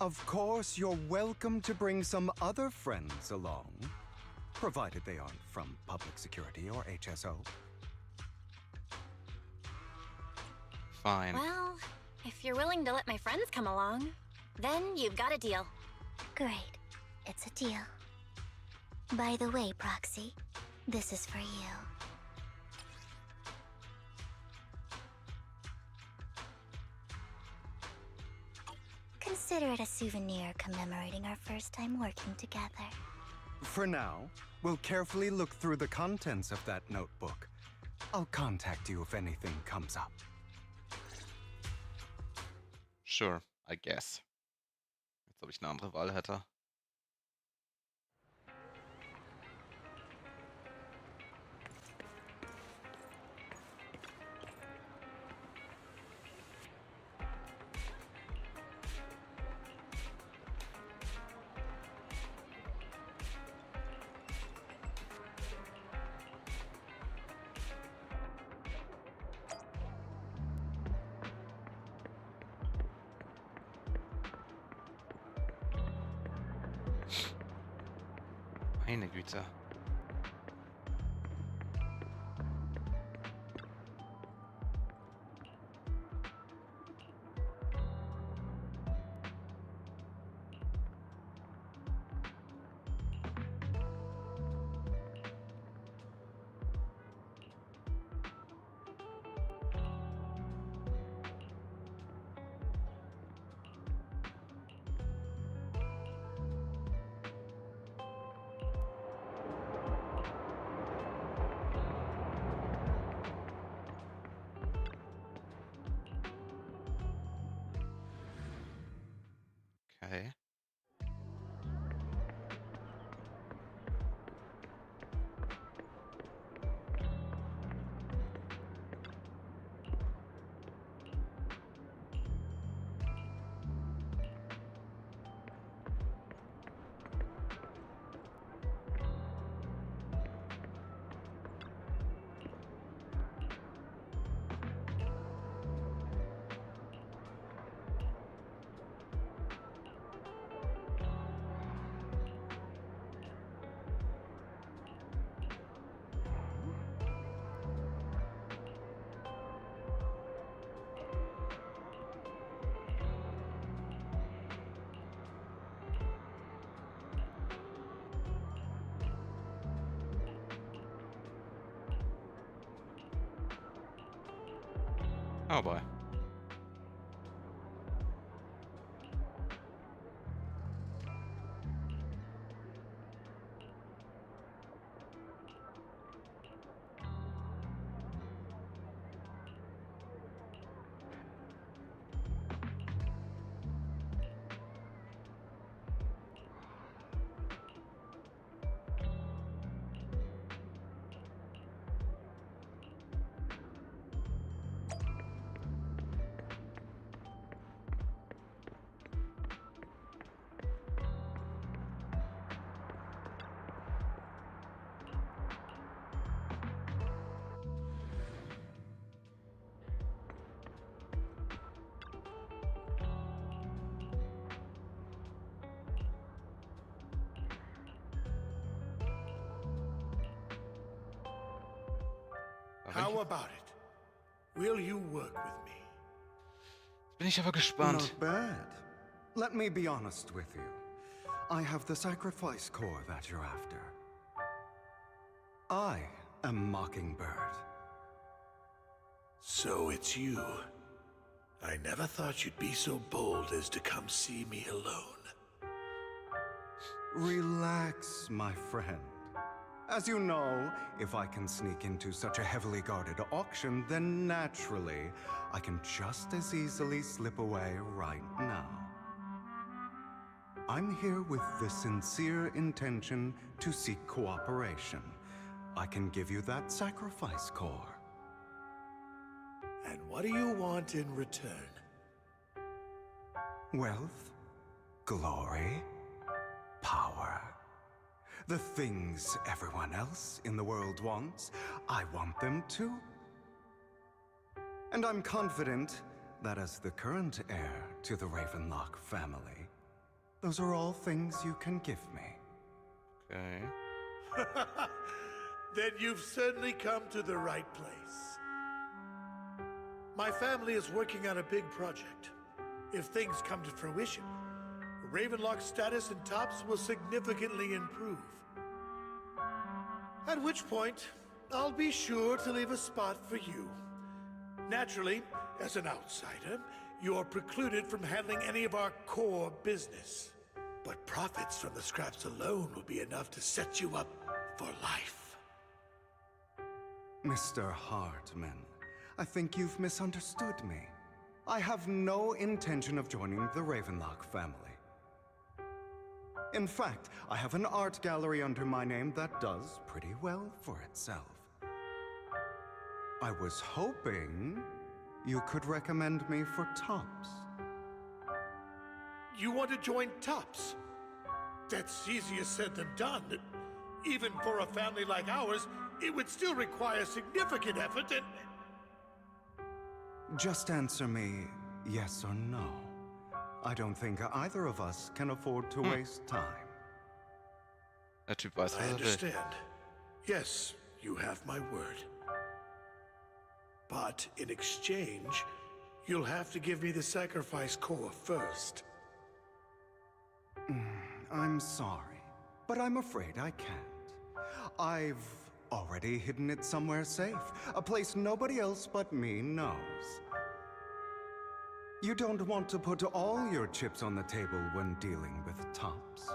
Of course, you're welcome to bring some other friends along, provided they aren't from public security or HSO. Fine. Well, if you're willing to let my friends come along, then you've got a deal. Great. It's a deal. By the way, Proxy, this is for you. Consider it a souvenir commemorating our first time working together. For now, we'll carefully look through the contents of that notebook. I'll contact you if anything comes up. Sure, I guess. Jetzt, ob ich eine andere Wahl hätte. Meine Güte. Okay. Oh boy. How about it? Will you work with me? Bin ich aber gespannt. Not bad. Let me be honest with you. I have the sacrifice core that you're after. I am Mockingbird. So it's you. I never thought you'd be so bold as to come see me alone. Relax, my friend. As you know, if I can sneak into such a heavily guarded auction, then naturally, I can just as easily slip away right now. I'm here with the sincere intention to seek cooperation. I can give you that sacrifice core. And what do you want in return? Wealth, glory, power. The things everyone else in the world wants, I want them too. And I'm confident that as the current heir to the Ravenlock family, those are all things you can give me. Okay. Then you've certainly come to the right place. My family is working on a big project. If things come to fruition, Ravenlock's status in Tops will significantly improve. At which point, I'll be sure to leave a spot for you. Naturally, as an outsider, you're precluded from handling any of our core business. But profits from the scraps alone will be enough to set you up for life. Mr. Hartman, I think you've misunderstood me. I have no intention of joining the Ravenlock family. In fact, I have an art gallery under my name that does pretty well for itself. I was hoping you could recommend me for Tops. You want to join Tops? That's easier said than done. Even for a family like ours, it would still require significant effort and... Just answer me yes or no. I don't think either of us can afford to waste time. Der Typ weiß, was I er will. understand. Yes, you have my word. But in exchange, you'll have to give me the sacrifice core first. I'm sorry, but I'm afraid I can't. I've already hidden it somewhere safe, a place nobody else but me knows. You don't want to put all your chips on the table when dealing with Tops.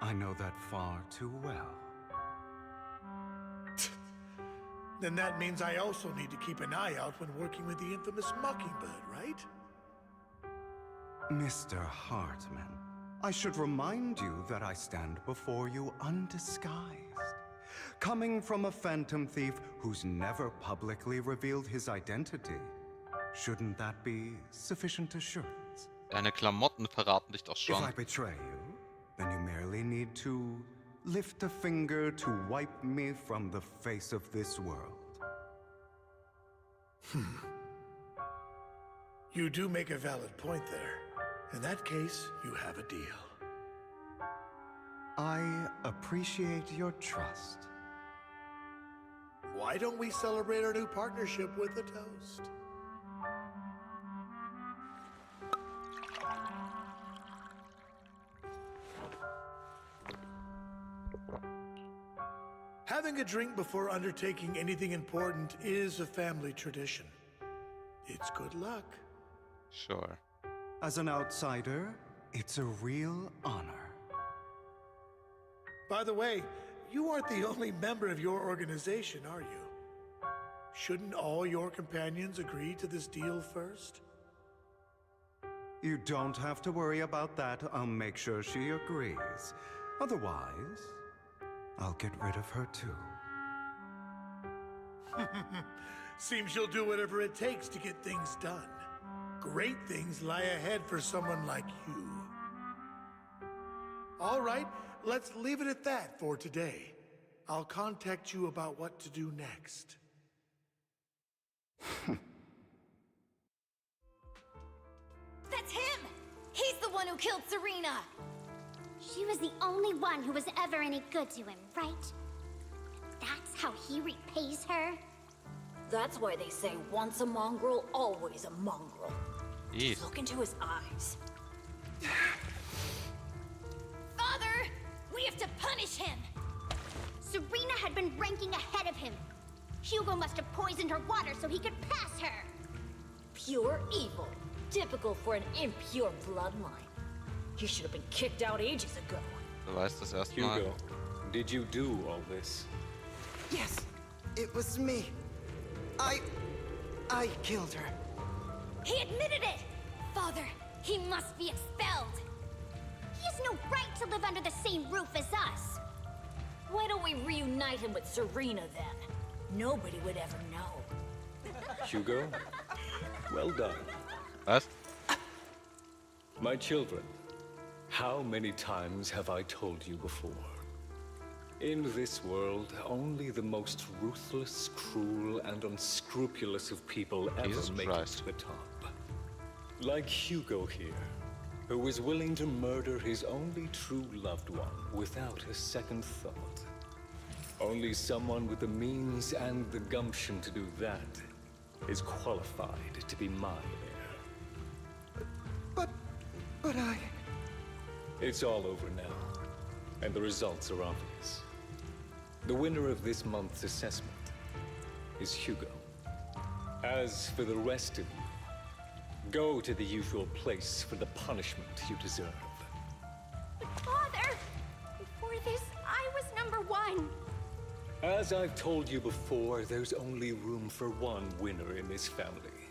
I know that far too well. Then that means I also need to keep an eye out when working with the infamous Mockingbird, right? Mr. Hartman, I should remind you that I stand before you undisguised. Coming from a phantom thief who's never publicly revealed his identity, shouldn't that be sufficient assurance? Deine Klamotten verraten dich doch If schon. I betray you, then you merely need to lift a finger to wipe me from the face of this world. You do make a valid point there. In that case, you have a deal. I appreciate your trust. Why don't we celebrate our new partnership with a toast? Having a drink before undertaking anything important is a family tradition. It's good luck. Sure. As an outsider, it's a real honor. By the way, you aren't the only member of your organization, are you? Shouldn't all your companions agree to this deal first? You don't have to worry about that. I'll make sure she agrees. Otherwise, I'll get rid of her too. Seems you'll do whatever it takes to get things done. Great things lie ahead for someone like you. All right, let's leave it at that for today. I'll contact you about what to do next. That's him! He's the one who killed Serena! She was the only one who was ever any good to him, right? That's how he repays her? That's why they say once a mongrel, always a mongrel. Yes. Look into his eyes. Father! We have to punish him! Serena had been ranking ahead of him. Hugo must have poisoned her water so he could pass her. Pure evil. Typical for an impure bloodline. He should have been kicked out ages ago. Du weißt das erste Mal. Hugo, did you do all this? Yes, it was me. I killed her. He admitted it! Father, he must be expelled. He has no right to live under the same roof as us. Why don't we reunite him with Serena then? Nobody would ever know. Hugo, well done. Was? My children, how many times have I told you before? In this world, only the most ruthless, cruel, and unscrupulous of people ever make it to the top. Like Hugo here, who was willing to murder his only true loved one without a second thought. Only someone with the means and the gumption to do that is qualified to be my heir. But I... It's all over now, and the results are obvious. The winner of this month's assessment is Hugo. As for the rest of you, go to the usual place for the punishment you deserve. But Father! Before this, I was #1. As I've told you before, there's only room for one winner in this family.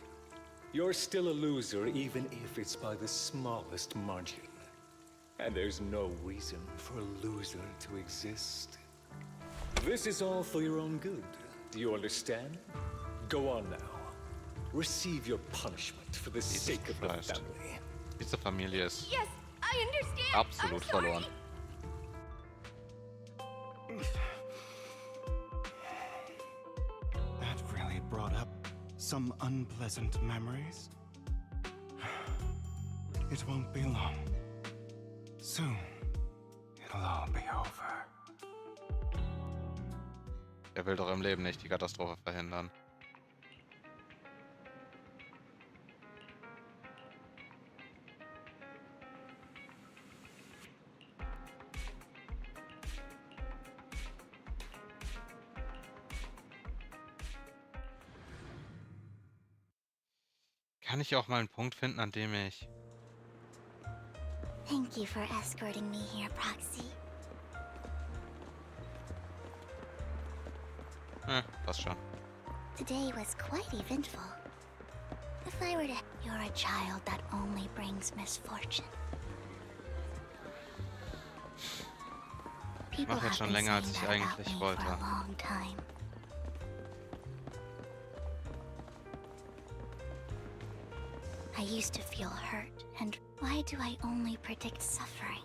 You're still a loser, even if it's by the smallest margin. And there's no reason for a loser to exist. This is all for your own good. Do you understand? Go on now. Receive your punishment for the sake of the family. Diese Familie ist Yes, I understand. absolut verloren. That really brought up some unpleasant memories. It won't be long. Soon, it'll all be over. Er will doch im Leben nicht die Katastrophe verhindern. Kann ich auch mal einen Punkt finden, an dem ich... Thank you for escorting me here, Proxy. Passt schon. Today was quite eventful. If I were to... You're a child that only brings misfortune. Ich mache jetzt schon länger, als ich eigentlich wollte. For a long time. I used to feel hurt, and why do I only predict suffering?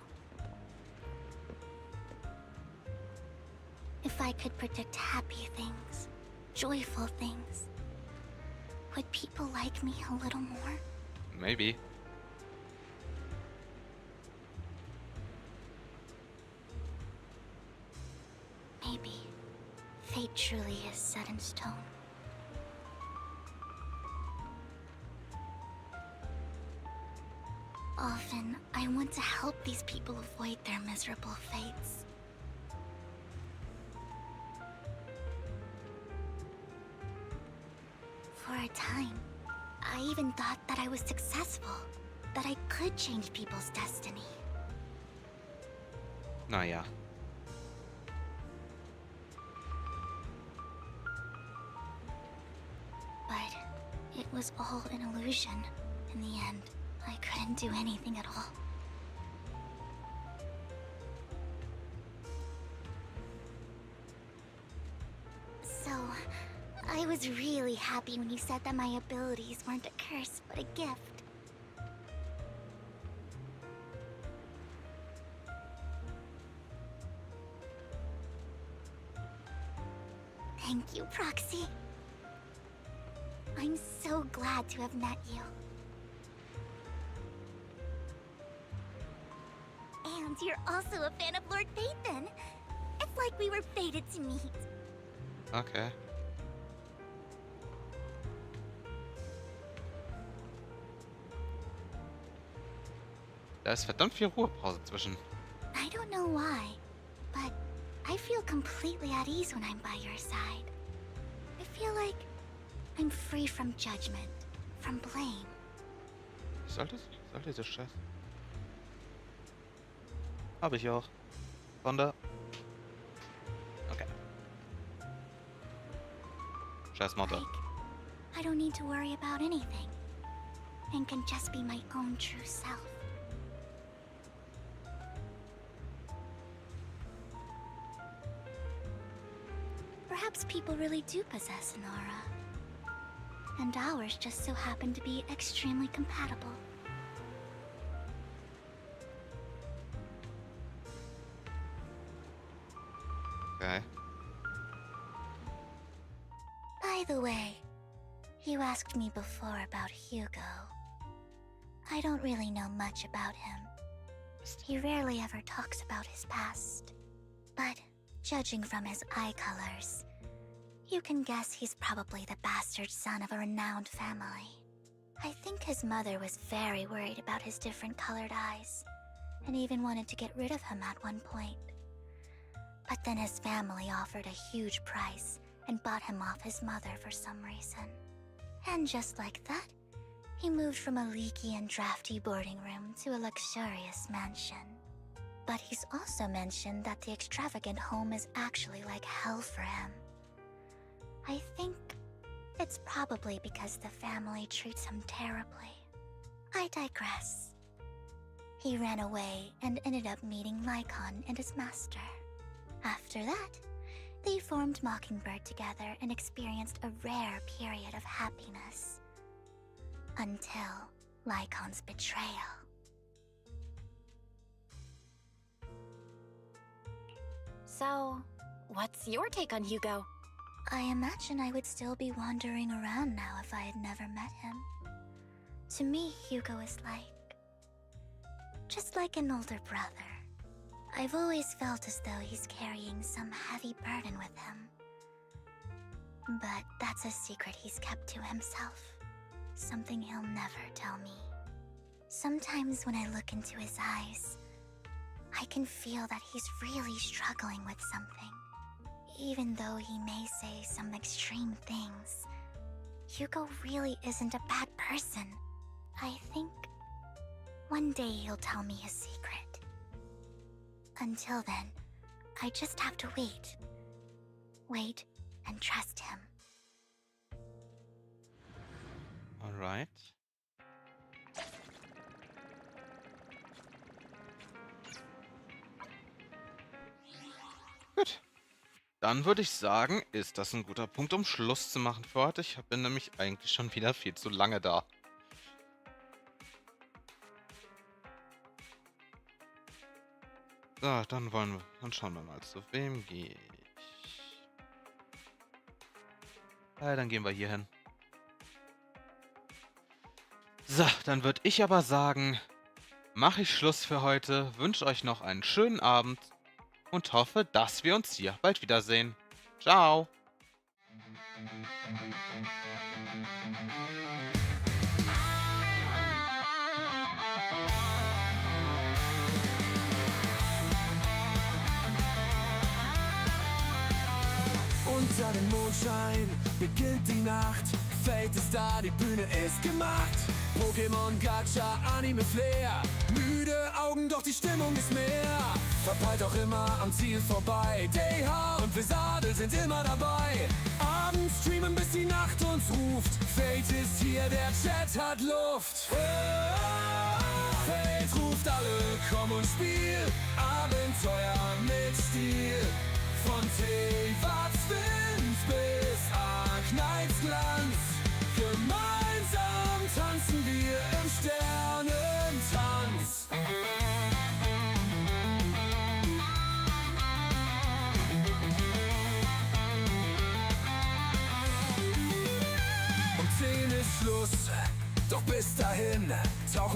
If I could predict happy things, joyful things, would people like me a little more? Maybe. Maybe fate truly is set in stone. Often, I want to help these people avoid their miserable fates. For a time, I even thought that I was successful, that I could change people's destiny. Naja. But it was all an illusion. In the end, I couldn't do anything at all. So, I was really happy when you said that my abilities weren't a curse, but a gift. Thank you, Proxy. I'm so glad to have met you. And you're also a fan of Lord Phaethon. It's like we were fated to meet. Okay. Da ist verdammt viel Ruhepause zwischen. I don't know why, but I feel completely at ease when I'm by your side. I feel like I'm free from judgment, from blame. Sollte diese Scheiße. Habe ich auch. Sonder. Okay. Scheiß Motto. I don't need to worry about anything, and can just be my own true self. Perhaps people really do possess an aura, and ours just so happen to be extremely compatible. Okay. By the way, you asked me before about Hugo. I don't really know much about him. He rarely ever talks about his past. But judging from his eye colors, you can guess he's probably the bastard son of a renowned family. I think his mother was very worried about his different colored eyes, and even wanted to get rid of him at one point. But then his family offered a huge price and bought him off his mother for some reason. And just like that, he moved from a leaky and drafty boarding room to a luxurious mansion. But he's also mentioned that the extravagant home is actually like hell for him. I think it's probably because the family treats him terribly. I digress. He ran away and ended up meeting Lycon and his master. After that, they formed Mockingbird together and experienced a rare period of happiness. Until Lycon's betrayal. So, what's your take on Hugo? I imagine I would still be wandering around now if I had never met him. To me, Hugo is just like an older brother. I've always felt as though he's carrying some heavy burden with him. But that's a secret he's kept to himself. Something he'll never tell me. Sometimes when I look into his eyes, I can feel that he's really struggling with something. Even though he may say some extreme things, Hugo really isn't a bad person. I think one day he'll tell me his secret. Until then, I just have to wait. Wait and trust him. Alright. Gut. Dann würde ich sagen, ist das ein guter Punkt, um Schluss zu machen für heute. Ich bin nämlich eigentlich schon wieder viel zu lange da. So, dann schauen wir mal, zu wem gehe ich. Dann gehen wir hier hin. So, dann würde ich aber sagen, mache ich Schluss für heute, wünsche euch noch einen schönen Abend und hoffe, dass wir uns hier bald wiedersehen. Ciao! Unter dem Mondschein beginnt die Nacht. Fate ist da, die Bühne ist gemacht. Pokémon, Gacha, Anime, Flair. Müde Augen, doch die Stimmung ist mehr. Verpeilt auch immer am Ziel vorbei. DH und Blizzardel sind immer dabei. Abends streamen, bis die Nacht uns ruft. Fate ist hier, der Chat hat Luft. Fate ruft alle, komm und spiel. Abenteuer mit Stil. Von Tevat's Wind bis Arknights Glanz. Gemeinsam tanzen wir im Sternentanz. Um 10 ist Schluss, doch bis dahin tauchen